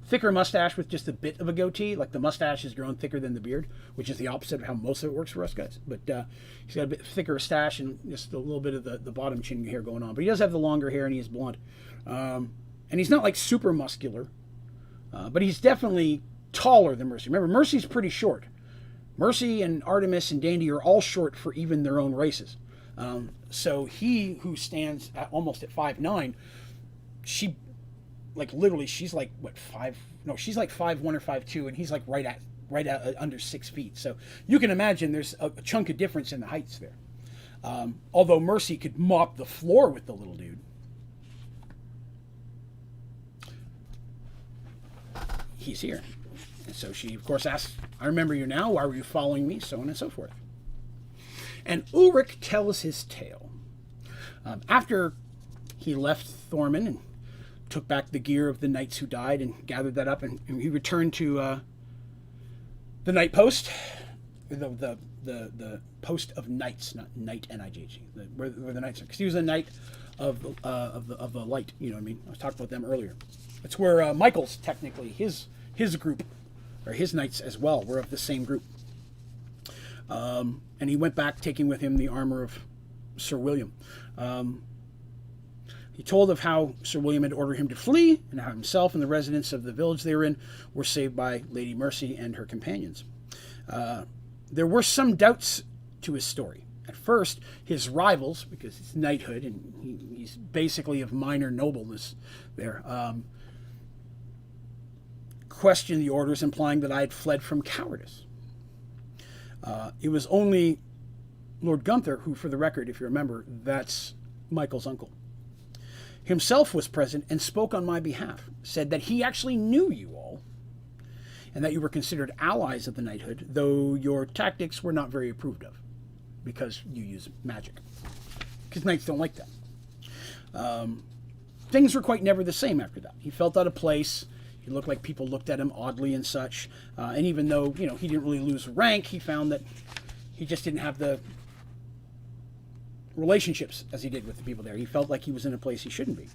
thicker mustache with just a bit of a goatee. Like the mustache is grown thicker than the beard, which is the opposite of how most of it works for us guys. But he's got a bit thicker stash and just a little bit of the bottom chin hair going on. But he does have the longer hair, and he is blonde. And he's not like super muscular, but he's definitely taller than Mercy. Remember, Mercy's pretty short. Mercy and Artemis and Dandy are all short for even their own races. So he, who stands almost at 5'9", she, like literally, she's like what she's like 5'1" or 5'2", and he's like right at under 6 feet. So you can imagine there's a chunk of difference in the heights there. Although Mercy could mop the floor with the little dude. He's here. And so she, of course, asks, I remember you now, why were you following me, so on and so forth. And Ulrich tells his tale. After he left Thorman and took back the gear of the knights who died and gathered that up, and he returned to the night post, the post of knights, not knight N-I-G-H, where the knights are, because he was a knight of the light. You know what I mean? I was talking about them earlier. It's where Michael's technically his group, or his knights as well, were of the same group. And he went back, taking with him the armor of Sir William. He told of how Sir William had ordered him to flee, and how himself and the residents of the village they were in were saved by Lady Mercy and her companions. There were some doubts to his story. At first, his rivals, because it's knighthood, and he's basically of minor nobleness there, questioned the orders, implying that I had fled from cowardice. It was only Lord Gunther, who, for the record, if you remember, that's Michael's uncle, himself was present and spoke on my behalf, said that he actually knew you all, and that you were considered allies of the knighthood, though your tactics were not very approved of, because you use magic. Because knights don't like that. Things were quite never the same after that. He felt out of place. He looked like people looked at him oddly and such. And even though, he didn't really lose rank, he found that he just didn't have the relationships as he did with the people there. He felt like he was in a place he shouldn't be.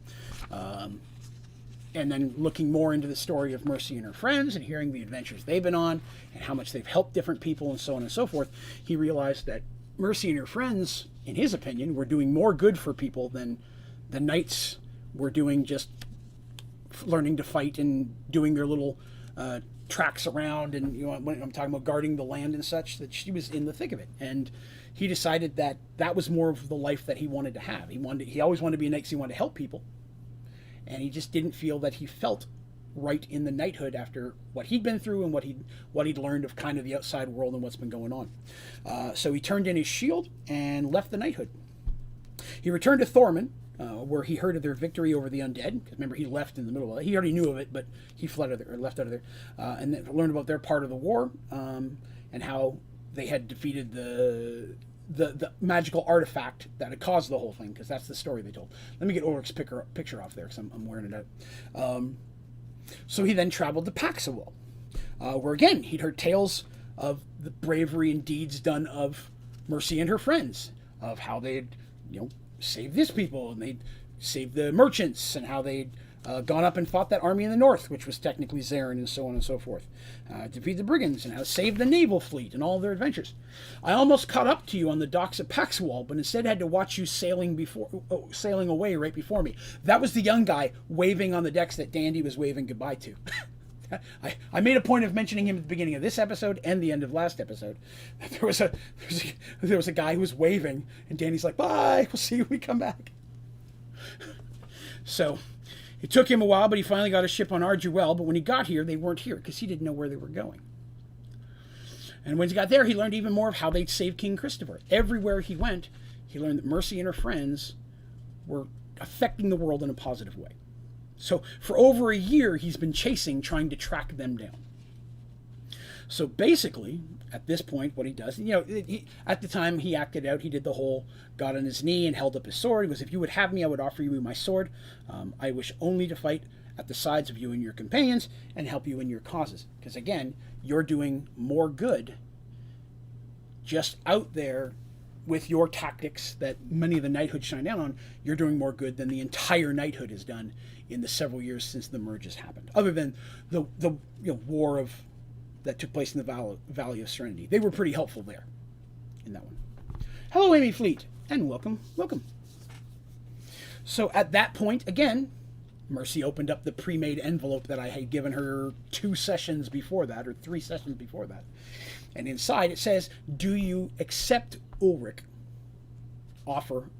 And then looking more into the story of Mercy and her friends and hearing the adventures they've been on and how much they've helped different people and so on and so forth, he realized that Mercy and her friends, in his opinion, were doing more good for people than the knights were doing, just learning to fight and doing their little tracks around, and when I'm talking about guarding the land and such, that she was in the thick of it. And he decided that that was more of the life that he wanted to have. He always wanted to be a knight because he wanted to help people, and he just didn't feel that he felt right in the knighthood after what he'd been through and what he'd learned of kind of the outside world and what's been going on. So he turned in his shield and left the knighthood. He returned to Thorman, where he heard of their victory over the undead. Because remember, he left in the middle of it. He already knew of it, but he left out of there, and then learned about their part of the war, and how they had defeated the magical artifact that had caused the whole thing. Because that's the story they told. Let me get Ulrich's picture off there, because I'm wearing it out. So he then traveled to Paxawell, where again he'd heard tales of the bravery and deeds done of Mercy and her friends, of how they'd saved this people, and they'd saved the merchants, and how they'd gone up and fought that army in the north, which was technically Zarin, and so on and so forth. Defeat the brigands and how to save the naval fleet and all their adventures. I almost caught up to you on the docks at Paxwall, but instead had to watch you sailing away right before me. That was the young guy waving on the decks that Dandy was waving goodbye to. I made a point of mentioning him at the beginning of this episode and the end of last episode. There was a guy who was waving, and Danny's like, "Bye, we'll see you when we come back." So it took him a while, but he finally got a ship on Arduel. But when he got here, they weren't here because he didn't know where they were going. And when he got there, he learned even more of how they'd saved King Christopher. Everywhere he went, he learned that Mercy and her friends were affecting the world in a positive way. So for over a year, he's been trying to track them down. So basically, at this point, what he does, at the time he acted out, he did the whole got on his knee and held up his sword. He goes, "If you would have me, I would offer you my sword. I wish only to fight at the sides of you and your companions and help you in your causes." Because again, you're doing more good just out there with your tactics that many of the knighthood shine down on. You're doing more good than the entire knighthood has done in the several years since the merge has happened, other than the war that took place in the Valley of Serenity. They were pretty helpful there in that one. Hello, Amy Fleet, and welcome. So at that point, again, Mercy opened up the pre-made envelope that I had given her 2 sessions before that, or 3 sessions before that. And inside it says, "Do you accept Ulrich offer?"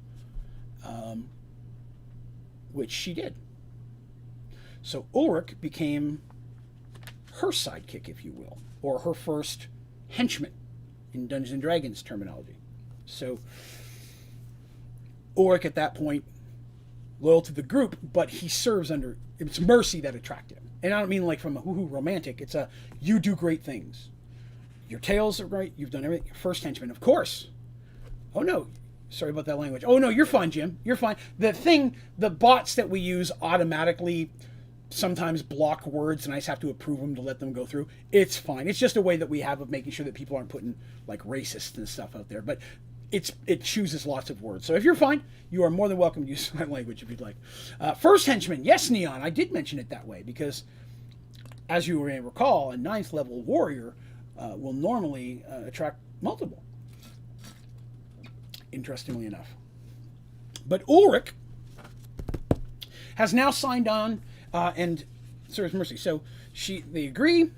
Which she did. So Ulrich became her sidekick, if you will, or her first henchman in Dungeons & Dragons terminology. So Ulrich at that point, loyal to the group, but he serves under, it's Mercy that attracted him. And I don't mean like from a hoo-hoo romantic, it's a, you do great things. Your tales are great, you've done everything. First henchman, of course. Oh no, sorry about that language. Oh no, you're fine, Jim, you're fine. The bots that we use automatically sometimes block words and I just have to approve them to let them go through. It's fine. It's just a way that we have of making sure that people aren't putting like racist and stuff out there. But it chooses lots of words. So if you're fine, you are more than welcome to use that language if you'd like. First henchman, yes, Neon. I did mention it that way because, as you may recall, a 9th level warrior will normally attract multiple. Interestingly enough. But Ulrich has now signed on and serves Mercy. So they agree.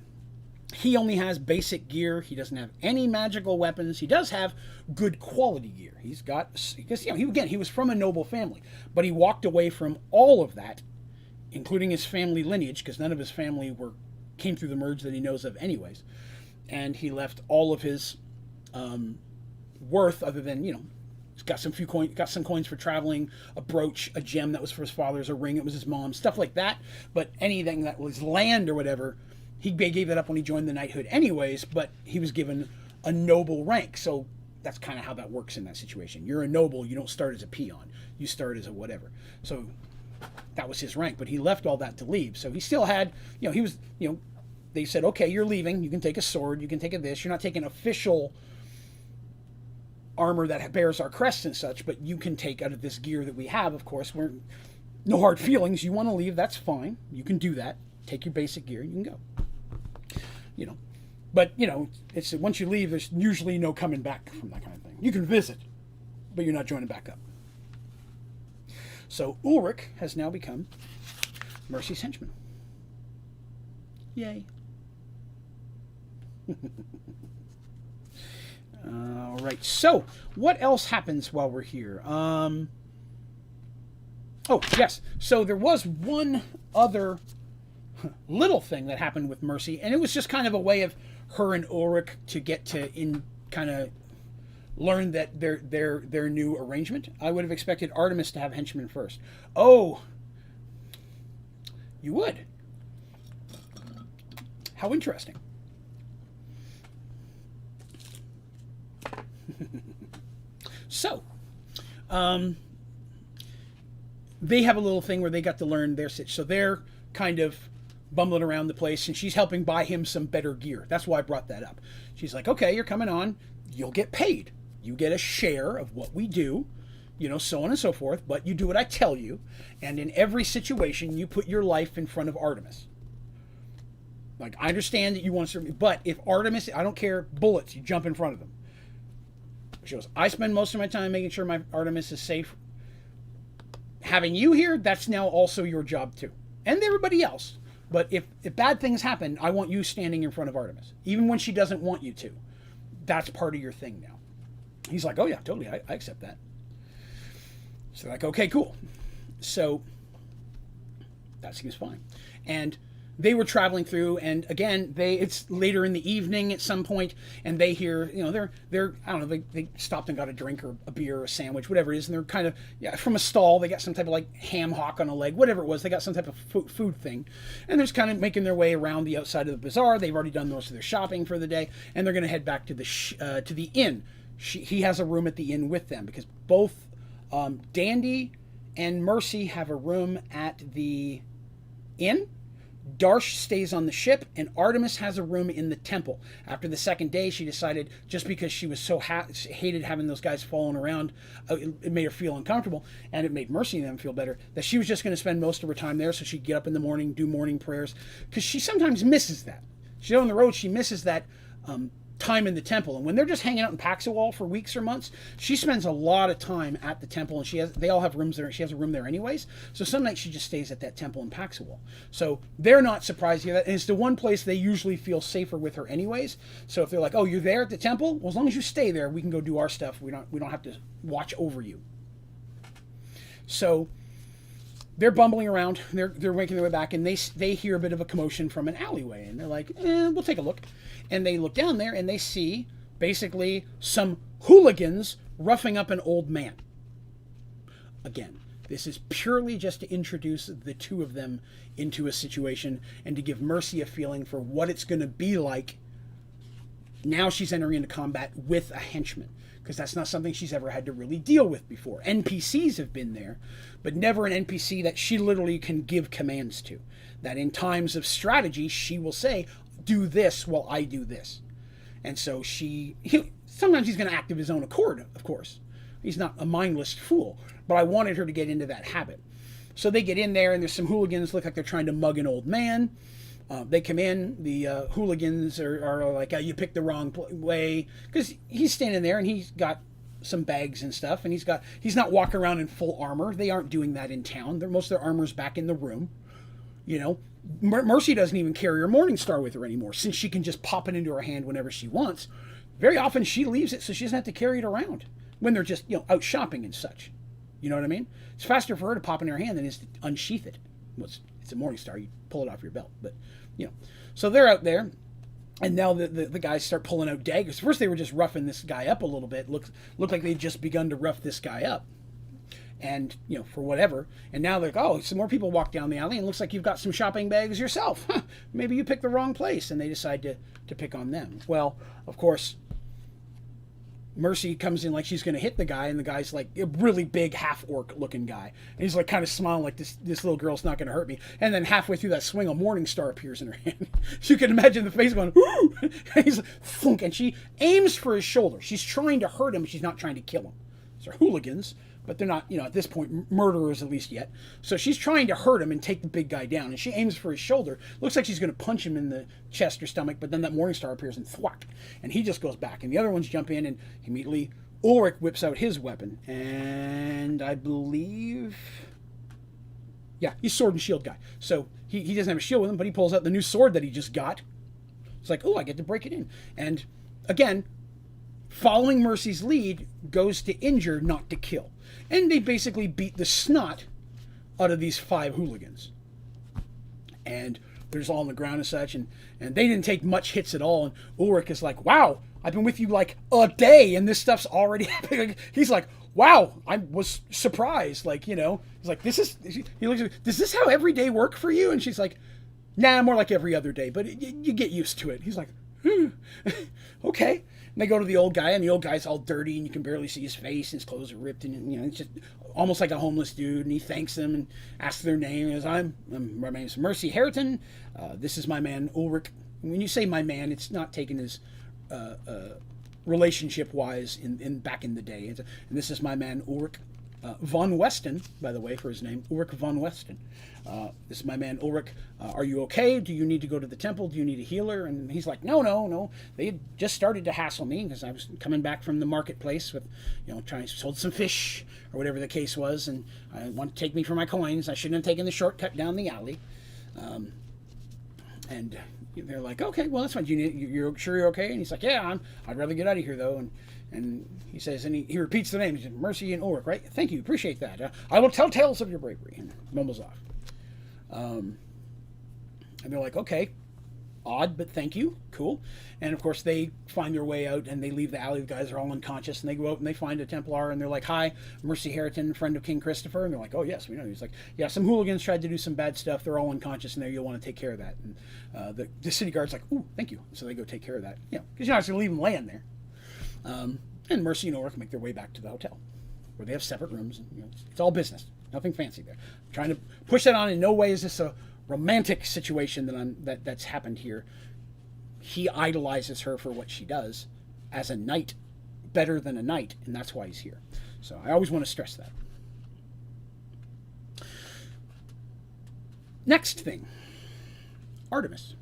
He only has basic gear. He doesn't have any magical weapons. He does have good quality gear. He's got, because he was from a noble family, but he walked away from all of that, including his family lineage, because none of his family came through the merge that he knows of anyways. And he left all of his worth, other than, he's got some coins for traveling, a brooch, a gem that was for his father's, a ring that was his mom's, stuff like that. But anything that was land or whatever, he gave that up when he joined the knighthood anyways, but he was given a noble rank. So that's kind of how that works in that situation. You're a noble, you don't start as a peon. You start as a whatever. So that was his rank, but he left all that to leave. So he still had, he was, they said, okay, you're leaving. You can take a sword. You can take this. You're not taking official armor that bears our crests and such, but you can take out of this gear that we have, of course. We're no hard feelings. You want to leave, that's fine. You can do that. Take your basic gear. You can go. But, it's once you leave, there's usually no coming back from that kind of thing. You can visit, but you're not joining back up. So Ulrich has now become Mercy's henchman. Yay. All right. So what else happens while we're here? Oh, yes. So there was one other little thing that happened with Mercy, and it was just kind of a way of her and Ulrich to get to kind of learn that their new arrangement. I would have expected Artemis to have henchmen first. Oh, you would. How interesting. So, they have a little thing where they got to learn their situation. So they're kind of bumbling around the place, and she's helping buy him some better gear. That's why I brought that up. She's like, okay, you're coming on. You'll get paid. You get a share of what we do. so on and so forth, but you do what I tell you, and in every situation, you put your life in front of Artemis. Like, I understand that you want to serve me, but if Artemis, I don't care, bullets, you jump in front of them. She goes, I spend most of my time making sure my Artemis is safe. Having you here, that's now also your job too. And everybody else. But if bad things happen, I want you standing in front of Artemis. Even when she doesn't want you to. That's part of your thing now. He's like, oh yeah, totally, I accept that. So they're like, okay, cool. So that seems fine. And they were traveling through, and again, it's later in the evening at some point, and they hear, they're I don't know, they stopped and got a drink or a beer or a sandwich, whatever it is, and they're kind of, from a stall, they got some type of like ham hock on a leg, whatever it was, they got some type of food thing, and they're just kind of making their way around the outside of the bazaar. They've already done most of their shopping for the day, and they're going to head back to the inn. He has a room at the inn with them, because both Dandy and Mercy have a room at the inn. Darsh stays on the ship, and Artemis has a room in the temple. After the second day, she decided, just because she was so hated having those guys following around, it made her feel uncomfortable, and it made Mercy and them feel better, that she was just going to spend most of her time there, so she'd get up in the morning, do morning prayers, because she sometimes misses that. She's on the road, she misses that time in the temple, and when they're just hanging out in Paxawal for weeks or months, she spends a lot of time at the temple, and they all have rooms there. She has a room there anyways, so some nights she just stays at that temple in Paxawal. So they're not surprised to hear that, and it's the one place they usually feel safer with her anyways. So if they're like, oh, you're there at the temple, well, as long as you stay there, we can go do our stuff. We don't have to watch over you. So they're bumbling around, they're making their way back, and they hear a bit of a commotion from an alleyway, and they're like, we'll take a look. And they look down there, and they see, basically, some hooligans roughing up an old man. Again, this is purely just to introduce the two of them into a situation, and to give Mercy a feeling for what it's going to be like now she's entering into combat with a henchman. Because that's not something she's ever had to really deal with before. NPCs have been there, but never an NPC that she literally can give commands to. That in times of strategy, she will say, do this while I do this. And so sometimes he's going to act of his own accord, of course. He's not a mindless fool, but I wanted her to get into that habit. So they get in there, and there's some hooligans, look like they're trying to mug an old man. They come in, the hooligans are like, you picked the wrong way, because he's standing there and he's got some bags and stuff, and he's not walking around in full armor. They aren't doing that in town. Most of their armor's back in the room. Mercy doesn't even carry her Morningstar with her anymore, since she can just pop it into her hand whenever she wants. Very often she leaves it so she doesn't have to carry it around when they're just out shopping and such. You know what I mean? It's faster for her to pop it in her hand than it is to unsheath it. Well, it's a Morningstar. You pull it off your belt, but so they're out there, and now the guys start pulling out daggers. First they were just roughing this guy up a little bit. Looked like they'd just begun to rough this guy up, and for whatever. And now they're like, oh, some more people walk down the alley, and it looks like you've got some shopping bags yourself. Maybe you picked the wrong place, and they decide to pick on them. Well, of course, Mercy comes in like she's going to hit the guy, and the guy's like a really big half-orc looking guy. And he's like kind of smiling like this little girl's not going to hurt me. And then halfway through that swing, a Morningstar appears in her hand. So you can imagine the face going, ooh! And he's like, thunk, and she aims for his shoulder. She's trying to hurt him, but she's not trying to kill him. These are hooligans, but they're not, at this point, murderers at least yet. So she's trying to hurt him and take the big guy down, and she aims for his shoulder. Looks like she's going to punch him in the chest or stomach, but then that Morningstar appears and thwack, and he just goes back. And the other ones jump in, and immediately Ulrich whips out his weapon, and I believe, he's sword and shield guy. So he doesn't have a shield with him, but he pulls out the new sword that he just got. It's like, oh, I get to break it in. And again, following Mercy's lead, goes to injure, not to kill. And they basically beat the snot out of these 5 hooligans. And they're just all on the ground and such, and they didn't take much hits at all. And Ulrich is like, wow, I've been with you like a day, and this stuff's already happening. He's like, wow, I was surprised. He's like, he looks at her, does this how every day work for you? And she's like, nah, more like every other day, but you get used to it. He's like, okay. And they go to the old guy, and the old guy's all dirty, and you can barely see his face, and his clothes are ripped, and it's just almost like a homeless dude. And he thanks them and asks their name. He goes, my name's Mercy Harriton. This is my man Ulrich. And when you say my man, it's not taken as relationship wise in back in the day. And this is my man Ulrich. Von Weston, by the way, for his name, Ulrich von Weston. This is my man Ulrich. Are you okay? Do you need to go to the temple? Do you need a healer? And he's like, no. They had just started to hassle me because I was coming back from the marketplace with, trying to sold some fish or whatever the case was, and I want to take me for my coins. I shouldn't have taken the shortcut down the alley. And they're like, okay, well, that's fine. You're sure you're okay? And he's like, yeah, I'd rather get out of here, though. And he says, and he repeats the names, Mercy and Ulrich, right? Thank you, appreciate that. I will tell tales of your bravery. And mumbles off. And they're like, okay, odd, but thank you, cool. And of course, they find their way out, and they leave the alley. The guys are all unconscious, and they go out and they find a Templar, and they're like, hi, Mercy Harriton, friend of King Christopher. And they're like, oh, yes, we know. He's like, yeah, some hooligans tried to do some bad stuff. They're all unconscious in there. You'll want to take care of that. And the city guard's like, ooh, thank you. So they go take care of that, because you're not just going to leave them laying there. And Mercy and Ulrich make their way back to the hotel, where they have separate rooms. And, it's all business, nothing fancy there. I'm trying to push that on. In no way is this a romantic situation that's happened here. He idolizes her for what she does as a knight, better than a knight, and that's why he's here. So I always want to stress that. Next thing, Artemis.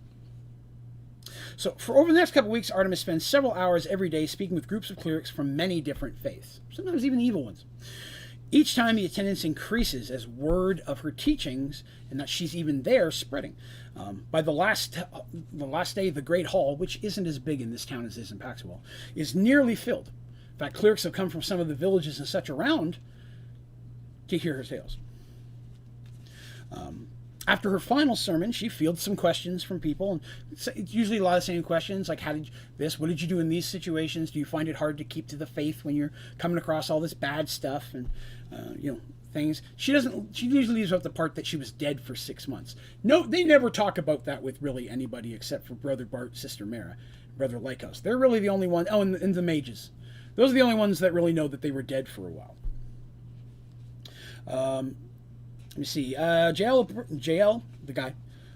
So for over the next couple of weeks, Artemis spends several hours every day speaking with groups of clerics from many different faiths, sometimes even evil ones. Each time the attendance increases as word of her teachings and that she's even there spreading. By the last day, the Great Hall, which isn't as big in this town as it is in Paxwell, is nearly filled. In fact, clerics have come from some of the villages and such around to hear her tales. After her final sermon, she fields some questions from people, and it's usually a lot of the same questions, like what did you do in these situations? Do you find it hard to keep to the faith when you're coming across all this bad stuff and things? She usually leaves out the part that she was dead for 6 months. No, they never talk about that with really anybody except for Brother Bart, Sister Mara, Brother Lycos. They're really the only one. Oh, and the mages. Those are the only ones that really know that they were dead for a while. Let me see. JL, the guy,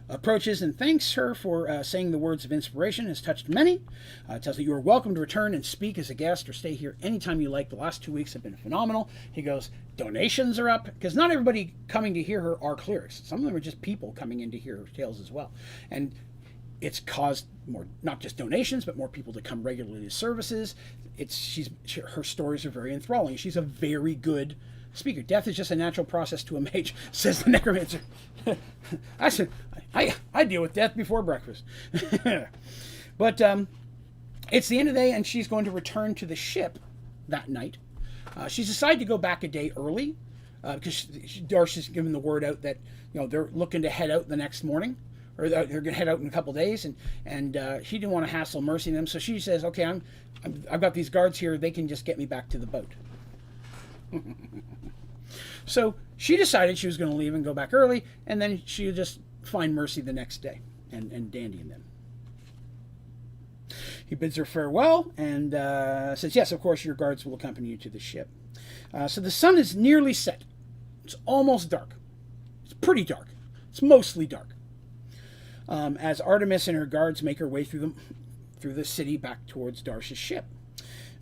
approaches and thanks her for saying the words of inspiration. Has touched many. Tells that you are welcome to return and speak as a guest or stay here anytime you like. The last 2 weeks have been phenomenal. He goes, donations are up, because not everybody coming to hear her are clerics. Some of them are just people coming in to hear her tales as well. And it's caused more, not just donations, but more people to come regularly to services. Her stories are very enthralling. She's a very good speaker. Death is just a natural process to a mage, says the necromancer. I deal with death before breakfast. But it's the end of the day, and she's going to return to the ship that night. She's decided to go back a day early because Darcy's given the word out that they're looking to head out the next morning, or they're going to head out in a couple days, and she didn't want to hassle Mercy and them, so she says, "Okay, I've got these guards here; they can just get me back to the boat." So she decided she was going to leave and go back early, and then she would just find Mercy the next day, and Dandy and them. He bids her farewell and says, yes, of course, your guards will accompany you to the ship. So the sun is nearly set. It's almost dark. It's pretty dark. It's mostly dark. As Artemis and her guards make her way through the city back towards Darsh's ship.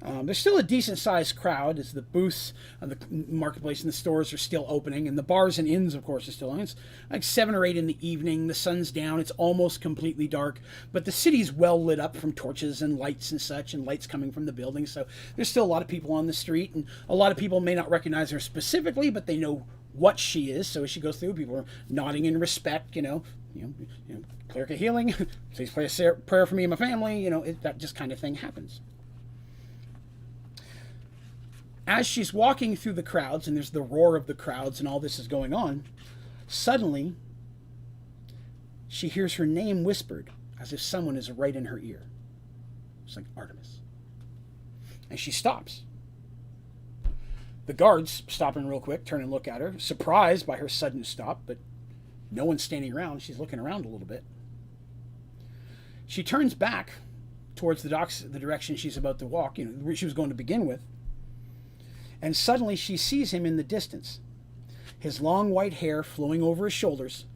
There's still a decent-sized crowd as the booths of the marketplace and the stores are still opening, and the bars and inns, of course, are still on. It's like 7 or 8 in the evening. The sun's down. It's almost completely dark, but the city's well lit up from torches and lights and such, and lights coming from the buildings. So there's still a lot of people on the street, and a lot of people may not recognize her specifically, but they know what she is. So as she goes through, people are nodding in respect. Cleric of healing. Please pray a prayer for me and my family. That just kind of thing happens. As she's walking through the crowds, and there's the roar of the crowds, and all this is going on, suddenly she hears her name whispered as if someone is right in her ear. It's like Artemis. And she stops. The guards stop in real quick, turn and look at her, surprised by her sudden stop, but no one's standing around. She's looking around a little bit. She turns back towards the docks, the direction she's about to walk, where she was going to begin with. And suddenly she sees him in the distance, his long white hair flowing over his shoulders,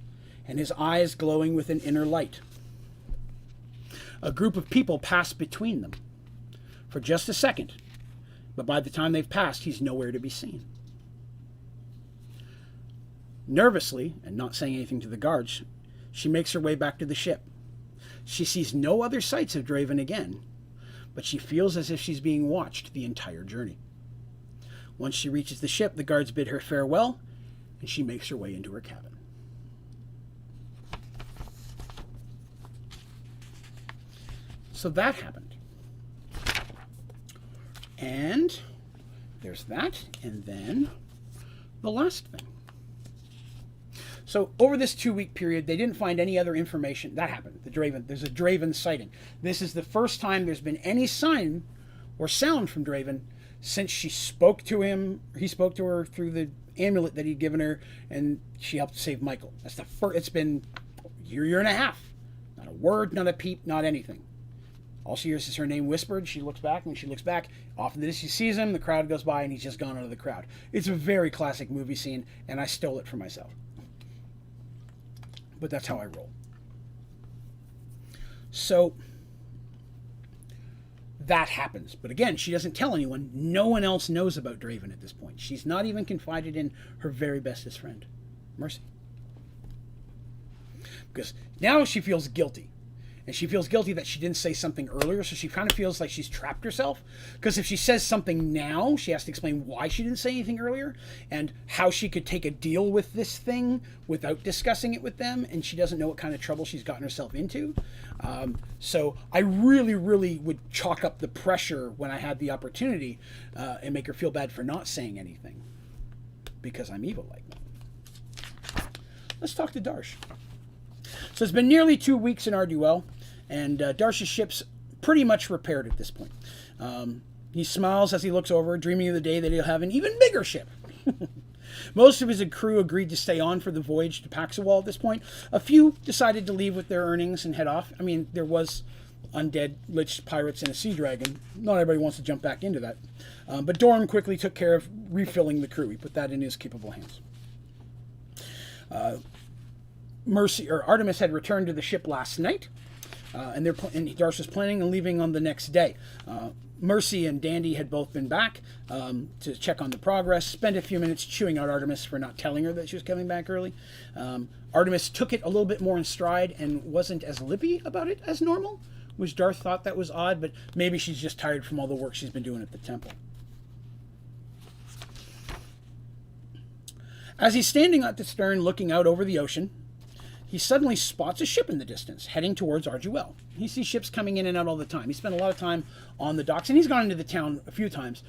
and his eyes glowing with an inner light. A group of people pass between them for just a second, but by the time they've passed, he's nowhere to be seen. Nervously, and not saying anything to the guards, she makes her way back to the ship. She sees no other sights of Draven again, but she feels as if she's being watched the entire journey. Once she reaches the ship, the guards bid her farewell, and she makes her way into her cabin. So that happened. And there's that, and then the last thing. So over this 2-week period, they didn't find any other information. That happened. There's a Draven sighting. This is the first time there's been any sign or sound from Draven since she spoke to him. He spoke to her through the amulet that he'd given her, and she helped save Michael. That's the first. It's been a year and a half. Not a word, not a peep, not anything. All she hears is her name whispered. She looks back, and when she looks back, off in the distance, she sees him. The crowd goes by, and he's just gone out of the crowd. It's a very classic movie scene, and I stole it for myself. But that's how I roll. So that happens. But again, she doesn't tell anyone. No one else knows about Draven at this point. She's not even confided in her very bestest friend, Mercy. Because now she feels guilty. And she feels guilty that she didn't say something earlier, so she kind of feels like she's trapped herself. Because if she says something now, she has to explain why she didn't say anything earlier and how she could take a deal with this thing without discussing it with them, and she doesn't know what kind of trouble she's gotten herself into. So I really, really would chalk up the pressure when I had the opportunity and make her feel bad for not saying anything because I'm evil like that. Let's talk to Darsh. So it's been nearly 2 weeks in Arduel, and Darsh's ship's pretty much repaired at this point. He smiles as he looks over, dreaming of the day that he'll have an even bigger ship. Most of his crew agreed to stay on for the voyage to Paxawal at this point. A few decided to leave with their earnings and head off. I mean, there was undead Lich pirates and a sea dragon. Not everybody wants to jump back into that. But Dorm quickly took care of refilling the crew. He put that in his capable hands. Artemis had returned to the ship last night, and Darsh was planning on leaving on the next day. Mercy and Dandy had both been back to check on the progress, spent a few minutes chewing out Artemis for not telling her that she was coming back early. Artemis took it a little bit more in stride and wasn't as lippy about it as normal, which Darth thought that was odd, but maybe she's just tired from all the work she's been doing at the temple. As he's standing at the stern looking out over the ocean, he suddenly spots a ship in the distance, heading towards Arduel. He sees ships coming in and out all the time. He spent a lot of time on the docks, and he's gone into the town a few times,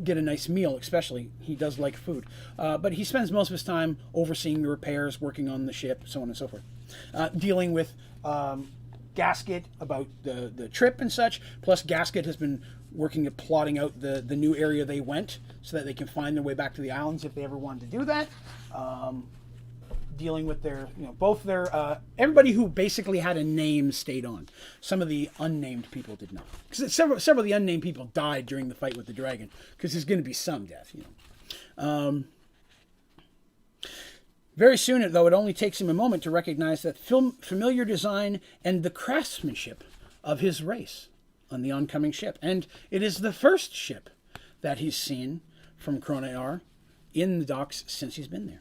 get a nice meal, especially. He does like food. But he spends most of his time overseeing the repairs, working on the ship, so on and so forth. Dealing with Gasket about the trip and such. Plus, Gasket has been working at plotting out the new area they went so that they can find their way back to the islands if they ever wanted to do that. Dealing with their, both their, everybody who basically had a name stayed on. Some of the unnamed people did not. Because several of the unnamed people died during the fight with the dragon, because there's going to be some death, Very soon, though, it only takes him a moment to recognize that familiar design and the craftsmanship of his race on the oncoming ship. And it is the first ship that he's seen from Kronear in the docks since he's been there.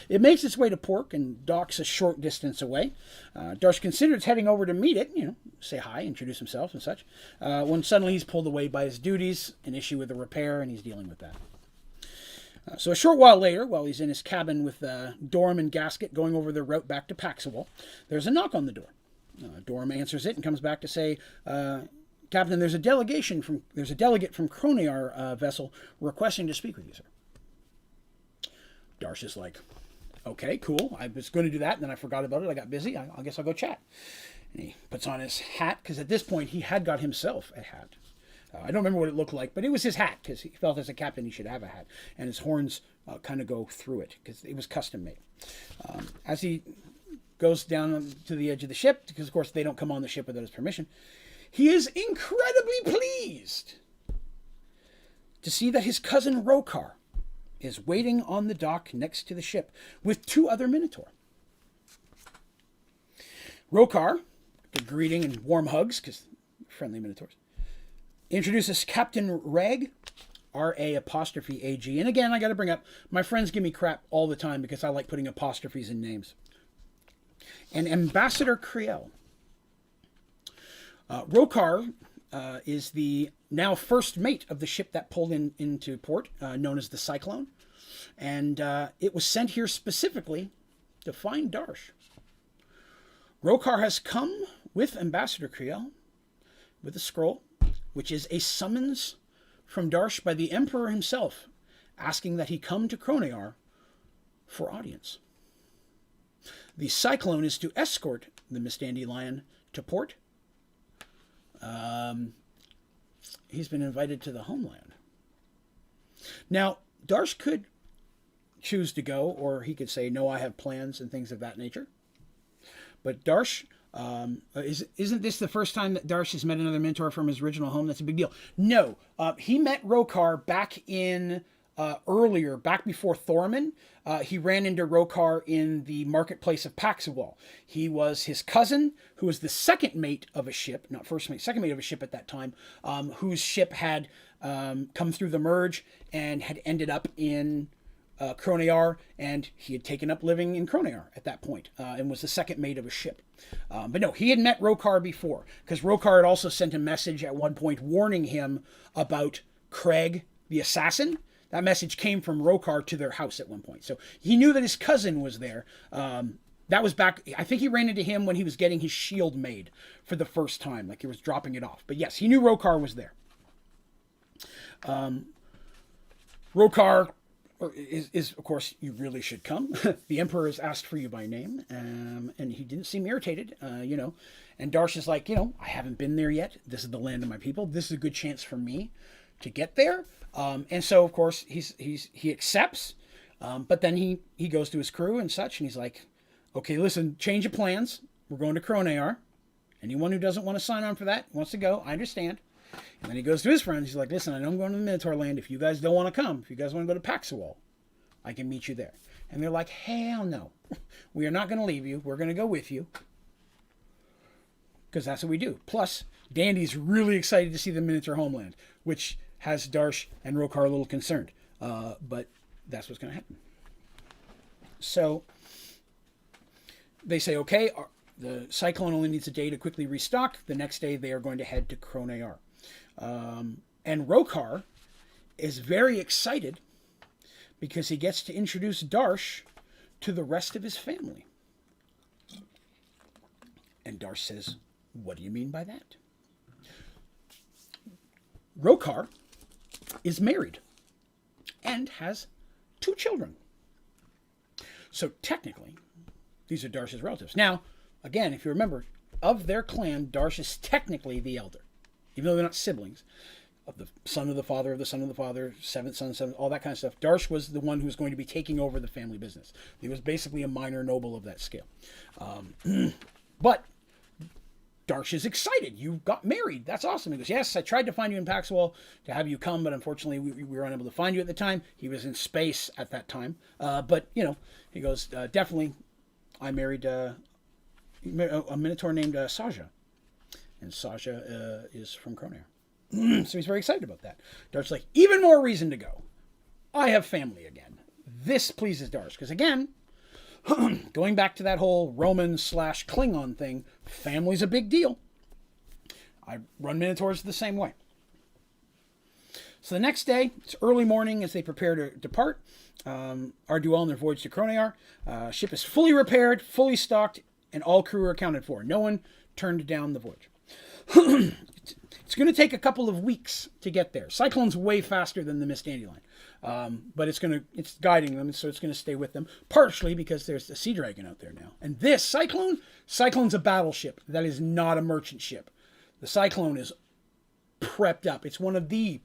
It makes its way to port and docks a short distance away. Darsh considers heading over to meet it, say hi, introduce himself and such, when suddenly he's pulled away by his duties, an issue with a repair, and he's dealing with that. So a short while later, while he's in his cabin with Dorm and Gasket going over their route back to Paxawal, there's a knock on the door. Dorm answers it and comes back to say, Captain, there's a delegate from Kronear vessel requesting to speak with you, sir. Darsh is like, okay, cool. I was going to do that, and then I forgot about it. I got busy. I guess I'll go chat. And he puts on his hat, because at this point he had got himself a hat. I don't remember what it looked like, but it was his hat, because he felt as a captain he should have a hat. And his horns kind of go through it, because it was custom made. As he goes down to the edge of the ship, because of course they don't come on the ship without his permission, he is incredibly pleased to see that his cousin Rokar is waiting on the dock next to the ship with 2 other Minotaur. Rokar, a greeting and warm hugs, because friendly Minotaurs, introduces Captain Rag, R-A'_AG. And again, I got to bring up, my friends give me crap all the time because I like putting apostrophes in names. And Ambassador Creel. Rokar is the now first mate of the ship that pulled into port, known as the Cyclone. And it was sent here specifically to find Darsh. Rokar has come with Ambassador Creel with a scroll, which is a summons from Darsh by the Emperor himself, asking that he come to Kronear for audience. The Cyclone is to escort the Mistandalion to port. He's been invited to the homeland. Now, Darsh could choose to go, or he could say, no, I have plans and things of that nature. But Darsh, isn't this the first time that Darsh has met another Minotaur from his original home? That's a big deal. No, he met Rokar back in earlier, back before Thorman. He ran into Rokar in the marketplace of Paxawal. He was his cousin, who was the second mate of a ship, not first mate, second mate of a ship at that time, whose ship had come through the merge and had ended up in Kronear, and he had taken up living in Kronear at that point, and was the second mate of a ship. But no, he had met Rokar before, because Rokar had also sent a message at one point warning him about Craig the assassin. That message came from Rokar to their house at one point. So he knew that his cousin was there. That was back, I think he ran into him when he was getting his shield made for the first time, like he was dropping it off. But yes, he knew Rokar was there. Rokar is, of course, you really should come. The Emperor has asked for you by name, and he didn't seem irritated, And Darsh is like, I haven't been there yet. This is the land of my people. This is a good chance for me to get there. And so, of course, he accepts, but then he goes to his crew and such, and he's like, okay, listen, change of plans. We're going to Kronear. Anyone who doesn't want to sign on for that, wants to go, I understand. And then he goes to his friends. He's like, listen, I know I'm going to the Minotaur land. If you guys don't want to come, if you guys want to go to Paxawal, I can meet you there. And they're like, hell no. We are not going to leave you. We're going to go with you. Because that's what we do. Plus, Dandy's really excited to see the Minotaur homeland, which has Darsh and Rokar a little concerned. But that's what's going to happen. So they say, okay, the Cyclone only needs a day to quickly restock. The next day they are going to head to Kronear. And Rokar is very excited because he gets to introduce Darsh to the rest of his family. And Darsh says, what do you mean by that? Rokar is married and has 2 children. So technically, these are Darsh's relatives. Now, again, if you remember, of their clan, Darsh is technically the elder. Even though they're not siblings. Of the son of the father, of the son of the father, seventh son, all that kind of stuff. Darsh was the one who was going to be taking over the family business. He was basically a minor noble of that scale. But Darsh is excited. You got married. That's awesome. He goes, yes, I tried to find you in Paxawal to have you come, but unfortunately we were unable to find you at the time. He was in space at that time. But, he goes, definitely, I married a Minotaur named Saja. And Saja is from Kronear. So he's very excited about that. Darsh's like, even more reason to go. I have family again. This pleases Darsh. Because again, going back to that whole Roman/Klingon thing, family's a big deal. I run Minotaurs the same way. So the next day, it's early morning as they prepare to depart. Are due on their voyage to Kronear. Ship is fully repaired, fully stocked, and all crew are accounted for. No one turned down the voyage. It's going to take a couple of weeks to get there. Cyclone's way faster than the Mistandalion. But it's guiding them, so it's going to stay with them. Partially because there's a sea dragon out there now. And this Cyclone's a battleship. That is not a merchant ship. The Cyclone is prepped up. It's one of the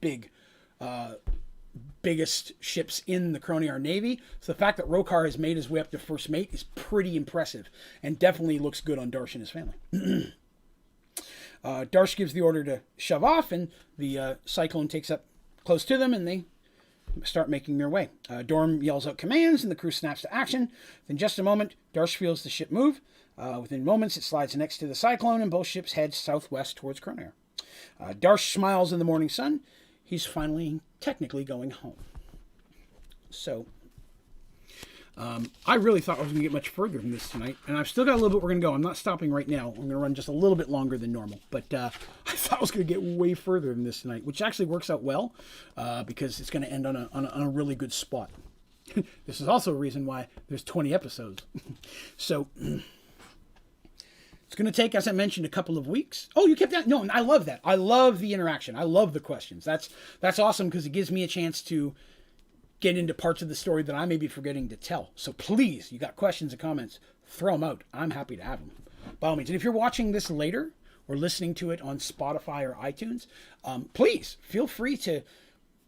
biggest ships in the Kronear Navy. So the fact that Rokar has made his way up to first mate is pretty impressive. And definitely looks good on Darsh and his family. Darsh gives the order to shove off, and the Cyclone takes up close to them, and they start making their way. Dorm yells out commands, and the crew snaps to action. In just a moment, Darsh feels the ship move. Within moments, it slides next to the Cyclone, and both ships head southwest towards Kronear. Darsh smiles in the morning sun. he's finally technically going home. So I really thought I was going to get much further than this tonight, and I've still got a little bit we're going to go. I'm not stopping right now. I'm going to run just a little bit longer than normal, but I thought I was going to get way further than this tonight, which actually works out well because it's going to end on a really good spot. This is also a reason why there's 20 episodes. So it's going to take, as I mentioned, a couple of weeks. Oh, you kept that? No, I love that. I love the interaction. I love the questions. That's awesome because it gives me a chance to get into parts of the story that I may be forgetting to tell. So please, you got questions and comments, throw them out. I'm happy to have them, by all means. And if you're watching this later or listening to it on Spotify or iTunes, please feel free to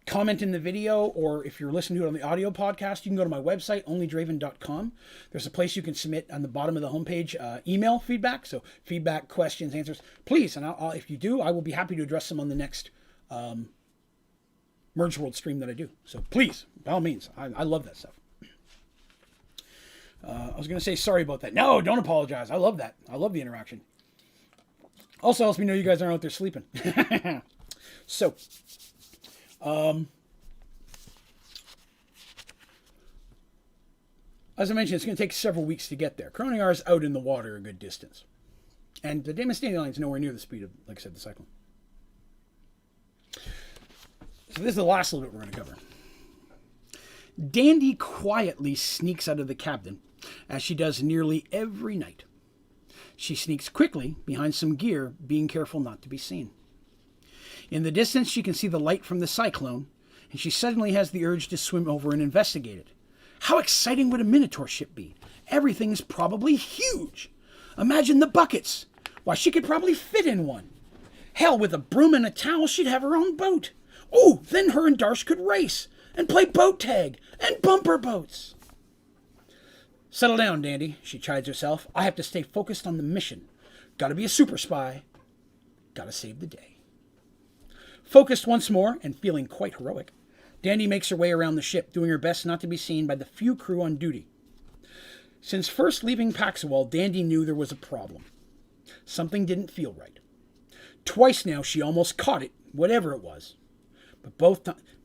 comment in the video, or if you're listening to it on the audio podcast, you can go to my website, onlydraven.com. There's a place you can submit on the bottom of the homepage email feedback. So feedback, questions, answers, please. And if you do, I will be happy to address them on the next Mergeworlds stream that I do. So please, by all means, I love that stuff. I was going to say sorry about that. No, don't apologize. I love that. I love the interaction. Also helps me know you guys aren't out there sleeping. So, as I mentioned, it's going to take several weeks to get there. Kroningar's out in the water a good distance. And the Daemon Standing Line's nowhere near the speed of, like I said, the Cyclone. So this is the last little bit we're going to cover. Dandy quietly sneaks out of the cabin, as she does nearly every night. She sneaks quickly behind some gear, being careful not to be seen. In the distance, she can see the light from the Cyclone, and she suddenly has the urge to swim over and investigate it. How exciting would a Minotaur ship be? Everything's probably huge. Imagine the buckets. Why, she could probably fit in one. Hell, with a broom and a towel, she'd have her own boat. Oh, then her and Darsh could race and play boat tag and bumper boats. Settle down, Dandy, she chides herself. I have to stay focused on the mission. Gotta be a super spy. Gotta save the day. Focused once more and feeling quite heroic, Dandy makes her way around the ship, doing her best not to be seen by the few crew on duty. Since first leaving Paxawal, Dandy knew there was a problem. Something didn't feel right. Twice now she almost caught it, whatever it was. But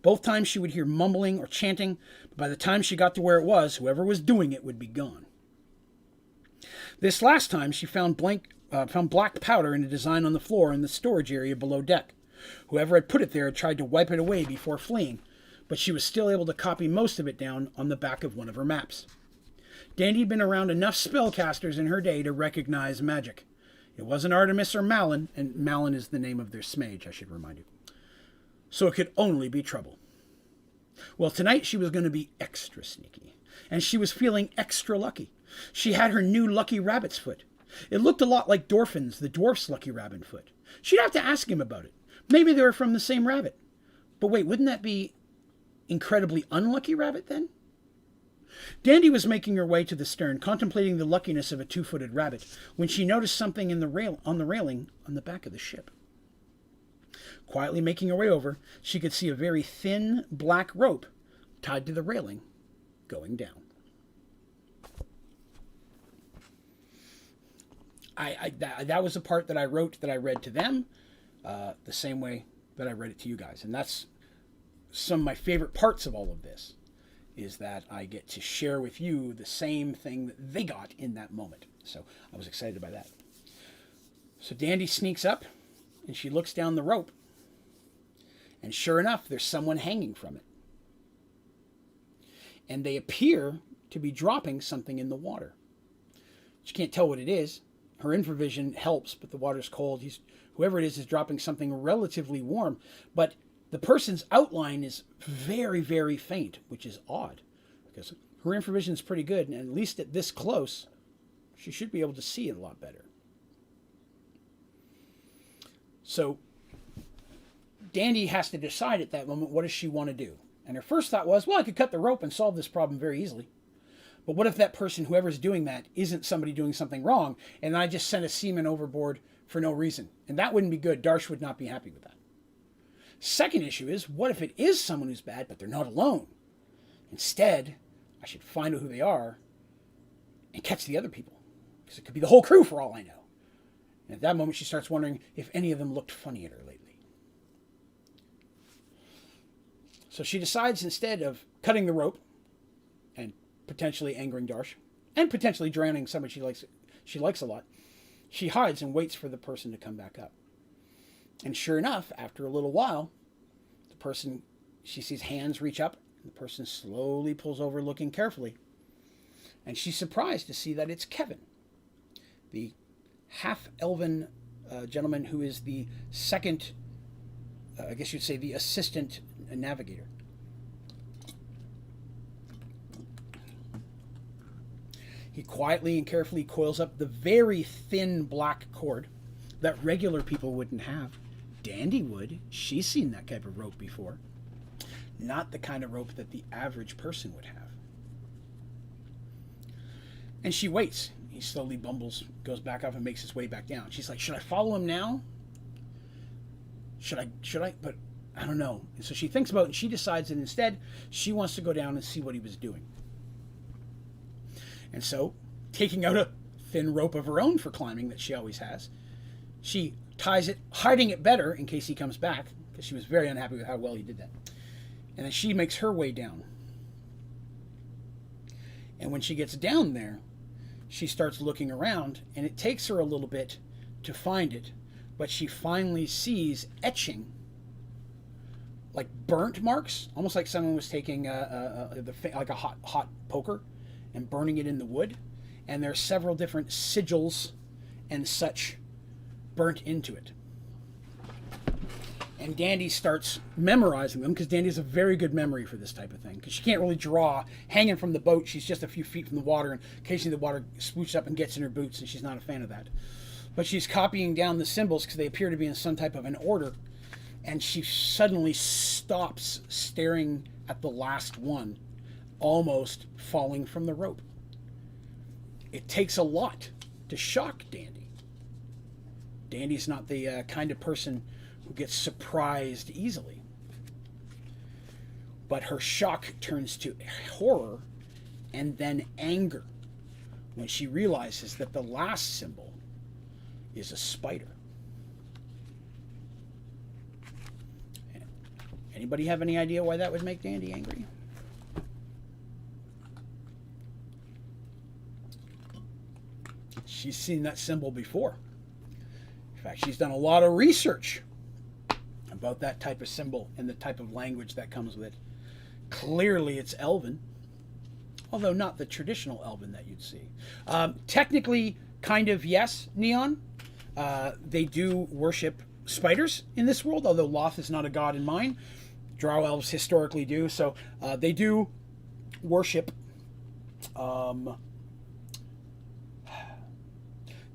both times she would hear mumbling or chanting, but by the time she got to where it was, whoever was doing it would be gone. This last time she found black powder in a design on the floor in the storage area below deck. Whoever had put it there had tried to wipe it away before fleeing, but she was still able to copy most of it down on the back of one of her maps. Dandy had been around enough spellcasters in her day to recognize magic. It wasn't Artemis or Malin, and Malin is the name of their smage, I should remind you. So it could only be trouble. Well, tonight she was going to be extra sneaky, and she was feeling extra lucky. She had her new lucky rabbit's foot. It looked a lot like Dorfin's, the dwarf's lucky rabbit foot. She'd have to ask him about it. Maybe they were from the same rabbit. But wait, wouldn't that be incredibly unlucky rabbit then? Dandy was making her way to the stern, contemplating the luckiness of a two-footed rabbit, when she noticed something on the railing on the back of the ship. Quietly making her way over, she could see a very thin black rope tied to the railing going down. That was a part that I wrote that I read to them the same way that I read it to you guys. And that's some of my favorite parts of all of this, is that I get to share with you the same thing that they got in that moment. So I was excited by that. So Dandy sneaks up and she looks down the rope. And sure enough, there's someone hanging from it. And they appear to be dropping something in the water. She can't tell what it is. Her infravision helps, but the water's cold. Whoever it is dropping something relatively warm. But the person's outline is very, very faint, which is odd. Because her infravision is pretty good, and at least at this close, she should be able to see it a lot better. So Dandy has to decide at that moment, what does she want to do? And her first thought was, well, I could cut the rope and solve this problem very easily. But what if that person, whoever's doing that, isn't somebody doing something wrong, and I just sent a seaman overboard for no reason? And that wouldn't be good. Darsh would not be happy with that. Second issue is, what if it is someone who's bad, but they're not alone? Instead, I should find out who they are and catch the other people, because it could be the whole crew for all I know. And at that moment, she starts wondering if any of them looked funny at her lately. So she decides, instead of cutting the rope and potentially angering Darsh and potentially drowning someone she likes a lot, she hides and waits for the person to come back up. And sure enough, after a little while, she sees hands reach up, and the person slowly pulls over, looking carefully. And she's surprised to see that it's Kevin, the half-elven gentleman who is the second, I guess you'd say, the assistant navigator. He quietly and carefully coils up the very thin black cord that regular people wouldn't have. Dandy would. She's seen that type of rope before. Not the kind of rope that the average person would have. And she waits. He slowly bumbles, goes back up and makes his way back down. She's like, should I follow him now? Should I? But I don't know. And so she thinks about it, and she decides that instead she wants to go down and see what he was doing. And so, taking out a thin rope of her own for climbing that she always has, she ties it, hiding it better in case he comes back, because she was very unhappy with how well he did that. And then she makes her way down. And when she gets down there, she starts looking around, and it takes her a little bit to find it, but she finally sees etching, like burnt marks, almost like someone was taking like a hot poker and burning it in the wood. And there are several different sigils and such burnt into it. And Dandy starts memorizing them, because Dandy has a very good memory for this type of thing, because she can't really draw hanging from the boat. She's just a few feet from the water, and occasionally the water swoops up and gets in her boots, and she's not a fan of that. But she's copying down the symbols because they appear to be in some type of an order, and she suddenly stops staring at the last one, almost falling from the rope. It takes a lot to shock Dandy. Dandy's not the kind of person who gets surprised easily. But her shock turns to horror and then anger when she realizes that the last symbol is a spider. Anybody have any idea why that would make Dandy angry? She's seen that symbol before. In fact, she's done a lot of research about that type of symbol and the type of language that comes with it. Clearly it's Elven, although not the traditional Elven that you'd see. Technically, kind of yes, Neon. They do worship spiders in this world, although Loth is not a god in mine. Drow elves historically do, so they do worship.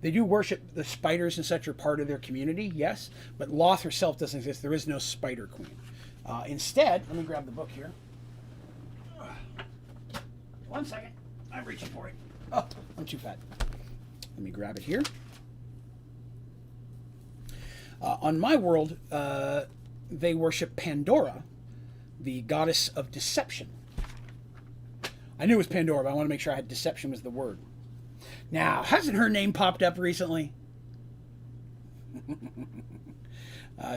They do worship the spiders and such are part of their community, yes, but Loth herself doesn't exist. There is no spider queen. Instead, let me grab the book here. 1 second. I'm reaching for it. Oh, I'm too fat. Let me grab it here. On my world, they worship Pandora, the goddess of deception. I knew it was Pandora, but I want to make sure I had deception was the word. Now, hasn't her name popped up recently?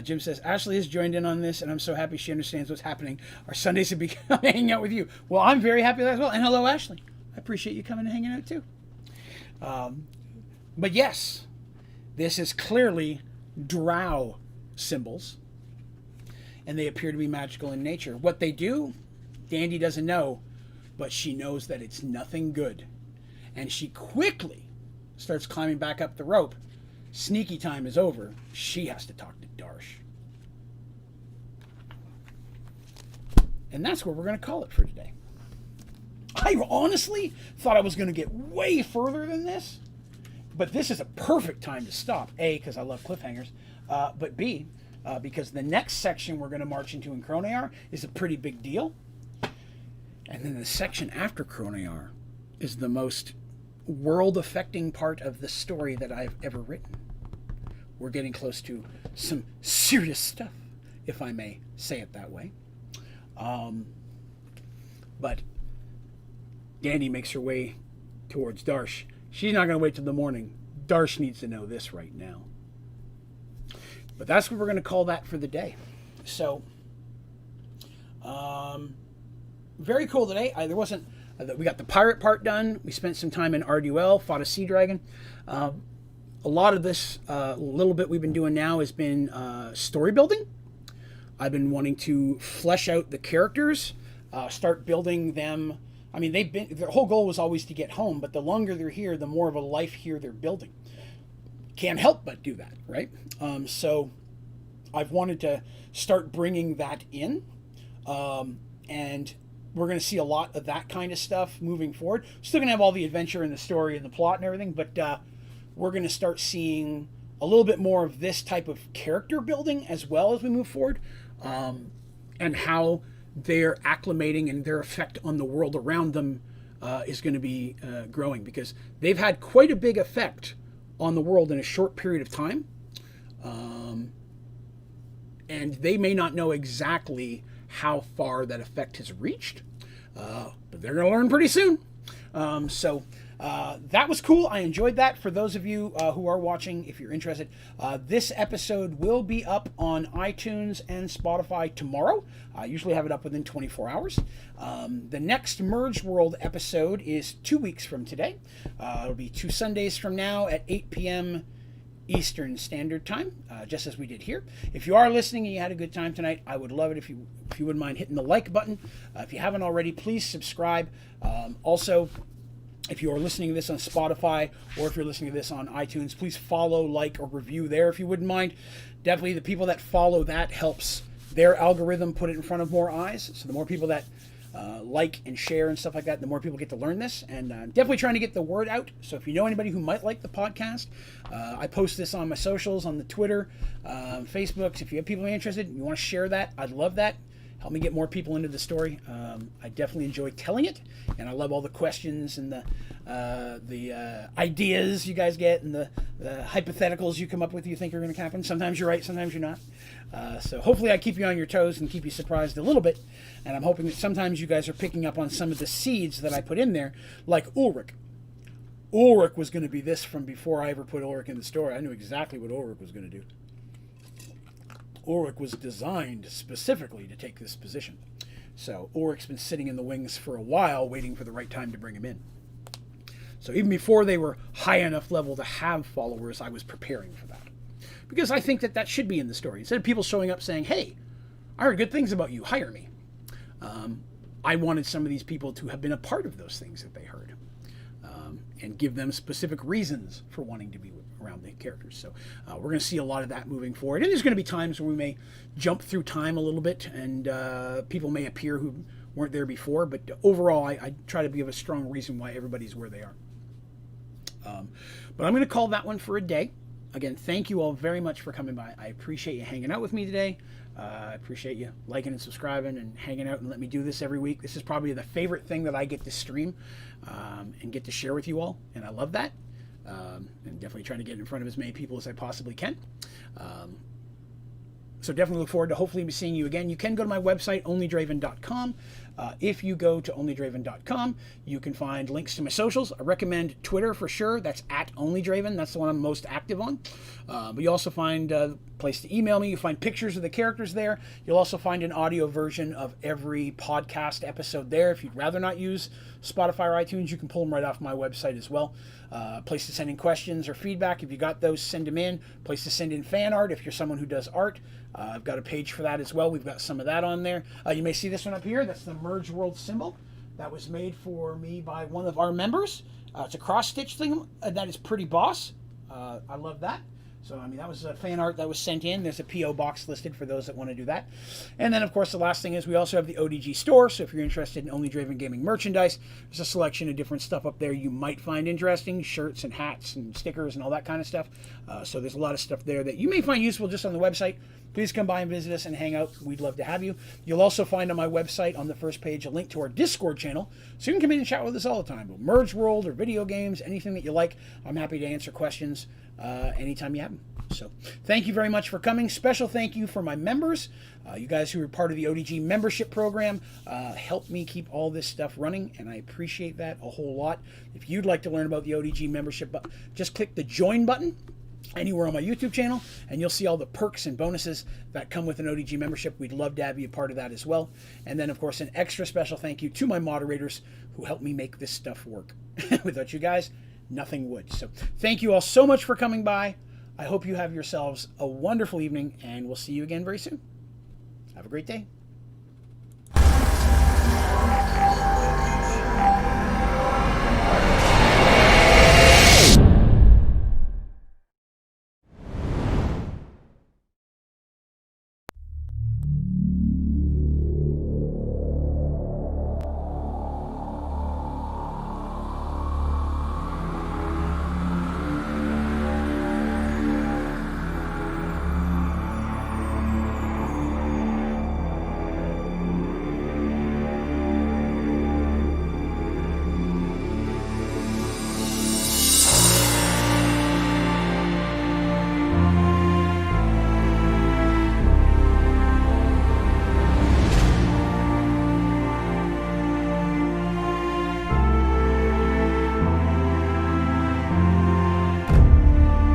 Jim says, Ashley has joined in on this, and I'm so happy she understands what's happening. Our Sundays have become hanging out with you. Well, I'm very happy with that as well. And hello, Ashley. I appreciate you coming and hanging out, too. But yes, this is clearly drow symbols, and they appear to be magical in nature. What they do, Dandy doesn't know, but she knows that it's nothing good. And she quickly starts climbing back up the rope. Sneaky time is over. She has to talk to Darsh. And that's where we're going to call it for today. I honestly thought I was going to get way further than this. But this is a perfect time to stop. A, because I love cliffhangers. But B, because the next section we're going to march into in Chronear is a pretty big deal. And then the section after Chronear is the most world-affecting part of the story that I've ever written. We're getting close to some serious stuff, if I may say it that way. But Dandy makes her way towards Darsh. She's not going to wait till the morning. Darsh needs to know this right now. But that's what we're going to call that for the day. So, Very cool today. There wasn't. We got the pirate part done. We spent some time in RDL, fought a sea dragon. A lot of this little bit we've been doing now has been story building. I've been wanting to flesh out the characters, start building them. I mean, their whole goal was always to get home, but the longer they're here, the more of a life here they're building. Can't help but do that, right? So I've wanted to start bringing that in, and we're going to see a lot of that kind of stuff moving forward. Still going to have all the adventure and the story and the plot and everything, but we're going to start seeing a little bit more of this type of character building as well as we move forward, and how they're acclimating and their effect on the world around them is going to be growing, because they've had quite a big effect on the world in a short period of time. And they may not know exactly how far that effect has reached, but they're going to learn pretty soon. So that was cool. I enjoyed that. For those of you who are watching, if you're interested, this episode will be up on iTunes and Spotify tomorrow. I usually have it up within 24 hours. The next Mergeworld episode is 2 weeks from today. It'll be 2 Sundays from now at 8 p.m. Eastern Standard Time, just as we did here. If you are listening and you had a good time tonight, I would love it if you wouldn't mind hitting the like button. If you haven't already, please subscribe. Also, if you are listening to this on Spotify or if you're listening to this on iTunes, please follow, like, or review there if you wouldn't mind. Definitely the people that follow that helps their algorithm put it in front of more eyes. So the more people that like and share and stuff like that, the more people get to learn this. And definitely trying to get the word out. So if you know anybody who might like the podcast, I post this on my socials, on the Twitter, Facebook. If you have people interested and you want to share that, I'd love that. Help me get more people into the story. I definitely enjoy telling it, and I love all the questions and the ideas you guys get and the hypotheticals you come up with you think are going to happen. Sometimes you're right, sometimes you're not. So hopefully I keep you on your toes and keep you surprised a little bit, and I'm hoping that sometimes you guys are picking up on some of the seeds that I put in there, like Ulrich. Ulrich was going to be this from before I ever put Ulrich in the story. I knew exactly what Ulrich was going to do. Ulrich was designed specifically to take this position. So Ulrich's been sitting in the wings for a while, waiting for the right time to bring him in. So even before they were high enough level to have followers, I was preparing for that. Because I think that that should be in the story. Instead of people showing up saying, hey, I heard good things about you, hire me. I wanted some of these people to have been a part of those things that they heard. And give them specific reasons for wanting to be around the characters. So we're going to see a lot of that moving forward. And there's going to be times where we may jump through time a little bit, and people may appear who weren't there before. But overall, I try to give a strong reason why everybody's where they are. But I'm going to call that one for a day. Again, thank you all very much for coming by. I appreciate you hanging out with me today. I appreciate you liking and subscribing and hanging out and let me do this every week. This is probably the favorite thing that I get to stream and get to share with you all, and I love that. And definitely trying to get in front of as many people as I possibly can. So definitely look forward to hopefully seeing you again. You can go to my website, Onlydraven.com. If you go to Onlydraven.com, you can find links to my socials. I recommend Twitter for sure. That's @Onlydraven. That's the one I'm most active on. But you also find a place to email me. You find pictures of the characters there. You'll also find an audio version of every podcast episode there. If you'd rather not use Spotify or iTunes, you can pull them right off my website as well. Place to send in questions or feedback. If you got those, send them in. Place to send in fan art if you're someone who does art. I've got a page for that as well. We've got some of that on there. You may see this one up here. That's the Mergeworlds symbol. That was made for me by one of our members. It's a cross-stitch thing. That is pretty boss. I love that. So, I mean, that was fan art that was sent in. There's a P.O. box listed for those that want to do that. And then, of course, the last thing is we also have the ODG store. So if you're interested in Onlydraven Gaming merchandise, there's a selection of different stuff up there you might find interesting. Shirts and hats and stickers and all that kind of stuff. So there's a lot of stuff there that you may find useful just on the website. Please come by and visit us and hang out. We'd love to have you. You'll also find on my website on the first page a link to our Discord channel. So you can come in and chat with us all the time. About Mergeworld or video games, anything that you like. I'm happy to answer questions anytime you have them. So thank you very much for coming. Special thank you for my members. You guys who are part of the ODG membership program help me keep all this stuff running, and I appreciate that a whole lot. If you'd like to learn about the ODG membership, just click the join button anywhere on my YouTube channel, and you'll see all the perks and bonuses that come with an ODG membership. We'd love to have you a part of that as well. And then, of course, an extra special thank you to my moderators who help me make this stuff work. Without you guys, nothing would. So thank you all so much for coming by. I hope you have yourselves a wonderful evening, and we'll see you again very soon. Have a great day.